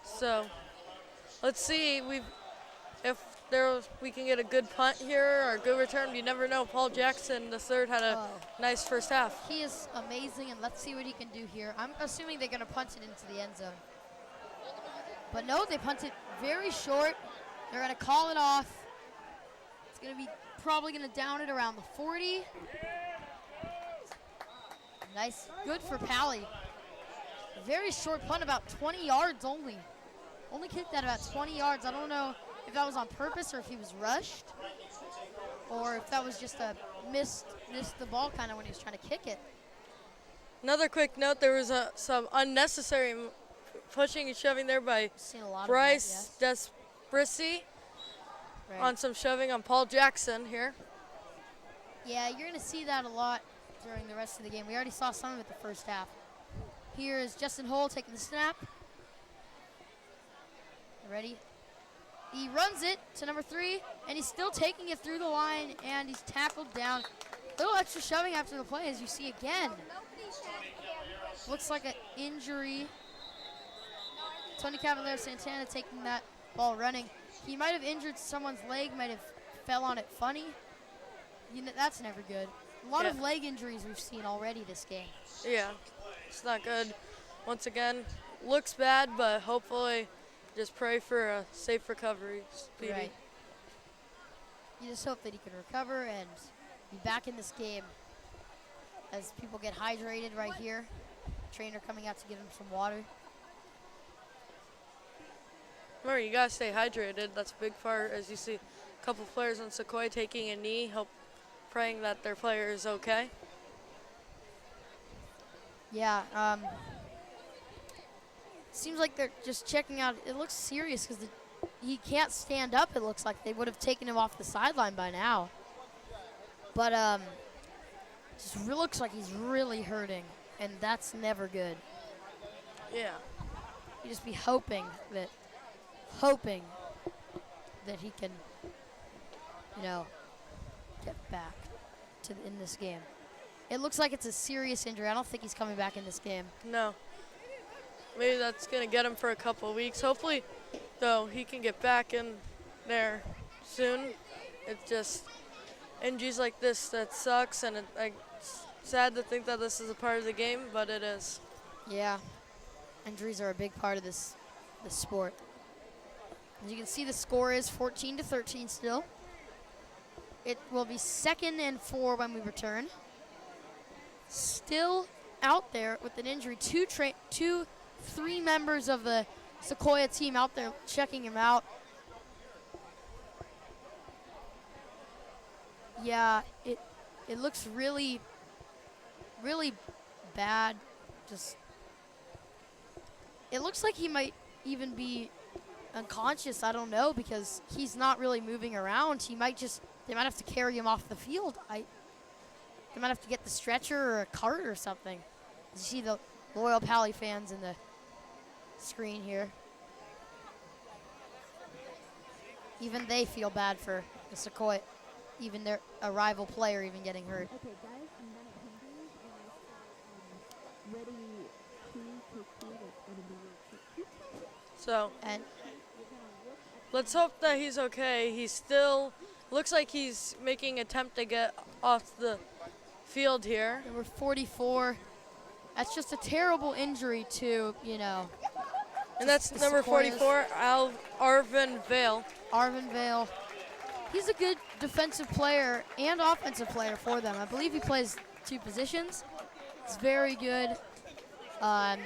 So, let's see if we can get a good punt here or a good return. You never know. Paul Jackson, the 3rd, had a nice first half. He is amazing, and let's see what he can do here. I'm assuming they're going to punt it into the end zone. But no, they punt it very short. They're going to call it off. It's going to be probably going to down it around the 40. Nice. Good for Paly. Very short punt, about 20 yards only. Only kicked that about 20 yards. I don't know if that was on purpose or if he was rushed or if that was just a missed the ball kind of when he was trying to kick it. Another quick note, there was some unnecessary pushing and shoving there by Bryce Desbrissy on some shoving on Paul Jackson here. Yeah, you're going to see that a lot during the rest of the game. We already saw some of it the first half. Here is Justin Hull taking the snap. Ready? He runs it to number 3, and he's still taking it through the line, and he's tackled down. Little extra shoving after the play, as you see again. Looks like an injury. Tony Cavalier Santana taking that ball running. He might have injured someone's leg, might have fell on it funny. That's never good. A lot of leg injuries we've seen already this game. Yeah, it's not good. Once again, looks bad, but hopefully just pray for a safe recovery, Speedy. Right. You just hope that he can recover and be back in this game as people get hydrated right here. Trainer coming out to give him some water. Remember, you gotta stay hydrated. That's a big part. As you see, a couple players on Sequoia taking a knee, praying that their player is okay. Yeah. Seems like they're just checking out. It looks serious because he can't stand up. It looks like they would have taken him off the sideline by now. But just looks like he's really hurting, and that's never good. Yeah. You just be hoping that he can, get back in this game. It looks like it's a serious injury. I don't think he's coming back in this game. No. Maybe that's going to get him for a couple of weeks. Hopefully, though, he can get back in there soon. It's just injuries like this that sucks, and it's sad to think that this is a part of the game, but it is. Yeah. Injuries are a big part of this sport. As you can see, the score is 14-13 still. It will be 2nd and 4 when we return. Still out there with an injury. 3 members of the Sequoia team out there checking him out. Yeah, it looks really, really bad. It looks like he might even be unconscious. I don't know, because he's not really moving around. They might have to carry him off the field. They might have to get the stretcher or a cart or something. You see the loyal Paly fans in the screen here. Even they feel bad for the Sequoia, even a rival player even getting hurt. Okay, guys, I'm gonna continue and ready to So, and let's hope that he's okay. He still looks like he's making an attempt to get off the field here. number 44. That's just a terrible injury to, And that's the number Sequoias. 44, Arvin Vale. Arvin Vale. He's a good defensive player and offensive player for them. I believe he plays 2 positions. He's very good. And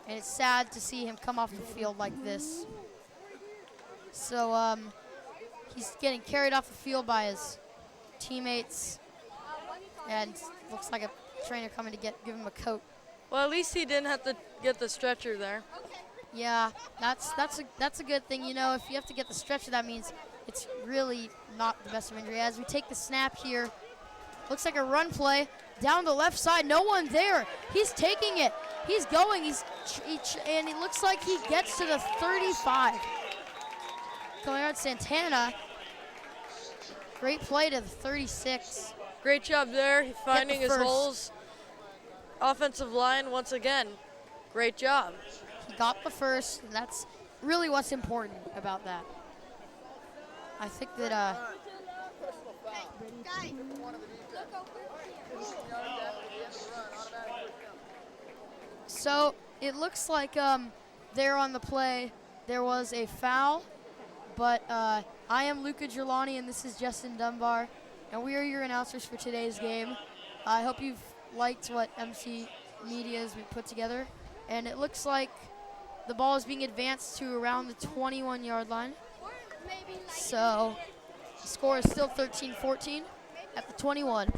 it's sad to see him come off the field like this. So he's getting carried off the field by his teammates. And looks like a trainer coming to give him a coat. Well, at least he didn't have to get the stretcher there. Yeah, that's a good thing. You know, if you have to get the stretcher, that means it's really not the best of injury. As we take the snap here, looks like a run play down the left side. No one there. He's taking it. He's going. And it looks like he gets to the 35. Going out Santana. Great play to the 36. Great job there, finding his first. holes. Offensive line once again. Great job. He got the first. And that's really what's important about that. I think that so it looks like there on the play there was a foul, but I am Luca Gerlani and this is Justin Dunbar, and we are your announcers for today's game. I hope you've liked what MC Media has put together, and it looks like the ball is being advanced to around the 21-yard line. So the score is still 13-14 at the 21.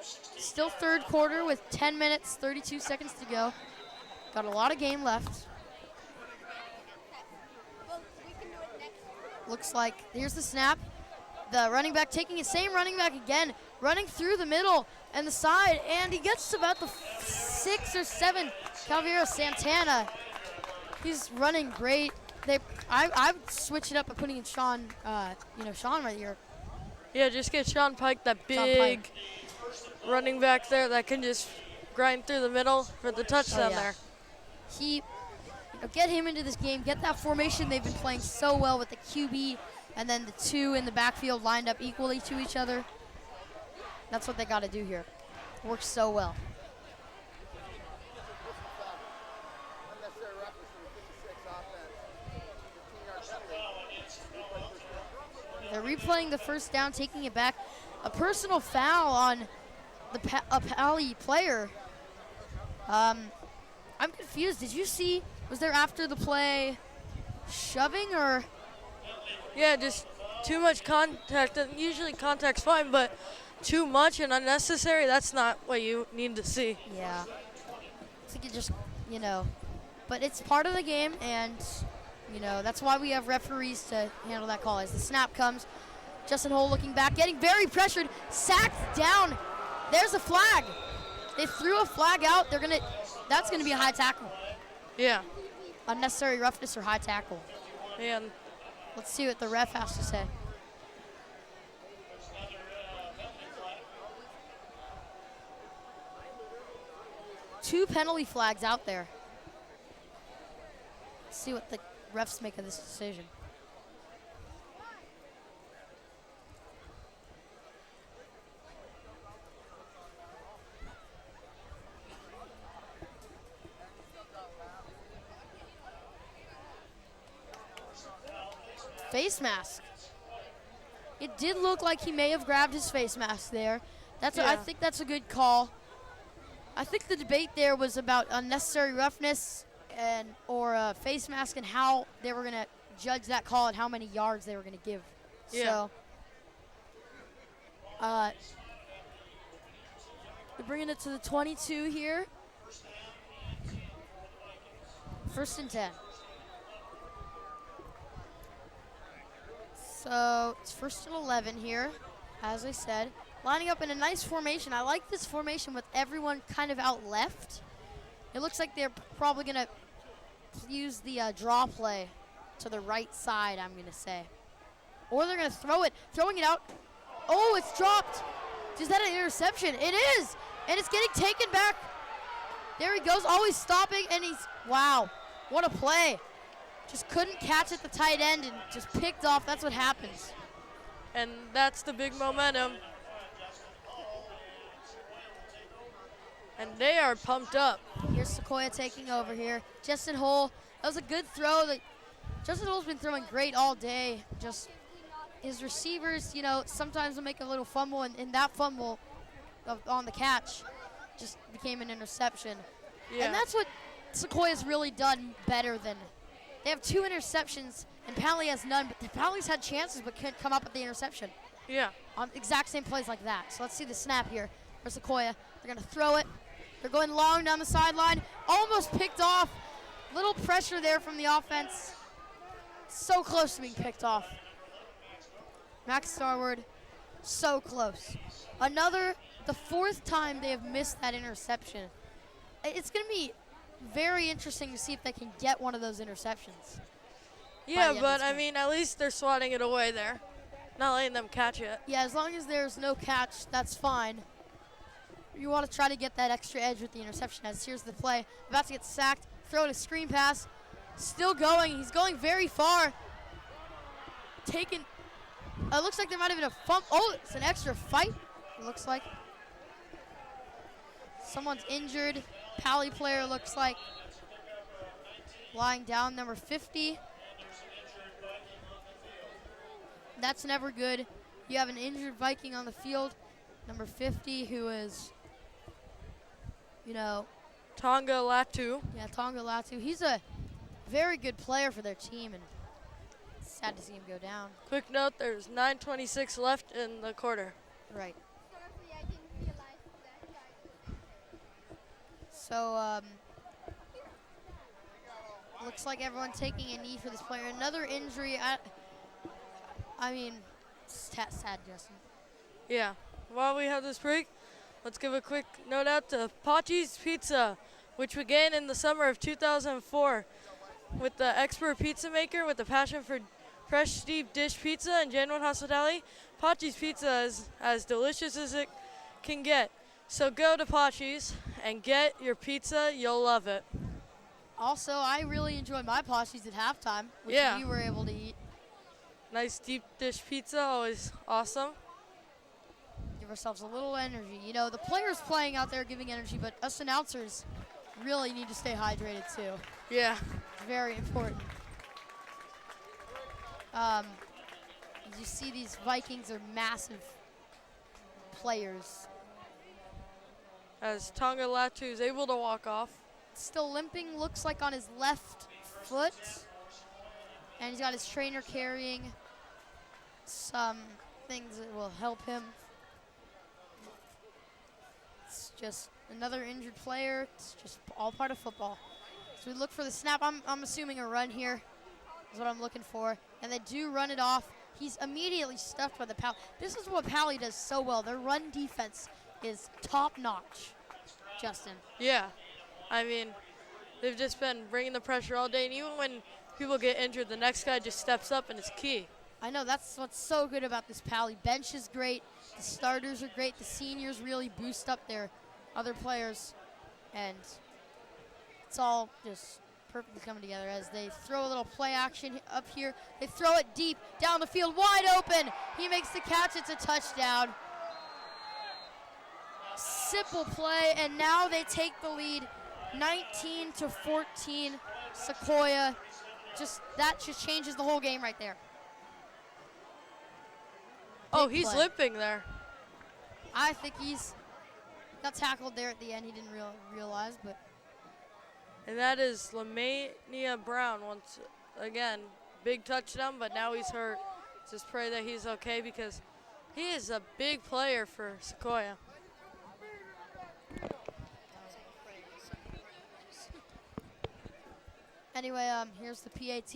Still third quarter with 10 minutes, 32 seconds to go. Got a lot of game left. Looks like here's the snap. The running back taking it, same running back again, running through the middle and the side, and he gets to about the 6 or 7. Calvero Santana, he's running great. I would switch it up by putting in Sean, Sean right here. Yeah, just get Sean Pike, that big running back there that can just grind through the middle for the touchdown there. Get him into this game, get that formation they've been playing so well with the QB and then the 2 in the backfield lined up equally to each other. That's what they got to do here. Works so well. They're replaying the first down, taking it back. A personal foul on a Paly player. I'm confused. Did you see, was there after the play shoving or? Yeah, just too much contact. And usually contact's fine, but too much and unnecessary, that's not what you need to see. Yeah. I think it just, but it's part of the game, and that's why we have referees to handle that call. As the snap comes, Justin Hull looking back, getting very pressured, sacked down. There's a flag. They threw a flag out. That's gonna be a high tackle. Yeah. Unnecessary roughness or high tackle. And let's see what the ref has to say. Two penalty flags out there. Let's see what the refs make of this decision. Face mask. It did look like he may have grabbed his face mask there. I think that's a good call. I think the debate there was about unnecessary roughness or a face mask and how they were going to judge that call and how many yards they were going to give. Yeah. So, we're bringing it to the 22 here. 1st and 10. So it's 1st and 11 here, as I said. Lining up in a nice formation. I like this formation with everyone kind of out left. It looks like they're probably going to use the draw play to the right side, I'm going to say. Or they're going to throw it. Throwing it out. Oh, it's dropped. Is that an interception? It is. And it's getting taken back. There he goes. Always stopping. And wow, what a play. Just couldn't catch at the tight end and just picked off. That's what happens. And that's the big momentum. And they are pumped up. Here's Sequoia taking over here. Justin Hull That was a good throw. Justin Hull's been throwing great all day. Just his receivers, you know, sometimes will make a little fumble, and that fumble on the catch just became an interception. Yeah. And that's what Sequoia's really done better than. They have 2 interceptions, and Paly has none, but Paly's had chances but can't come up with the interception. Yeah. On exact same plays like that. So let's see the snap here for Sequoia. They're going to throw it. They're going long down the sideline. Almost picked off. Little pressure there from the offense. So close to being picked off. Max Starward, so close. The 4th time they have missed that interception. It's going to be very interesting to see if they can get one of those interceptions. Yeah, but I mean, at least they're swatting it away there. Not letting them catch it. Yeah, as long as there's no catch, that's fine. You want to try to get that extra edge with the interception. As here's the play. About to get sacked. Throw it a screen pass. Still going. He's going very far. Taken. It looks like there might have been a fumble. Oh, it's an extra fight. It looks like. Someone's injured. Paly player looks like. Lying down, number 50. That's never good. You have an injured Viking on the field. Number 50, who is, you know. Tonga Latu. Yeah, Tonga Latu. He's a very good player for their team, and it's sad to see him go down. Quick note, there's 9:26 left in the quarter. Right. So, looks like everyone taking a knee for this player. Another injury. I mean, it's sad, Justin. Yeah. While we have this break, let's give a quick note out to Pachi's Pizza, which began in the summer of 2004 with the expert pizza maker with a passion for fresh deep dish pizza and genuine hospitality. Pachi's Pizza is as delicious as it can get. So go to Pachi's and get your pizza. You'll love it. Also, I really enjoyed my Pachi's at halftime, which Yeah. we were able to eat. Nice deep dish pizza, always awesome. Give ourselves a little energy. You know, the players playing out there giving energy, but us announcers really need to stay hydrated too. Yeah. It's very important. As you see, these Vikings are massive players. As Tonga Latu is able to walk off. Still limping, looks like on his left foot. And he's got his trainer carrying some things that will help him. It's just another injured player. It's just all part of football. So we look for the snap. I'm assuming a run here is what I'm looking for. And they do run it off. He's immediately stuffed by the Paly. This is what Paly does so well. Their run defense is top notch, Justin. Yeah. I mean, they've just been bringing the pressure all day. And even when people get injured, the next guy just steps up and it's key. I know, that's what's so good about this Paly. Bench is great. The starters are great. The seniors really boost up their other players. And it's all just perfectly coming together as they throw a little play action up here. They throw it deep down the field, wide open. He makes the catch. It's a touchdown. Simple play, and now they take the lead 19-14. Sequoia. That just changes the whole game right there. Oh, Big he's play. limping there. I think he's got tackled there at the end. He didn't realize, but. And that is Lamania Brown once again. Big touchdown, but now he's hurt. Just pray that he's okay because he is a big player for Sequoia. Anyway, here's the PAT.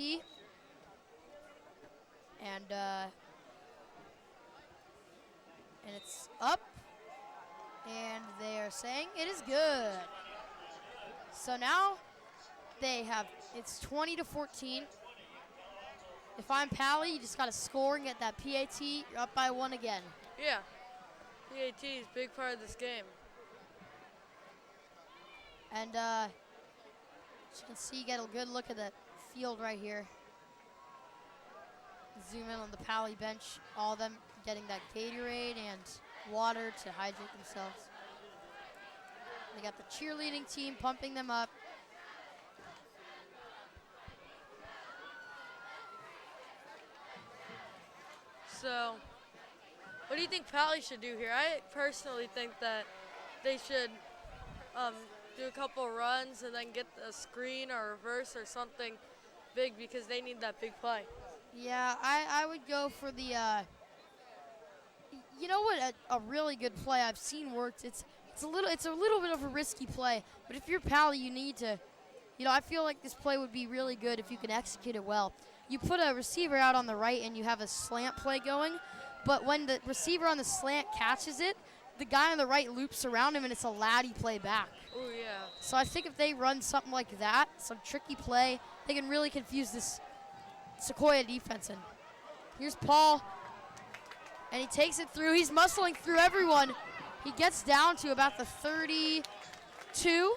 And it's up. And they are saying it is good. So now it's 20-14. If I'm Paly, you just got to score and get that PAT. You're up by 1 again. Yeah. PAT is a big part of this game. And as you can see, get a good look at the field right here. Zoom in on the Paly bench. All of them getting that Gatorade and water to hydrate themselves. They got the cheerleading team pumping them up. So, what do you think Paly should do here? I personally think that they should do a couple runs and then get a screen or reverse or something big because they need that big play. Yeah, I would go for the, you know what, a really good play I've seen worked. It's a little bit of a risky play, but if you're Paly, you need to, I feel like this play would be really good if you can execute it well. You put a receiver out on the right and you have a slant play going, but when the receiver on the slant catches it, the guy on the right loops around him and it's a laddie play back. Oh, yeah. So I think if they run something like that, some tricky play, they can really confuse this Sequoia defense. And here's Paul, and he takes it through. He's muscling through everyone. He gets down to about the 32.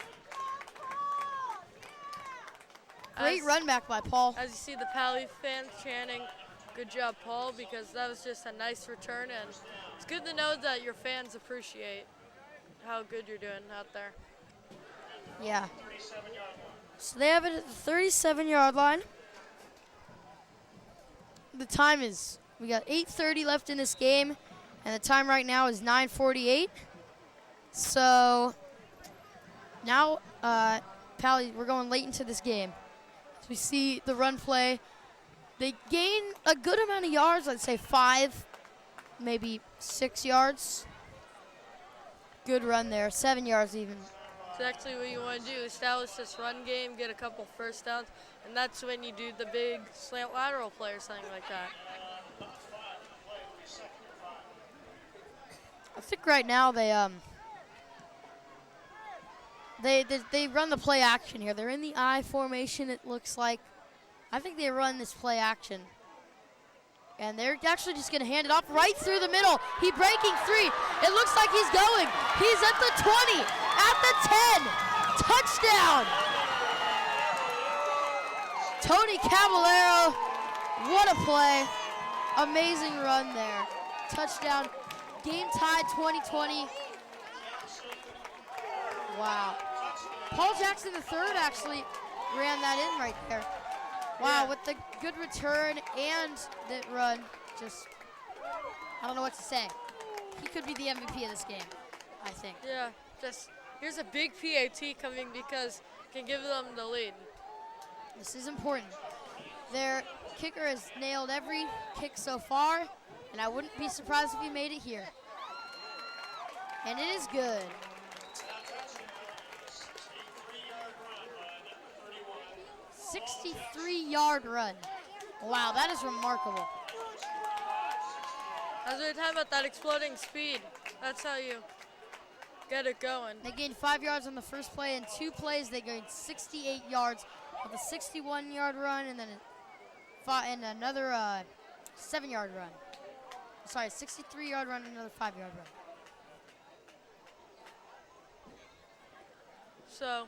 Great run back by Paul. As you see the Paly fans chanting, good job, Paul, because that was just a nice return, and it's good to know that your fans appreciate how good you're doing out there. Yeah. So they have it at the 37-yard line. The time is, we got 8:30 left in this game, and the time right now is 9:48. So now, Paly, we're going late into this game. So we see the run play. They gain a good amount of yards, I'd say 5, maybe 6 yards. Good run there, 7 yards even. Exactly what you want to do, establish this run game, get a couple first downs, and that's when you do the big slant lateral play or something like that. I think right now they run the play action here. They're in the I formation, it looks like. I think they run this play action. And they're actually just going to hand it off right through the middle. He breaking free. It looks like he's going. He's at the 20, at the 10. Touchdown. Tony Caballero, what a play. Amazing run there. Touchdown. Game tied 2020. Wow. Paul Jackson III actually ran that in right there. Wow, yeah. With the good return and the run, just, I don't know what to say. He could be the MVP of this game, I think. Yeah, just here's a big PAT coming because it can give them the lead. This is important. Their kicker has nailed every kick so far, and I wouldn't be surprised if he made it here. And it is good. 63-yard run. Wow, that is remarkable. As we were talking about that exploding speed, that's how you get it going. They gained 5 yards on the first play. In 2 plays, they gained 68 yards with a 61-yard run and then another 7-yard run. Sorry, 63-yard run and another 5-yard run. So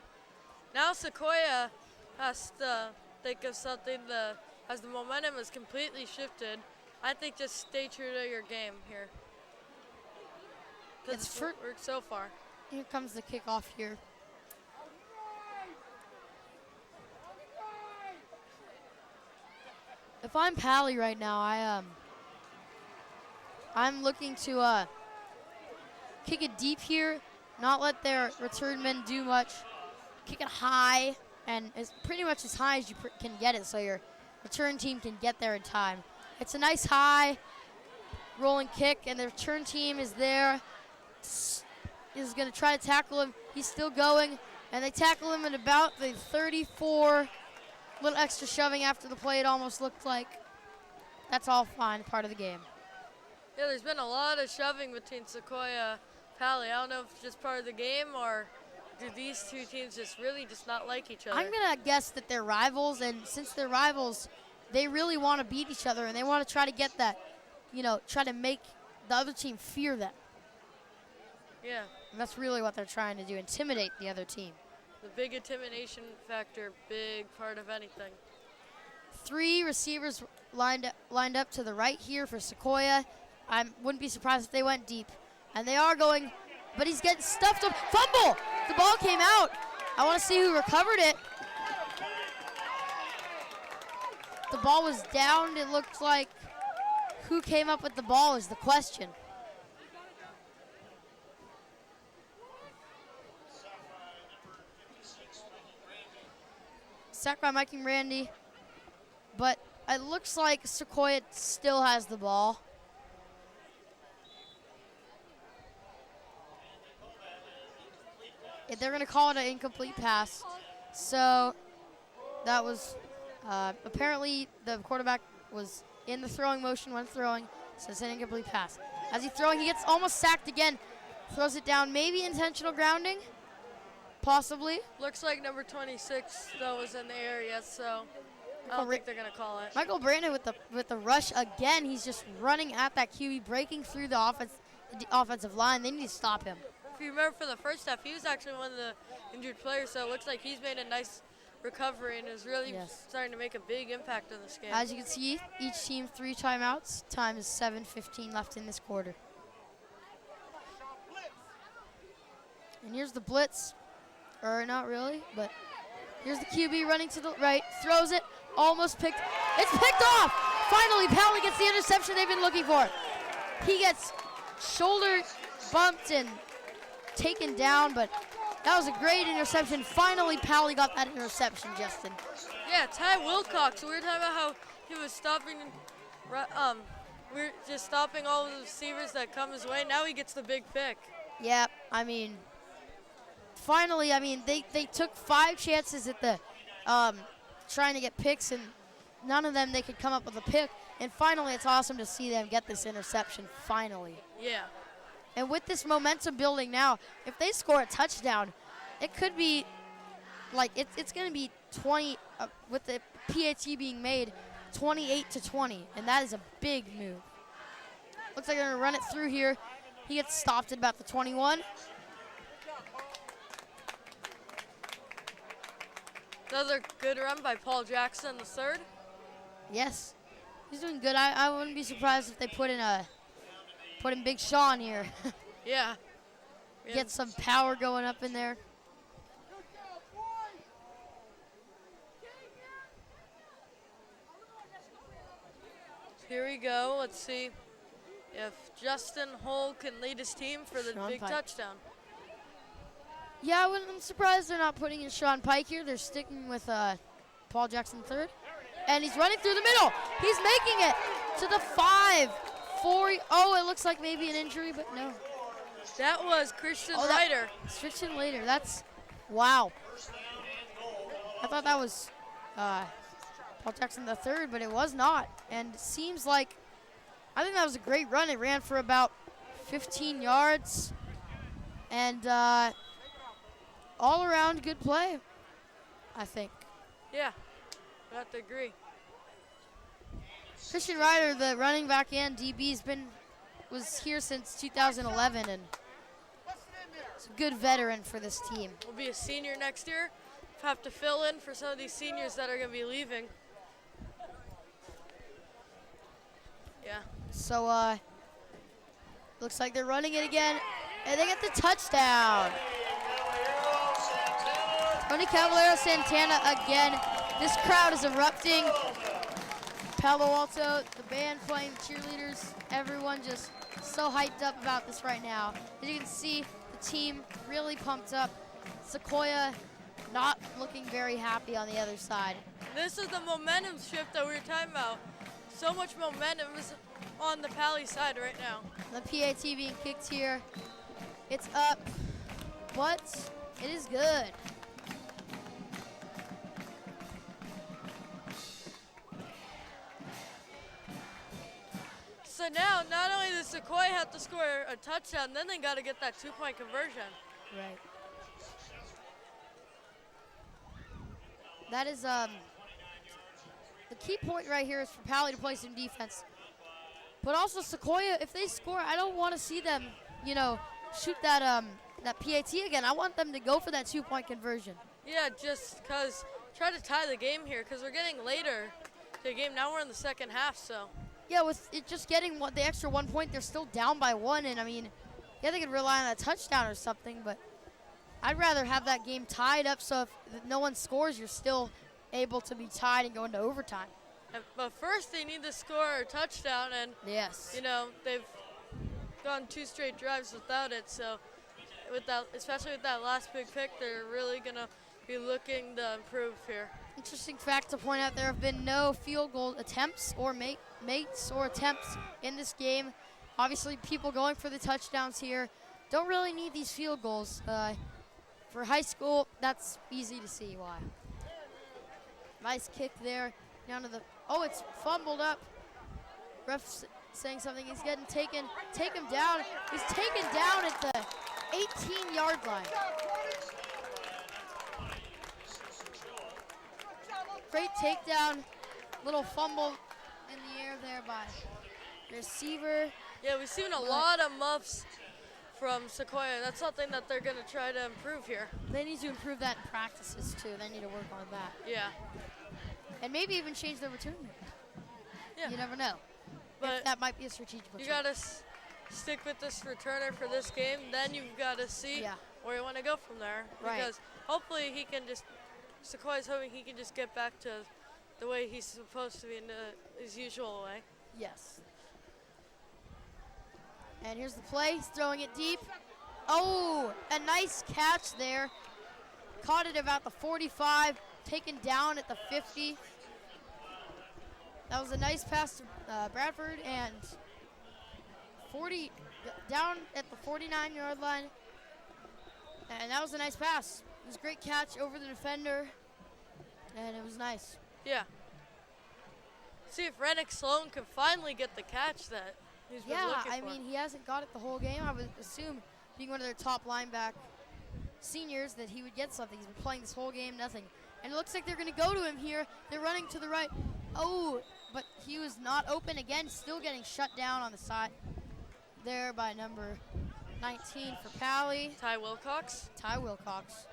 now Sequoia has to think of something as the momentum is completely shifted. I think just stay true to your game here. It's worked so far. Here comes the kickoff here. If I'm Paly right now, I'm looking to kick it deep here, not let their return men do much. Kick it high, and as pretty much as high as you can get it, so your return team can get there in time. It's a nice high rolling kick, and the return team is there. Is going to try to tackle him. He's still going, and they tackle him at about the 34. Little extra shoving after the play, it almost looked like. That's all fine, part of the game. Yeah, there's been a lot of shoving between Sequoia and Paly. I don't know if it's just part of the game or do these two teams just really just not like each other? I'm going to guess that they're rivals, and since they're rivals, they really want to beat each other, and they want to try to get that, try to make the other team fear them. Yeah. And that's really what they're trying to do, intimidate the other team. The big intimidation factor, big part of anything. 3 receivers lined up to the right here for Sequoia. I wouldn't be surprised if they went deep. And they are going, but he's getting stuffed up. Fumble! The ball came out. I want to see who recovered it. The ball was down, it looked like. who came up with the ball is the question. Sacked by Mike and Randy, but it looks like Sequoia still has the ball. They're going to call it an incomplete pass. So that was apparently the quarterback was in the throwing motion when throwing, so it's an incomplete pass. As he's throwing, he gets almost sacked again. Throws it down, maybe intentional grounding, possibly. Looks like number 26 though was in the area, so I don't think they're gonna call it. Michael Brandon with the rush again. He's just running at that QB, breaking through the offensive line. They need to stop him. If you remember for the first half, he was actually one of the injured players, so it looks like he's made a nice recovery and is really starting to make a big impact on this game. As you can see, each team 3 timeouts. Time is 7:15 left in this quarter. And here's the blitz, or not really, but here's the QB running to the right, throws it, almost picked. It's picked off. Finally, Paly gets the interception they've been looking for. He gets shoulder bumped and taken down, but that was a great interception. Finally, Paly got that interception, Justin. Yeah, Ty Wilcox. We were talking about how he was stopping, we're just stopping all of the receivers that come his way. Now he gets the big pick. Yeah, I mean, finally, they took 5 chances at the trying to get picks, and none of them they could come up with a pick. And finally, it's awesome to see them get this interception finally. Yeah. And with this momentum building now, if they score a touchdown, it could be like it's going to be 20 with the PAT being made 28-20, and that is a big move. Looks like they're going to run it through here. He gets stopped at about the 21. Another good run by Paul Jackson, the third. Yes, he's doing good. I wouldn't be surprised if they put in Big Sean here. Yeah. Get some power going up in there. Here we go. Let's see if Justin Hull can lead his team for the big touchdown. Yeah, I'm surprised they're not putting in Sean Pike here. They're sticking with Paul Jackson third. And he's running through the middle. He's making it to the 5. 4. Oh, it looks like maybe an injury, but no. That was Christian Leiter. Christian Leiter. That's, wow. I thought that was Paul Jackson the third, but it was not. And it seems like, I think that was a great run. It ran for about 15 yards. And all around good play, I think. Yeah, I have to agree. Christian Ryder, the running back and DB, was here since 2011, and he's a good veteran for this team. Will be a senior next year. Have to fill in for some of these seniors that are going to be leaving. Yeah. So looks like they're running it again, and they get the touchdown. Tony Caballero Santana again. This crowd is erupting. Palo Alto, the band playing, cheerleaders, everyone just so hyped up about this right now. As you can see, the team really pumped up. Sequoia not looking very happy on the other side. This is the momentum shift that we were talking about. So much momentum is on the Paly side right now. The PAT being kicked here. It's up, but it is good. So now, not only does Sequoia have to score a touchdown, then they got to get that 2-point conversion. Right. That is the key point right here is for Paly to play some defense. But also Sequoia, if they score, I don't want to see them, shoot that PAT again. I want them to go for that 2-point conversion. Yeah, just because try to tie the game here because we're getting later to the game. Now we're in the second half, so. Yeah, with it just getting the extra 1 point, they're still down by 1. And, yeah, they could rely on a touchdown or something. But I'd rather have that game tied up so if no one scores, you're still able to be tied and go into overtime. But first they need to score a touchdown, and Yes. you know they've gone 2 straight drives without it. So with that, especially with that last big pick, they're really gonna be looking to improve here. Interesting fact to point out, there have been no field goal attempts or mates or attempts in this game. Obviously, people going for the touchdowns here don't really need these field goals. For high school, that's easy to see why. Nice kick there down to the, oh, it's fumbled up. Ref saying something, he's getting taken, take him down. He's taken down at the 18-yard line. Great takedown, little fumble in the air there by the receiver. Yeah, we've seen a lot of muffs from Sequoia. That's something that they're going to try to improve here. They need to improve that in practices too. They need to work on that. Yeah. And maybe even change their return rate. Yeah. You never know. But if that might be a strategic you change. got to stick with this returner for this game. Then you've got to see where you want to go from there. Right. Because hopefully he can just, Sequoia's hoping he can just get back to the way he's supposed to be in his usual way. Yes. And here's the play. He's throwing it deep. Oh, a nice catch there. Caught it about the 45, taken down at the 50. That was a nice pass to Bradford, and 40 down at the 49-yard line. And that was a nice pass. It was a great catch over the defender, and it was nice. Yeah. See if Rennick Sloan can finally get the catch that he's been looking for. I mean, he hasn't got it the whole game. I would assume, being one of their top linebacker seniors, that he would get something. He's been playing this whole game, nothing. And it looks like they're going to go to him here. They're running to the right. Oh, but he was not open again, still getting shut down on the side there by number 19 for Paly. Ty Wilcox. Ty Wilcox.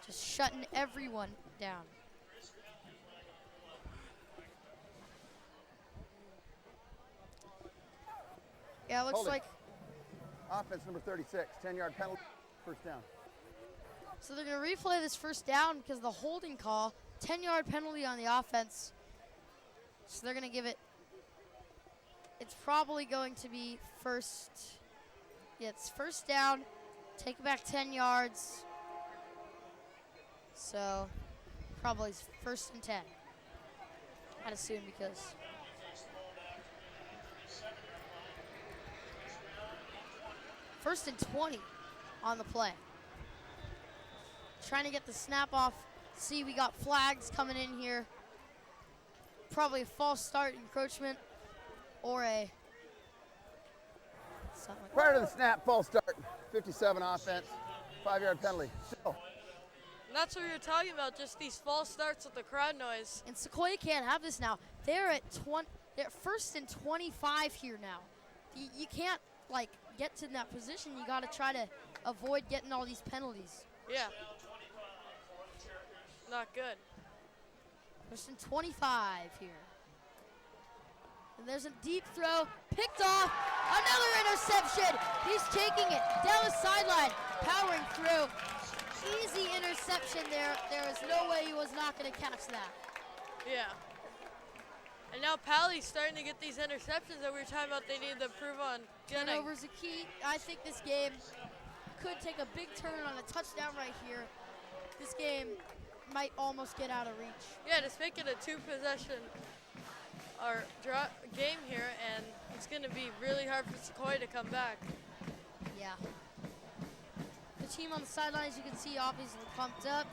Just shutting everyone down. Yeah, it looks Hold it. like. Offense number 36, 10-yard penalty, first down. So they're going to replay this first down because of the holding call. 10-yard penalty on the offense. So they're going to give it. It's probably going to be first. Yeah, it's first down. Take it back 10 yards. So probably first and 10. I'd assume because. First and 20 on the play. Trying to get the snap off. See, we got flags coming in here. Probably a false start encroachment or a something like Prior to the snap, false start, 57 offense, 5-yard penalty. Still. And that's what we were talking about, just these false starts with the crowd noise. And Sequoia can't have this now. They're at they're first and 25 here now. You can't like get to that position. You got to try to avoid getting all these penalties. Yeah. Not good. First and 25 here. And there's a deep throw, picked off, another interception. He's taking it down the sideline, powering through. Easy interception there. There is no way he was not going to catch that. Yeah. And now Paly's starting to get these interceptions that we were talking about they need to improve on getting. Turnover's a key. I think this game could take a big turn on a touchdown right here. This game might almost get out of reach. Yeah, just make it a 2-possession or game here, and it's going to be really hard for Sequoia to come back. Yeah. The team on the sidelines, you can see, obviously pumped up.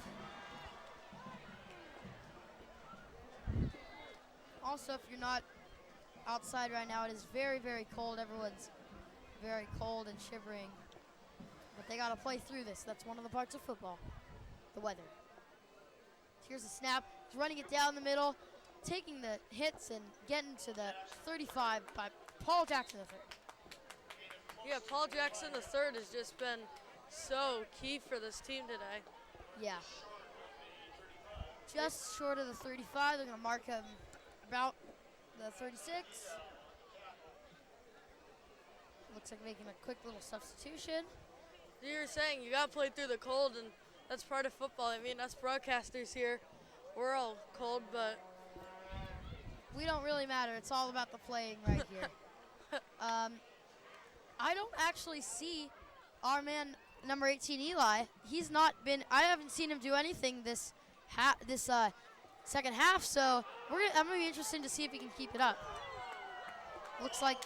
Also, if you're not outside right now, it is very, very cold. Everyone's very cold and shivering. But they got to play through this. That's one of the parts of football, the weather. Here's the snap. He's running it down the middle, taking the hits and getting to the 35 by Paul Jackson III. Yeah, Paul Jackson III has just been so key for this team today. Yeah. Just short of the 35. They're going to mark him about the 36. Looks like making a quick little substitution. You were saying you got to play through the cold, and that's part of football. I mean, us broadcasters here, we're all cold, but We don't really matter. It's all about the playing right here. I don't actually see our man number 18, Eli. He's not been. I haven't seen him do anything this second half. So I'm gonna be interested to see if he can keep it up. Looks like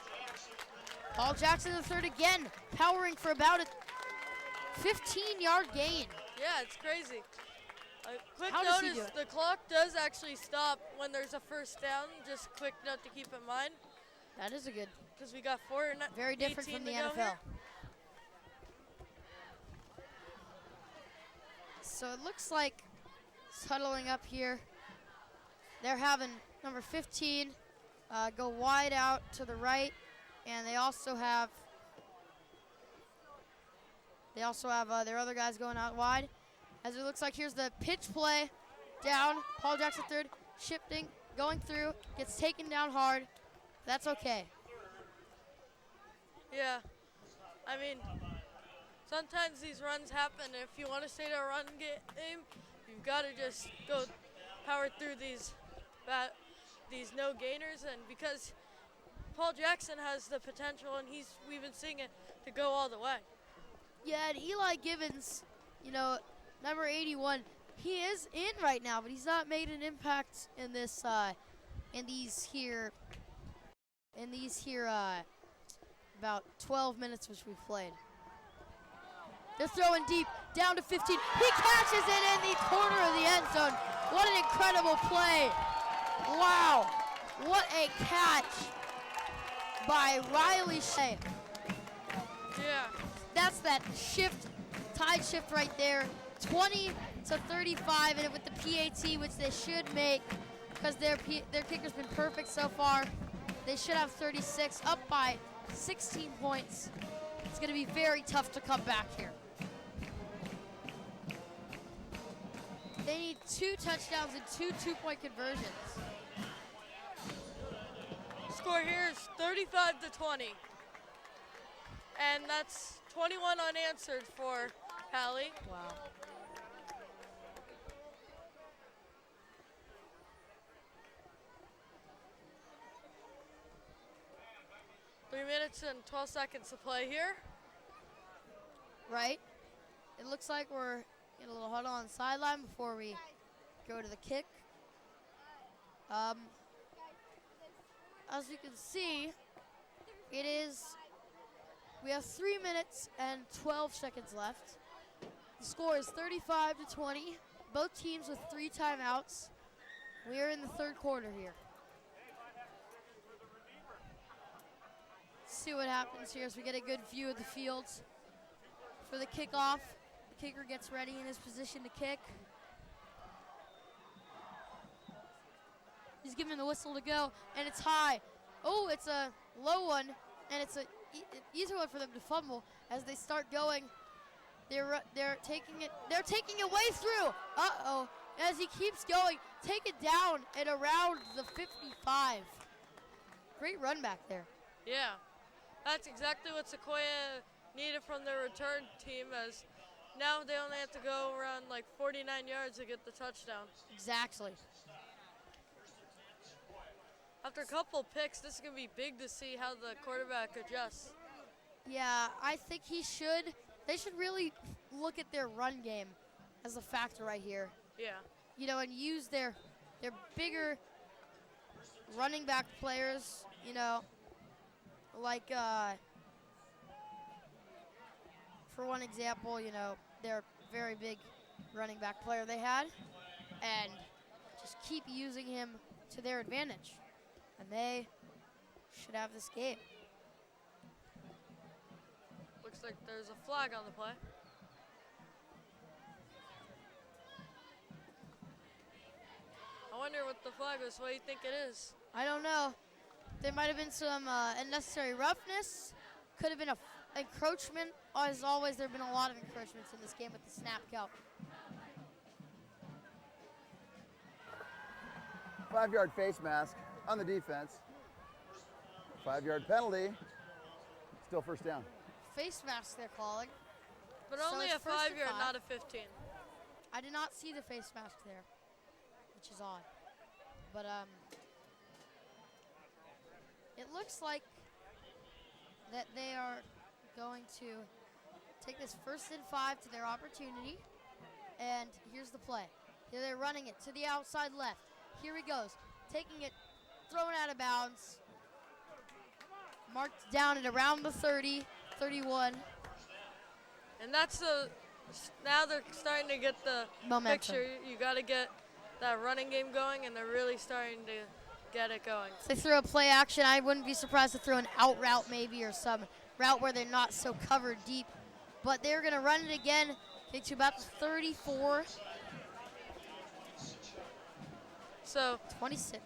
Paul Jackson the third again, powering for about a 15-yard gain. Yeah, it's crazy. Quick How does he do notice, it? the clock does actually stop when there's a first down. Just quick note to keep in mind. That is a good. Because we got 4 and Very different 18 from the to go NFL. here. So it looks like huddling up here. They're having number 15 go wide out to the right, and they also have their other guys going out wide. As it looks like here's the pitch play down. Paul Jackson third, shifting, going through, gets taken down hard. That's okay. Yeah. I mean, sometimes these runs happen. If you want to stay to a run game, you've got to just go power through these no gainers, and because Paul Jackson has the potential, and we've been seeing it to go all the way. Yeah, and Eli Gibbons, number 81, he is in right now, but he's not made an impact in these about 12 minutes which we've played. They're throwing deep, down to 15. He catches it in the corner of the end zone. What an incredible play. Wow, what a catch by Riley Shea. Yeah. That's that shift, tide shift right there. 20 to 35, and with the PAT, which they should make, because their kicker's been perfect so far. They should have 36, up by 16 points. It's going to be very tough to come back here. They need 2 touchdowns and 2 two-point conversions. Score here is 35 to 20. And that's 21 unanswered for Paly. Wow. Three minutes and 12 seconds to play here. Right. It looks like we're in a little huddle on the sideline before we go to the kick. As you can see, we have 3 minutes and 12 seconds left. The score is 35 to 20. Both teams with 3 timeouts. We are in the third quarter here. Let's see what happens here as we get a good view of the fields for the kickoff. The kicker gets ready in his position to kick. He's giving the whistle to go, and it's high. Oh, it's a low one, and it's an easy one for them to fumble as they start going. They're taking it way through. Uh-oh. As he keeps going, take it down and around the 55. Great run back there. Yeah, that's exactly what Sequoia needed from their return team, as now they only have to go around like 49 yards to get the touchdown. Exactly. After a couple picks, this is going to be big to see how the quarterback adjusts. Yeah, I think they should really look at their run game as a factor right here. Yeah. And use their bigger running back players, like for one example, their very big running back player they had, and just keep using him to their advantage. And they should have this game. Looks like there's a flag on the play. I wonder what the flag is. What do you think it is? I don't know. There might have been some unnecessary roughness. Could have been a encroachment. As always, there have been a lot of encroachments in this game with the snap count. 5-yard face mask on the defense. 5-yard penalty. Still first down. Face mask they're calling. But So only it's a first and 5-yard, 5. not a 15. I did not see the face mask there, which is odd. But looks like that they are going to take this 1st and 5 to their opportunity. And here's the play. Here they're running it to the outside left. Here he goes. Taking it, thrown out of bounds. Marked down at around the 30, 31. And that's now they're starting to get the Momentum. picture. You got to get that running game going, and they're really starting to get it going. If they throw a play action, I wouldn't be surprised to throw an out route maybe, or some route where they're not so covered deep. But they're going to run it again, get to about the 34. So 26.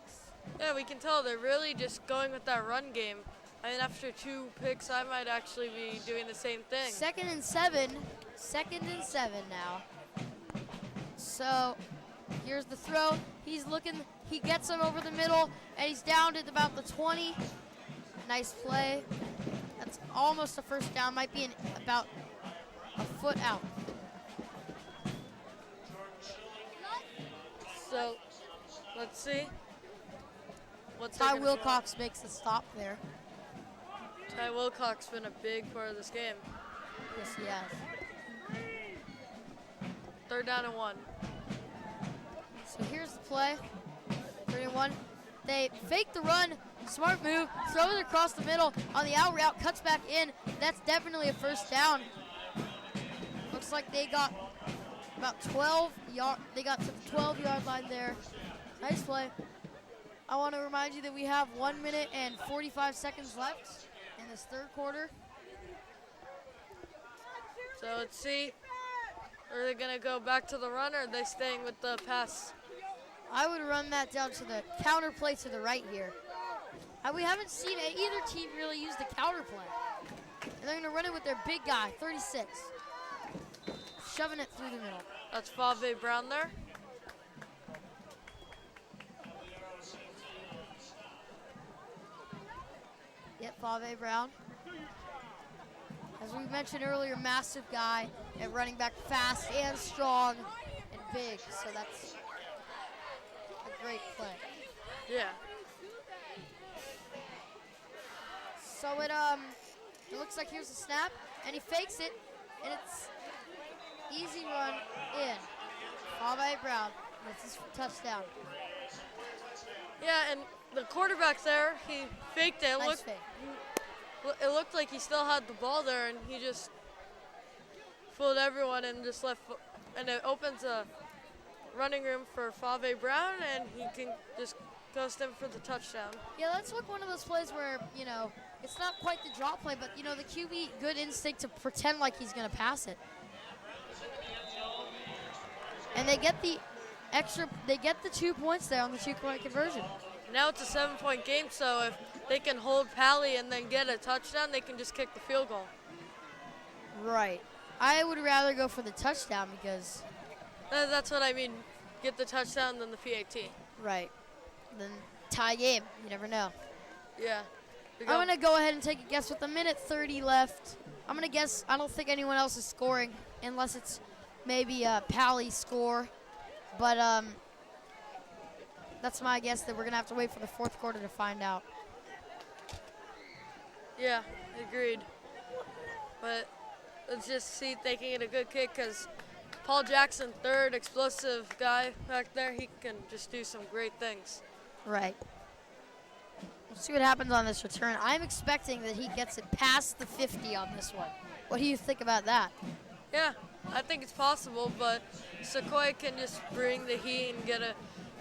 Yeah, we can tell they're really just going with that run game. I mean, after 2 picks, I might actually be doing the same thing. 2nd and 7. 2nd and 7 now. So here's the throw. He's looking, he gets him over the middle, and he's down at about the 20. Nice play. That's almost a 1st down. Might be about a foot out. So let's see. Ty Wilcox makes the stop there. Ty Wilcox been a big part of this game. Yes, he has. 3rd down and 1. So here's the play. 31. They fake the run. Smart move. Throws it across the middle on the out route. Cuts back in. That's definitely a 1st down. Looks like they got about 12 yards. They got to the 12-yard line there. Nice play. I want to remind you that we have 1 minute and 45 seconds left in this 3rd quarter. So let's see. Are they going to go back to the run, or are they staying with the pass? I would run that down to the counter play to the right here. We haven't seen either team really use the counter play. And they're going to run it with their big guy, 36. Shoving it through the middle. That's Fave Brown there. Yep, Fave Brown. As we mentioned earlier, massive guy at running back, fast and strong and big. So that's a great play. Yeah. So it looks like here's a snap, and he fakes it, and it's easy run in. Fave Brown gets his touchdown. Yeah, and the quarterback there, he faked it. Nice fake. It looked like he still had the ball there, and he just fooled everyone and just left. And it opens a running room for Fave Brown, and he can just ghost him for the touchdown. Yeah, that's like one of those plays where, you know, it's not quite the drop play, but, you know, the QB, good instinct to pretend like he's going to pass it. And they get the 2 points there on the 2-point conversion. Now it's a 7-point game, so if they can hold Paly and then get a touchdown, they can just kick the field goal. Right. I would rather go for the touchdown because... That's what I mean. Get the touchdown than the PAT. Right. Then tie game. You never know. Yeah. I'm going to go ahead and take a guess with a minute 30 left. I'm going to guess I don't think anyone else is scoring unless it's maybe a Paly score. But that's my guess that we're going to have to wait for the 4th quarter to find out. Yeah, agreed. But let's just see if they can get a good kick because Paul Jackson, 3rd explosive guy back there, he can just do some great things. Right. We'll see what happens on this return. I'm expecting that he gets it past the 50 on this one. What do you think about that? Yeah, I think it's possible, but Sequoia can just bring the heat and get a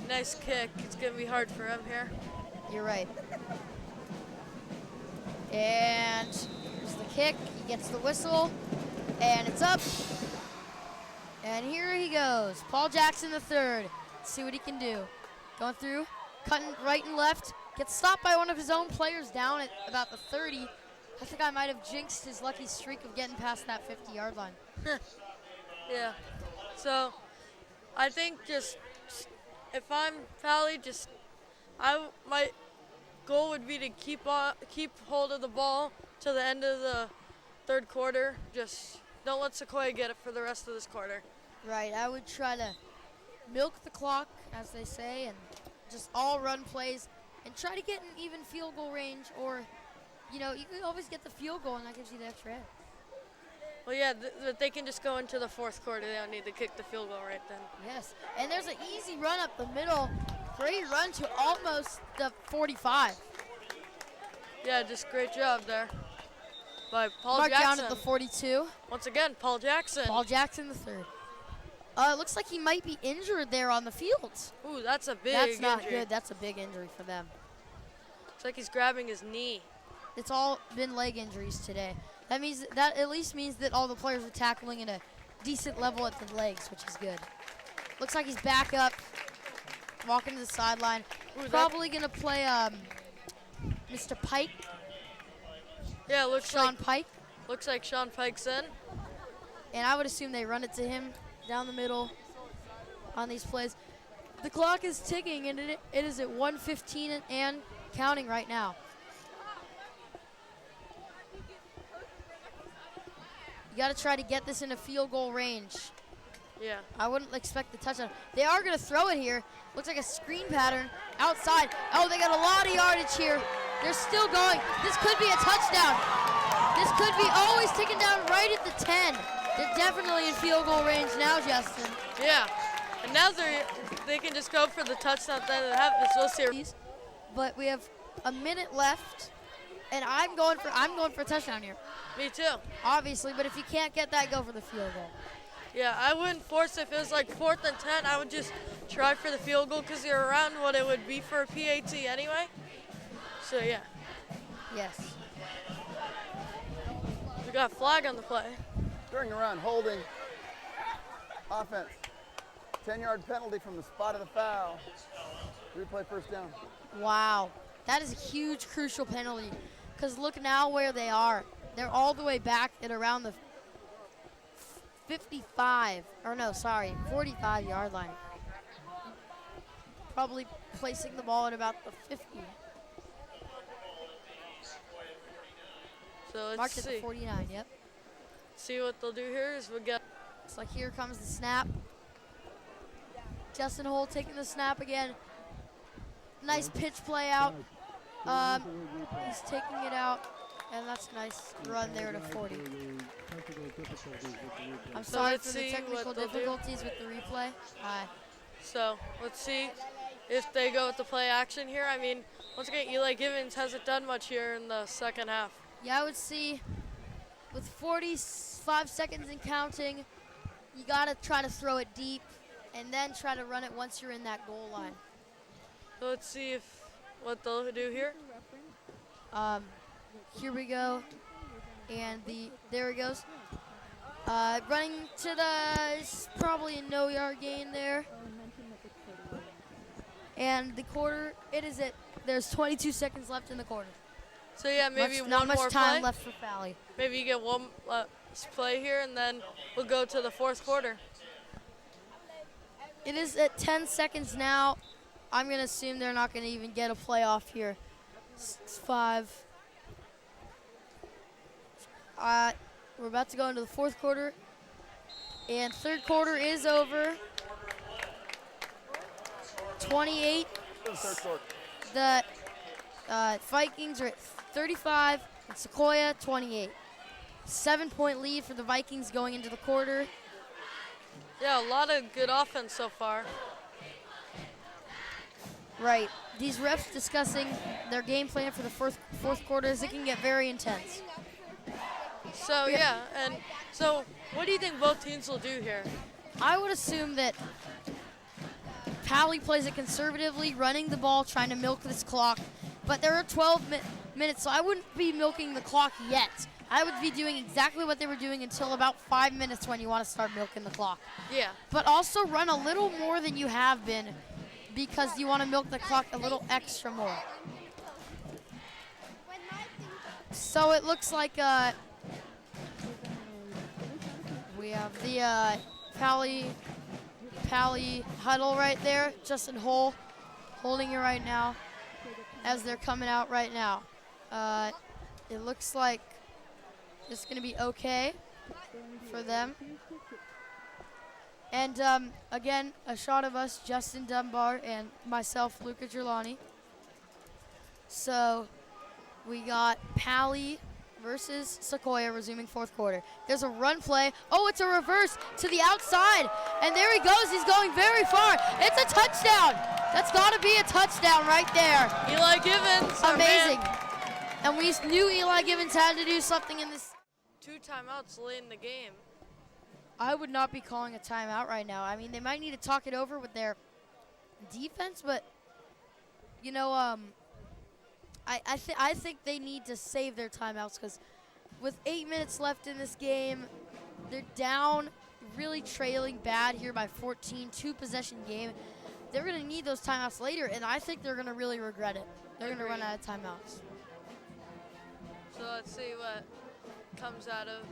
nice kick. It's going to be hard for him here. You're right. And here's the kick. He gets the whistle, and it's up. And here he goes. Paul Jackson III. Let's see what he can do. Going through, cutting right and left. Gets stopped by one of his own players down at about the 30. I think I might have jinxed his lucky streak of getting past that 50-yard line. Yeah. So I think just if I'm Paly, my goal would be to keep hold of the ball to the end of the 3rd quarter. Just don't let Sequoia get it for the rest of this quarter. Right. I would try to milk the clock, as they say, and just all run plays and try to get an even field goal range, or, you know, you can always get the field goal, and that gives you the extra edge. Well, yeah, they can just go into the fourth quarter. They don't need to kick the field goal right then. Yes, and there's an easy run up the middle. Great run to almost the 45. Yeah, just great job there by Paul Mark Jackson. down at the 42. Once again, Paul Jackson. Paul Jackson the third. It looks like he might be injured there on the field. Ooh, that's a big That's not injury. good. That's a big injury for them. Looks like he's grabbing his knee. It's all been leg injuries today. That means that at least means that all the players are tackling at a decent level at the legs, which is good. Looks like he's back up, walking to the sideline. Ooh, Probably gonna play Mr. Pike. Yeah, looks Sean like Pike. looks like Sean Pike's in. And I would assume they run it to him down the middle on these plays. The clock is ticking, and it is at 1:15 and counting right now. You got to try to get this in a field goal range. Yeah. I wouldn't expect the touchdown. They are going to throw it here. Looks like a screen pattern outside. Oh, they got a lot of yardage here. They're still going. This could be a touchdown. This could be always ticking down right at the 10. They're definitely in field goal range now, Justin. Yeah. And now they can just go for the touchdown at the end of the half. It's so serious. But we have a minute left, and I'm going for a touchdown here. Me too. Obviously, but if you can't get that, go for the field goal. Yeah, I wouldn't force it. If it was like 4th and 10, I would just try for the field goal because you're around what it would be for a PAT anyway. So, yeah. Yes. We got a flag on the play. During the run, holding. Offense. 10-yard penalty from the spot of the foul. Replay first down. Wow. That is a huge, crucial penalty. Because look now where they are. They're all the way back at around the 45-yard line. Probably placing the ball at about the 50. So let's Marked at see. the 49, yep. See what they'll do here is we'll get. It's like here comes the snap. Justin Holt taking the snap again. Nice pitch play out. He's taking it out, and that's a nice run there to 40. I'm sorry for the technical difficulties with the replay. So let's see if they go with the play action here. I mean, once again, Eli Givens hasn't done much here in the second half. Yeah, I would see with 45 seconds and counting, you got to try to throw it deep and then try to run it once you're in that goal line. So let's see what they'll do here. Here we go. And there it goes. Running to it's probably a no-yard gain there. And the quarter, there's 22 seconds left in the quarter. So yeah, maybe not one more much time play. left for Paly. Maybe you get one play here, and then we'll go to the fourth quarter. It is at 10 seconds now. I'm going to assume they're not going to even get a playoff here. 5. We're about to go into the fourth quarter. And third quarter is over. 28. The Vikings are at 35 and Sequoia 28. 7-point lead for the Vikings going into the quarter. Yeah, a lot of good offense so far. Right. These refs discussing their game plan for the fourth quarter as it can get very intense. So, yeah, and so what do you think both teams will do here? I would assume that Paly plays it conservatively, running the ball, trying to milk this clock. But there are 12 minutes, so I wouldn't be milking the clock yet. I would be doing exactly what they were doing until about 5 minutes when you want to start milking the clock. Yeah. But also run a little more than you have been because you want to milk the clock a little extra more. So it looks like we have the Paly huddle right there. Justin Hull holding it right now as they're coming out right now. It looks like it's going to be okay for them. And again, a shot of us, Justin Dunbar and myself, Luca Gerlani. So we got Paly versus Sequoia resuming fourth quarter. There's a run play. Oh, it's a reverse to the outside. And there he goes. He's going very far. It's a touchdown. That's got to be a touchdown right there. Eli Givens. Amazing. And we knew Eli Givens had to do something in this. 2 timeouts late in the game. I would not be calling a timeout right now. I mean, they might need to talk it over with their defense, but, you know, I think they need to save their timeouts because with 8 minutes left in this game, they're down, really trailing bad here by 14, 2-possession game. They're going to need those timeouts later, and I think they're going to really regret it. They're going to run out of timeouts. So let's see what comes out of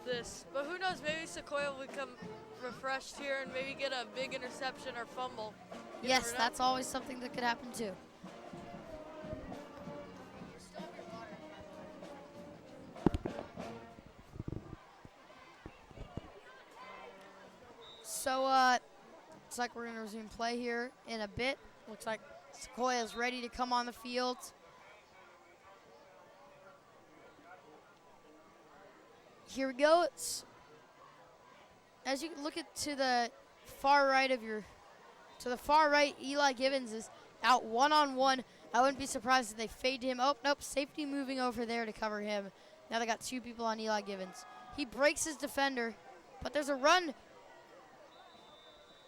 this. But who knows, maybe Sequoia will become refreshed here and maybe get a big interception or fumble. Yes, that's always something that could happen too. So, looks like we're going to resume play here in a bit. Looks like Sequoia is ready to come on the field. Here we go. As you look to the far right of Eli Givens is out one-on-one. I wouldn't be surprised if they fade to him. Oh, nope, safety moving over there to cover him. Now they got 2 people on Eli Givens. He breaks his defender, but there's a run.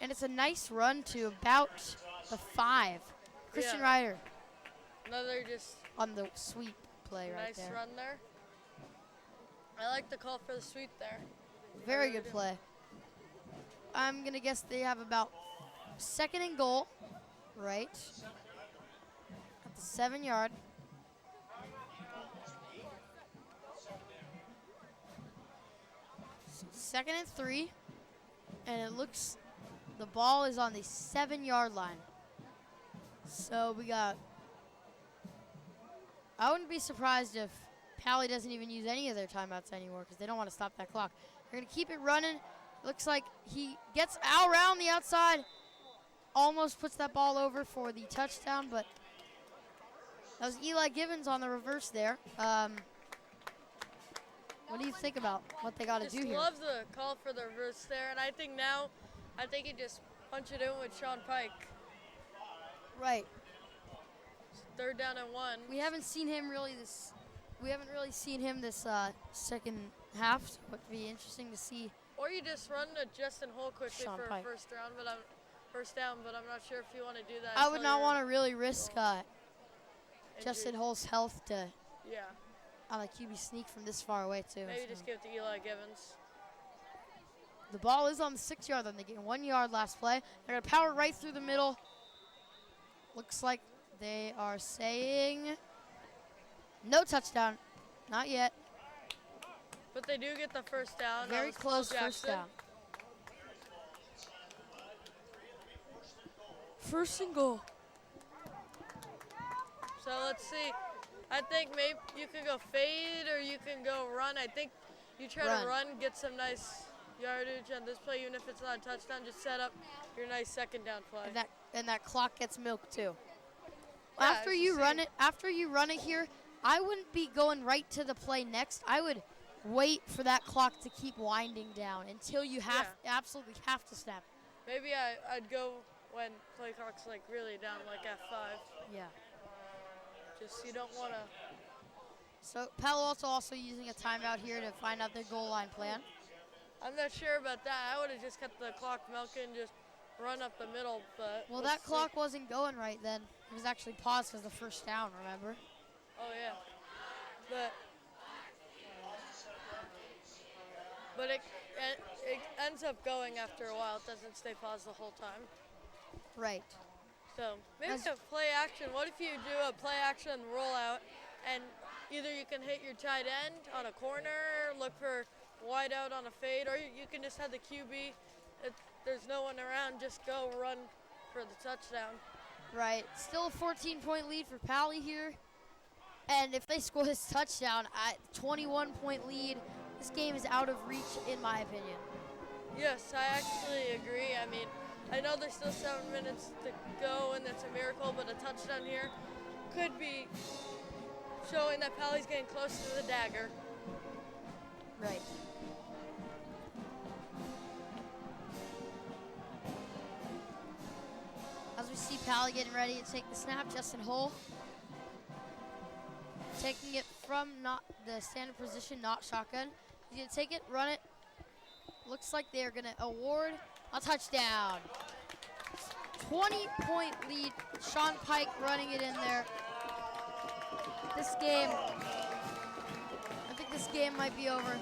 And it's a nice run to about the 5. Christian Ryder. Another just on the sweep play right there. Nice run there. I like the call for the sweep there. Very good play. I'm going to guess they have about 2nd and goal, right? At the 7-yard. So 2nd and 3. And it looks the ball is on the 7-yard line. So we got, I wouldn't be surprised if Paly doesn't even use any of their timeouts anymore because they don't want to stop that clock. They're going to keep it running. Looks like he gets out around the outside. Almost puts that ball over for the touchdown, but that was Eli Givens on the reverse there. What do you think about what they got to do here? Just love the call for the reverse there, and I think he just punch it in with Sean Pike. Right. 3rd down and 1. We haven't seen him really this. We haven't really seen him this second half, so it would be interesting to see. Or you just run to Justin Hole quickly Sean for Pike. a first down, but I'm not sure if you want to do that. I would not want to really risk Justin Hole's health to on a QB sneak from this far away too. Maybe just give it to Eli Givens. The ball is on the 6-yard line. They get 1 yard last play. They're going to power right through the middle. Looks like they are saying no touchdown. Not yet. But they do get the first down. Very close first down. 1st and goal. So let's see. I think maybe you can go fade or you can go run. I think you try to run, get some nice yardage on this play, even if it's not a touchdown. Just set up your nice 2nd down play. And that clock gets milked too. Yeah, after you run it here, I wouldn't be going right to the play next. I would wait for that clock to keep winding down until you absolutely have to snap. Maybe I'd go when play clock's like really down, like F5. Yeah. Just you don't want to. So Palo also using a timeout here to find out their goal line plan. I'm not sure about that. I would have just kept the clock milking, just run up the middle, but. Well, that clock wasn't going right then. It was actually paused because the first down, remember? Oh, yeah. But it ends up going after a while. It doesn't stay paused the whole time. Right. So maybe a play action. What if you do a play action rollout and either you can hit your tight end on a corner, look for wide out on a fade, or you can just have the QB. If there's no one around, just go run for the touchdown. Right. Still a 14-point lead for Paly here. And if they score this touchdown, at 21-point lead, this game is out of reach, in my opinion. Yes, I actually agree. I mean, I know there's still 7 minutes to go, and it's a miracle, but a touchdown here could be showing that Paly's getting close to the dagger. Right. As we see Paly getting ready to take the snap, Justin Hull taking it from not the standard position, not shotgun. He's gonna take it, run it. Looks like they're gonna award a touchdown. 20-point lead. Sean Pike running it in there. This game, I think this game might be over.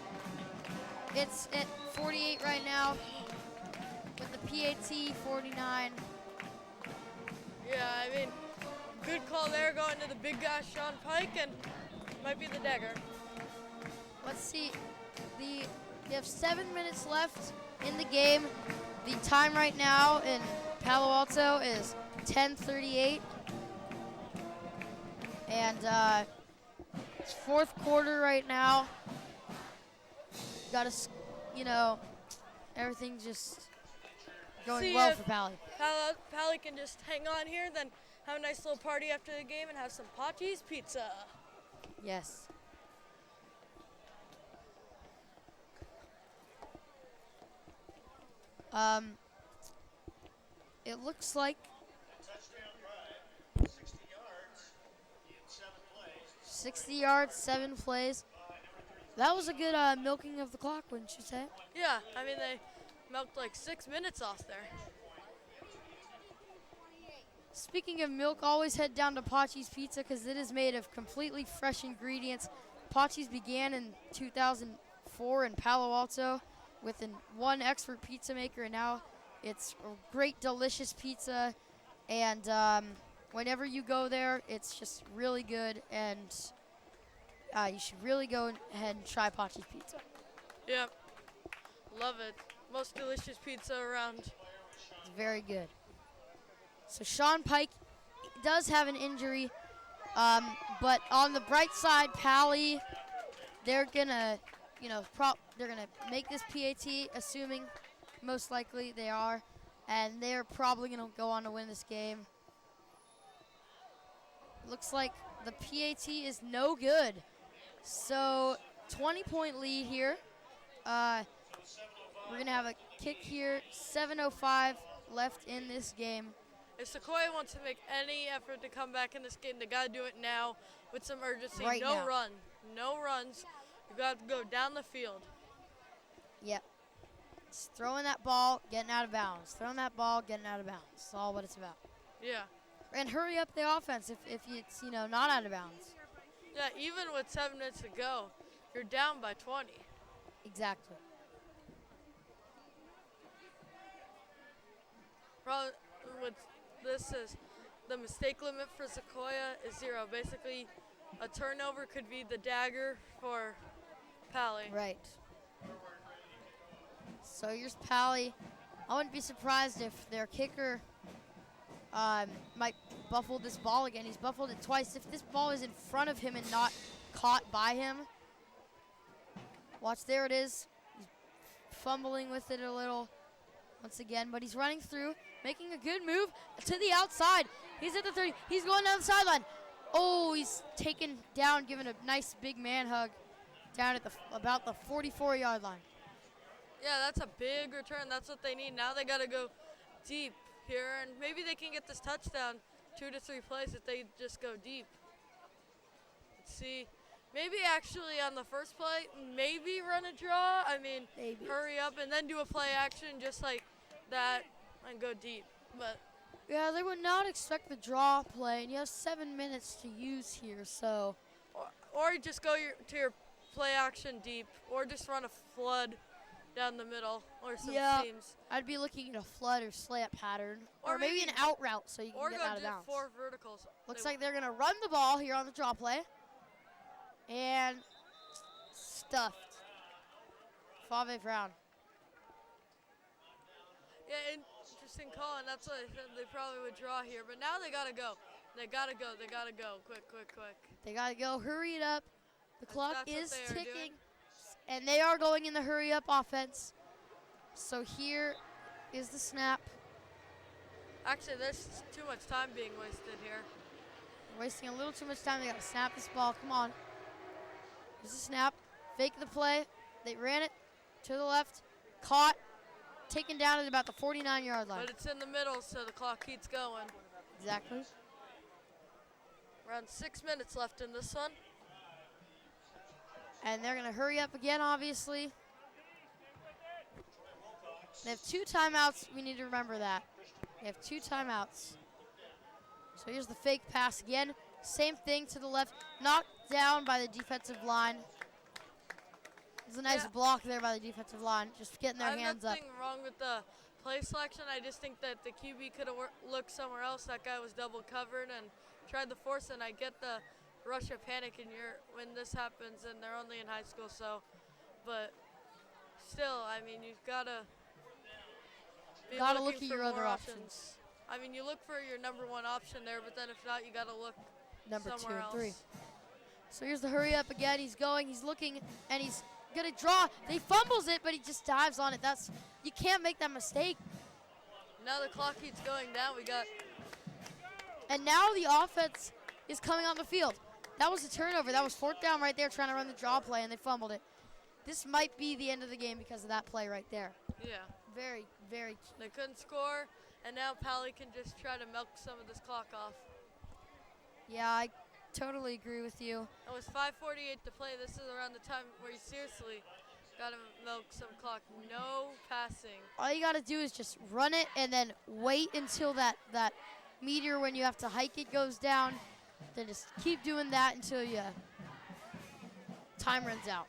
It's at 48 right now with the PAT 49. Yeah, I mean, good call there going to the big guy, Sean Pike, and might be the dagger. Let's see. They have 7 minutes left in the game. The time right now in Palo Alto is 10:38. And it's fourth quarter right now. Got to, everything's just going See well if for Paly. Paly can just hang on here, then have a nice little party after the game and have some Pachi's pizza. Yes. It looks like 60 yards, 7 plays. That was a good milking of the clock, wouldn't you say? Yeah, I mean, they milked like 6 minutes off there. Speaking of milk, always head down to Pachi's Pizza because it is made of completely fresh ingredients. Pachi's began in 2004 in Palo Alto with one expert pizza maker, and now it's a great, delicious pizza. And whenever you go there, it's just really good, and you should really go ahead and try Pachi's Pizza. Yep, love it. Most delicious pizza around. It's very good. So Sean Pike does have an injury, but on the bright side, Paly, they're gonna, they're gonna make this PAT, assuming most likely they are, and they're probably gonna go on to win this game. Looks like the PAT is no good. So 20-point lead here. We're gonna have a kick here. 7:05 left in this game. If Sequoia wants to make any effort to come back in this game, they gotta do it now with some urgency. Right no now. No runs. You got to go down the field. Yep. It's throwing that ball, getting out of bounds. Throwing that ball, getting out of bounds. That's all what it's about. Yeah. And hurry up the offense if it's, not out of bounds. Yeah, even with 7 minutes to go, you're down by 20. Exactly. Probably with this is the mistake limit for Sequoia is 0. Basically, a turnover could be the dagger for Paly. Right. So here's Paly. I wouldn't be surprised if their kicker might buffle this ball again. He's buffled it twice. If this ball is in front of him and not caught by him, watch, there it is. He's fumbling with it a little once again, but he's running through, making a good move to the outside. He's at the 30. He's going down the sideline. Oh, he's taken down, giving a nice big man hug down at about the 44-yard line. Yeah, that's a big return. That's what they need. Now they got to go deep here, and maybe they can get this touchdown 2 to 3 plays if they just go deep. Let's see. Maybe actually on the first play, maybe run a draw. I mean, Maybe. hurry up and then do a play action just like that and go deep. But Yeah, they would not expect the draw play, and you have 7 minutes to use here, so. or just go to your play action deep, or just run a flood down the middle, or some seams. I'd be looking at a flood or slant pattern, Or or maybe an out route so you Or can go get out of do bounds. 4 verticals. Looks like they're gonna run the ball here on the draw play, and stuffed. Fave Brown. Yeah, interesting call, and that's what I said they probably would draw here. But now they gotta go. They gotta go. They gotta go. Quick. They gotta go. Hurry it up. The clock That's what is they are ticking, doing. and they are going in the hurry up offense. So here is the snap. Actually, there's too much time being wasted here. They're wasting a little too much time. They got to snap this ball. Come on. Here's the snap. Fake the play. They ran it to the left. Caught. Taken down at about the 49-yard line. But it's in the middle, so the clock keeps going. Exactly. Around 6 minutes left in this one. And they're going to hurry up again, obviously. They have 2 timeouts. We need to remember that. They have 2 timeouts. So here's the fake pass again. Same thing to the left. Knocked down by the defensive line. There's a nice block there by the defensive line. Just getting their hands up. Nothing wrong with the play selection. I just think that the QB could have looked somewhere else. That guy was double covered and tried to force it. And I get the rush of panic when this happens, and they're only in high school. So, but still, I mean, you've gotta look at your other options. I mean, you look for your number 1 option there, but then if not, you gotta look number 2 somewhere and 3. else. So here's the hurry up again. He's going. He's looking, and he's gonna draw. He fumbles it, but he just dives on it. You can't make that mistake. Now the clock keeps going down. And now the offense is coming on the field. That was a turnover. That was 4th down right there, trying to run the draw play, and they fumbled it. This might be the end of the game because of that play right there. Yeah. Very, very key. They couldn't score, and now Paly can just try to milk some of this clock off. Yeah, I totally agree with you. It was 5:48 to play. This is around the time where you seriously got to milk some clock. No passing. All you got to do is just run it and then wait until that meteor when you have to hike it goes down. Then just keep doing that until time runs out.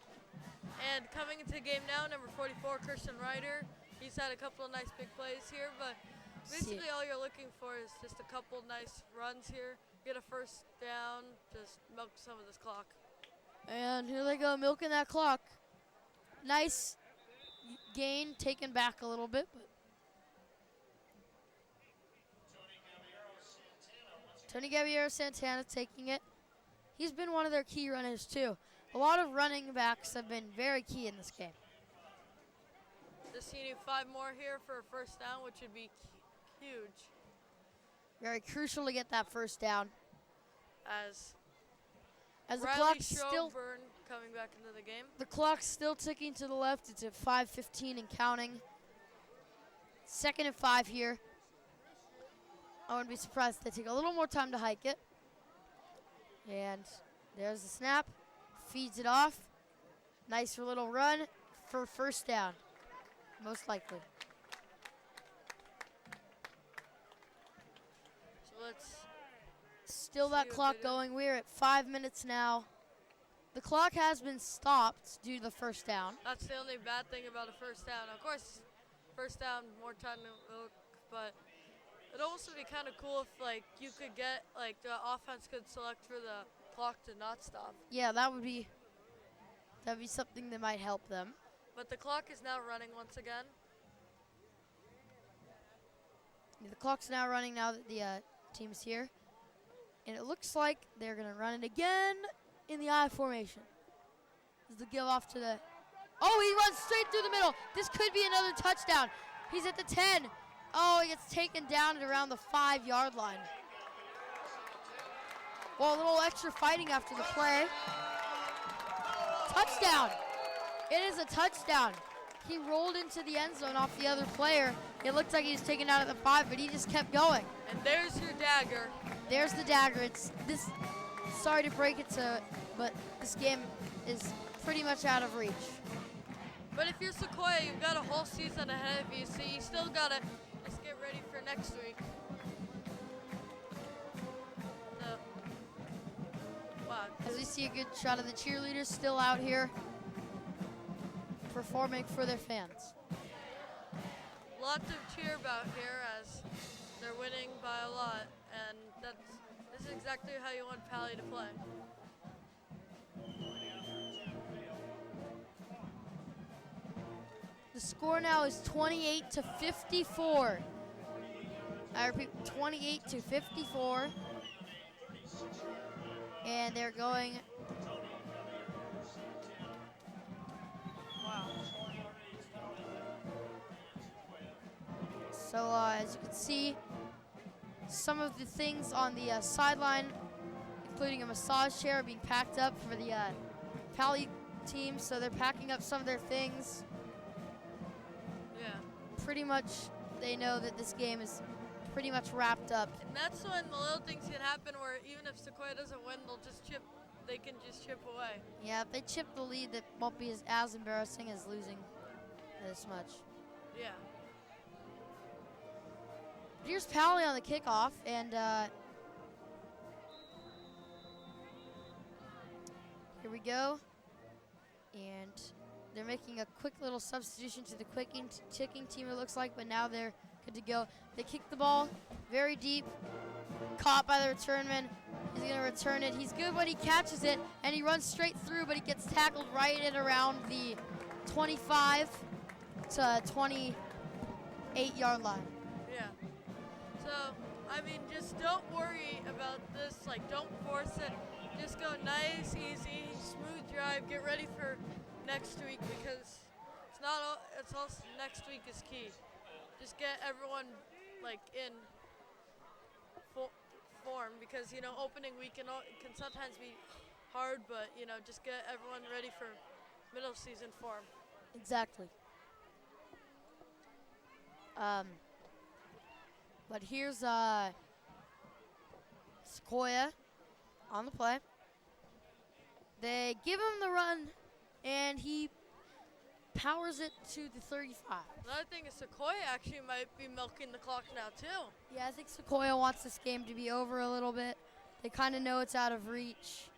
And coming into the game now, number 44, Christian Ryder. He's had a couple of nice big plays here, but basically all you're looking for is just a couple nice runs here. Get a 1st down, just milk some of this clock. And here they go, milking that clock. Nice gain, taken back a little bit. But Tony Gaviero Santana taking it. He's been one of their key runners too. A lot of running backs have been very key in this game. Just needing 5 more here for a 1st down, which would be huge. Very crucial to get that 1st down. As the Riley clock's still coming back into the game. The clock's still ticking to the left. It's at 5:15 and counting. 2nd and 5 here. I wouldn't be surprised if they take a little more time to hike it. And there's the snap. Feeds it off. Nice little run for 1st down, most likely. So let's still that clock going. We're at 5 minutes now. The clock has been stopped due to the 1st down. That's the only bad thing about a 1st down. Of course, 1st down, more time to look, but it'd also be kind of cool if you could get the offense could select for the clock to not stop. Yeah, that'd be something that might help them. But the clock is now running once again. The clock's now running now that the team's here. And it looks like they're going to run it again in the I formation. This is the give off to the... Oh, he runs straight through the middle. This could be another touchdown. He's at the 10. Oh, he gets taken down at around the 5-yard line. Well, a little extra fighting after the play. Touchdown. It is a touchdown. He rolled into the end zone off the other player. It looked like he was taken out at the 5, but he just kept going. And there's your dagger. There's the dagger. Sorry to break it but this game is pretty much out of reach. But if you're Sequoia, you've got a whole season ahead of you, so you still got to just get ready for next week. As we see a good shot of the cheerleaders still out here performing for their fans. Lots of cheer about here as they're winning by a lot, and this is exactly how you want Paly to play. The score now is 28-54. I repeat, 28-54. And they're going. Wow. So as you can see, some of the things on the sideline including a massage chair, being packed up for the Paly team. So they're packing up some of their things. Yeah. Pretty much, they know that this game is pretty much wrapped up. And that's when the little things can happen where even if Sequoia doesn't win, they can just chip away. Yeah, if they chip the lead, that won't be as embarrassing as losing this much. Yeah. Here's Paly on the kickoff, and here we go. And they're making a quick little substitution to the ticking team, it looks like, but now they're good to go. They kick the ball very deep, caught by the returnman. He's going to return it. He's good when he catches it, and he runs straight through, but he gets tackled right at around the 25 to 28-yard line. Yeah. So, I mean, just don't worry about this. Like, don't force it. Just go nice, easy, smooth drive. Get ready for next week because it's also next week is key. Just get everyone, like, in form because, you know, opening week can sometimes be hard, but, you know, just get everyone ready for middle season form. Exactly. But here's Sequoia on the play. They give him the run, and he powers it to the 35. Another thing is Sequoia actually might be milking the clock now, too. Yeah, I think Sequoia wants this game to be over a little bit. They kind of know it's out of reach.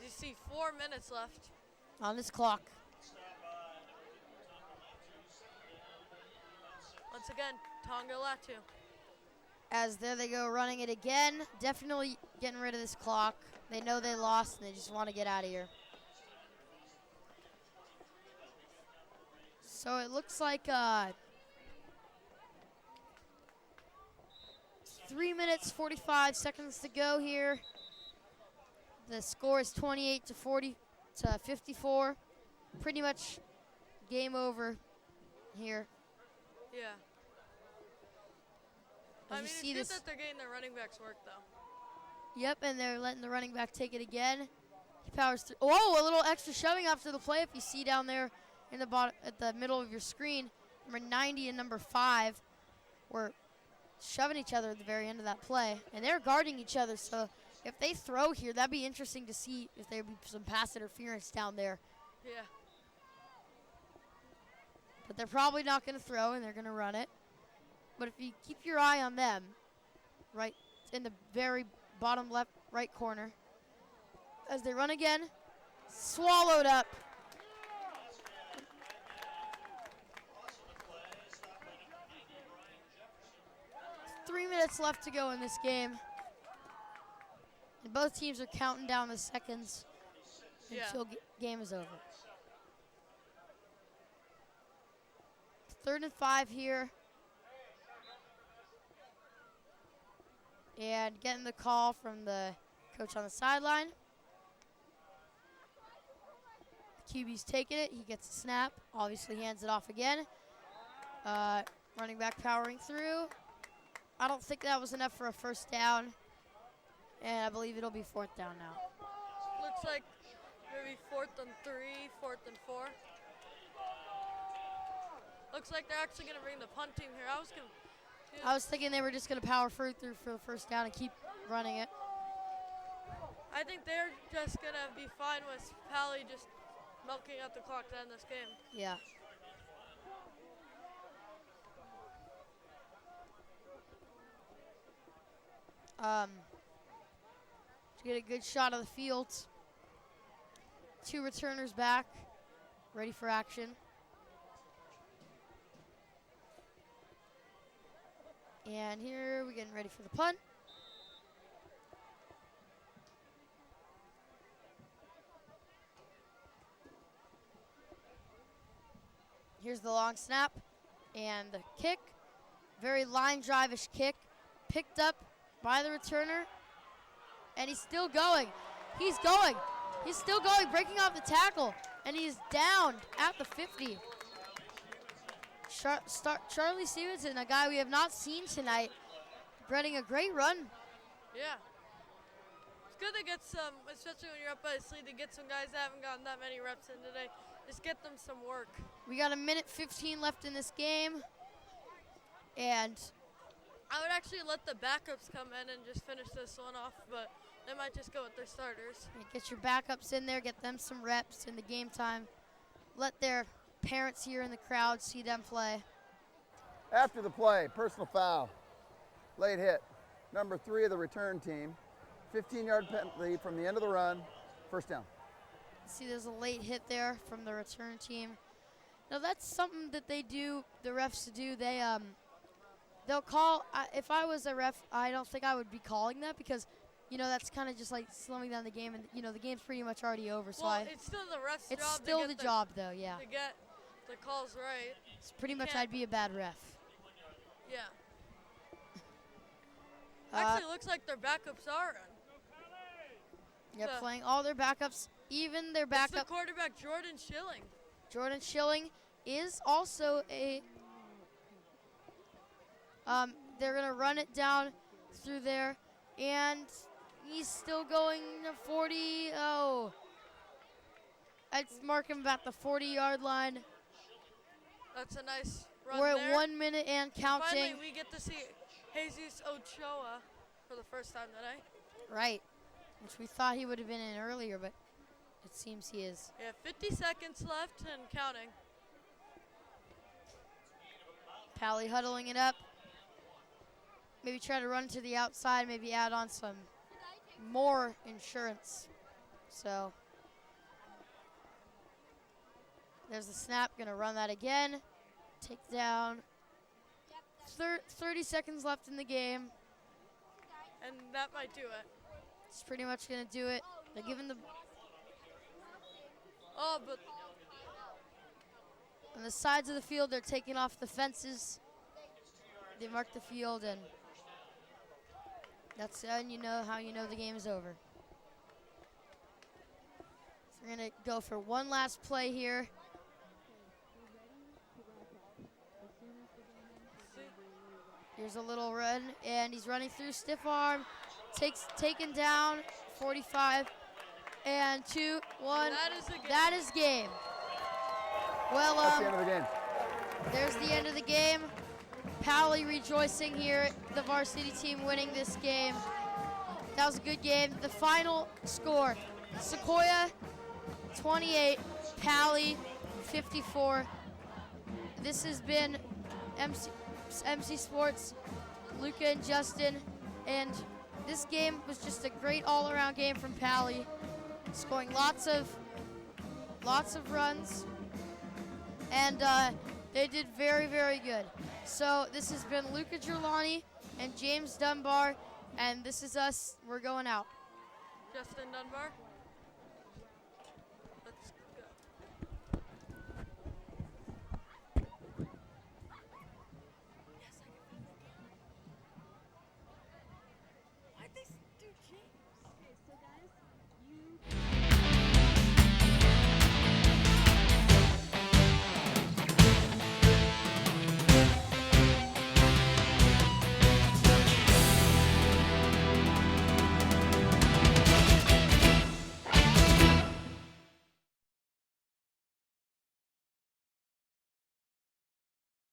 You see 4 minutes left on this clock. Once again, Tonga Latu. As there they go, running it again. Definitely getting rid of this clock. They know they lost, and they just want to get out of here. So it looks like 3 minutes, 45 seconds to go here. The score is 28 to 54. Pretty much game over here. Yeah. I mean, it's good that they're getting their running backs work, though. Yep, and they're letting the running back take it again. He powers through. Oh, a little extra shoving after the play. If you see down there in the bottom, at the middle of your screen, number 90 and number 5 were shoving each other at the very end of that play, and they're guarding each other. So if they throw here, that'd be interesting to see if there'd be some pass interference down there. Yeah. But they're probably not going to throw, and they're going to run it. But if you keep your eye on them, right in the very bottom left, right corner, as they run again, swallowed up. 3 minutes left to go in this game. And both teams are counting down the seconds until game is over. 3rd and 5 here. And getting the call from the coach on the sideline. The QB's taking it. He gets a snap. Obviously hands it off again. Running back powering through. I don't think that was enough for a first down. And I believe it'll be 4th down now. Looks like maybe 4th and 3, 4th and 4. Looks like they're actually going to bring the punt team here. I was thinking they were just going to power through for the first down and keep running it. I think they're just going to be fine with Paly just milking out the clock to end this game. Yeah. To get a good shot of the field. 2 returners back, ready for action. And here we're getting ready for the punt. Here's the long snap and the kick. Very line drive-ish kick. Picked up by the returner. And he's still going. He's going. He's still going, breaking off the tackle. And he's down at the 50. Charlie Stevenson, a guy we have not seen tonight, running a great run. Yeah. It's good to get some, especially when you're up by the sleeve, to get some guys that haven't gotten that many reps in today. Just get them some work. We got 1:15 left in this game. And I would actually let the backups come in and just finish this one off, but they might just go with their starters. get your backups in there, get them some reps in the game time. Let their parents here in the crowd see them play. After the play, personal foul. Late hit. Number 3 of the return team. 15-yard penalty from the end of the run. First down. See, there's a late hit there from the return team. Now that's something that they do, the refs do. They'll call, if I was a ref, I don't think I would be calling that because, you know, that's kind of just like slowing down the game, and, you know, the game's pretty much already over. So well, it's still the ref's job. It's still the job, though, yeah. To get the calls right. It's pretty much I'd be a bad ref. Yeah. Actually, looks like their backups are in. Yep, playing all their backups, even their backup. It's the quarterback, Jordan Schilling. Jordan Schilling is also a they're going to run it down through there, and he's still going to 40. Oh, I'd mark him about the 40-yard line. That's a nice run. We're there. at 1 minute and counting. Finally, we get to see Jesus Ochoa for the first time today. Right, which we thought he would have been in earlier, but it seems he is. Yeah, 50 seconds left and counting. Paly huddling it up. Maybe try to run to the outside, maybe add on some more insurance. So there's the snap, gonna run that again. Take down. 30 seconds left in the game. And that might do it. It's pretty much gonna do it. They're giving the but on the sides of the field, they're taking off the fences. They mark the field, and that's how you know the game is over. So we're gonna go for one last play here. Here's a little run, and he's running through stiff arm. Taken down, 45, and 2, 1. That is game. Well, that's the end of the game. There's the end of the game. Paly rejoicing here, the varsity team winning this game. That was a good game. The final score, Sequoia 28, Paly 54. This has been MC Sports, Luca and Justin, and this game was just a great all-around game from Paly, scoring lots of runs, and they did very, very good. So this has been Luca Giurlani and James Dunbar, and this is us. We're going out. Justin Dunbar.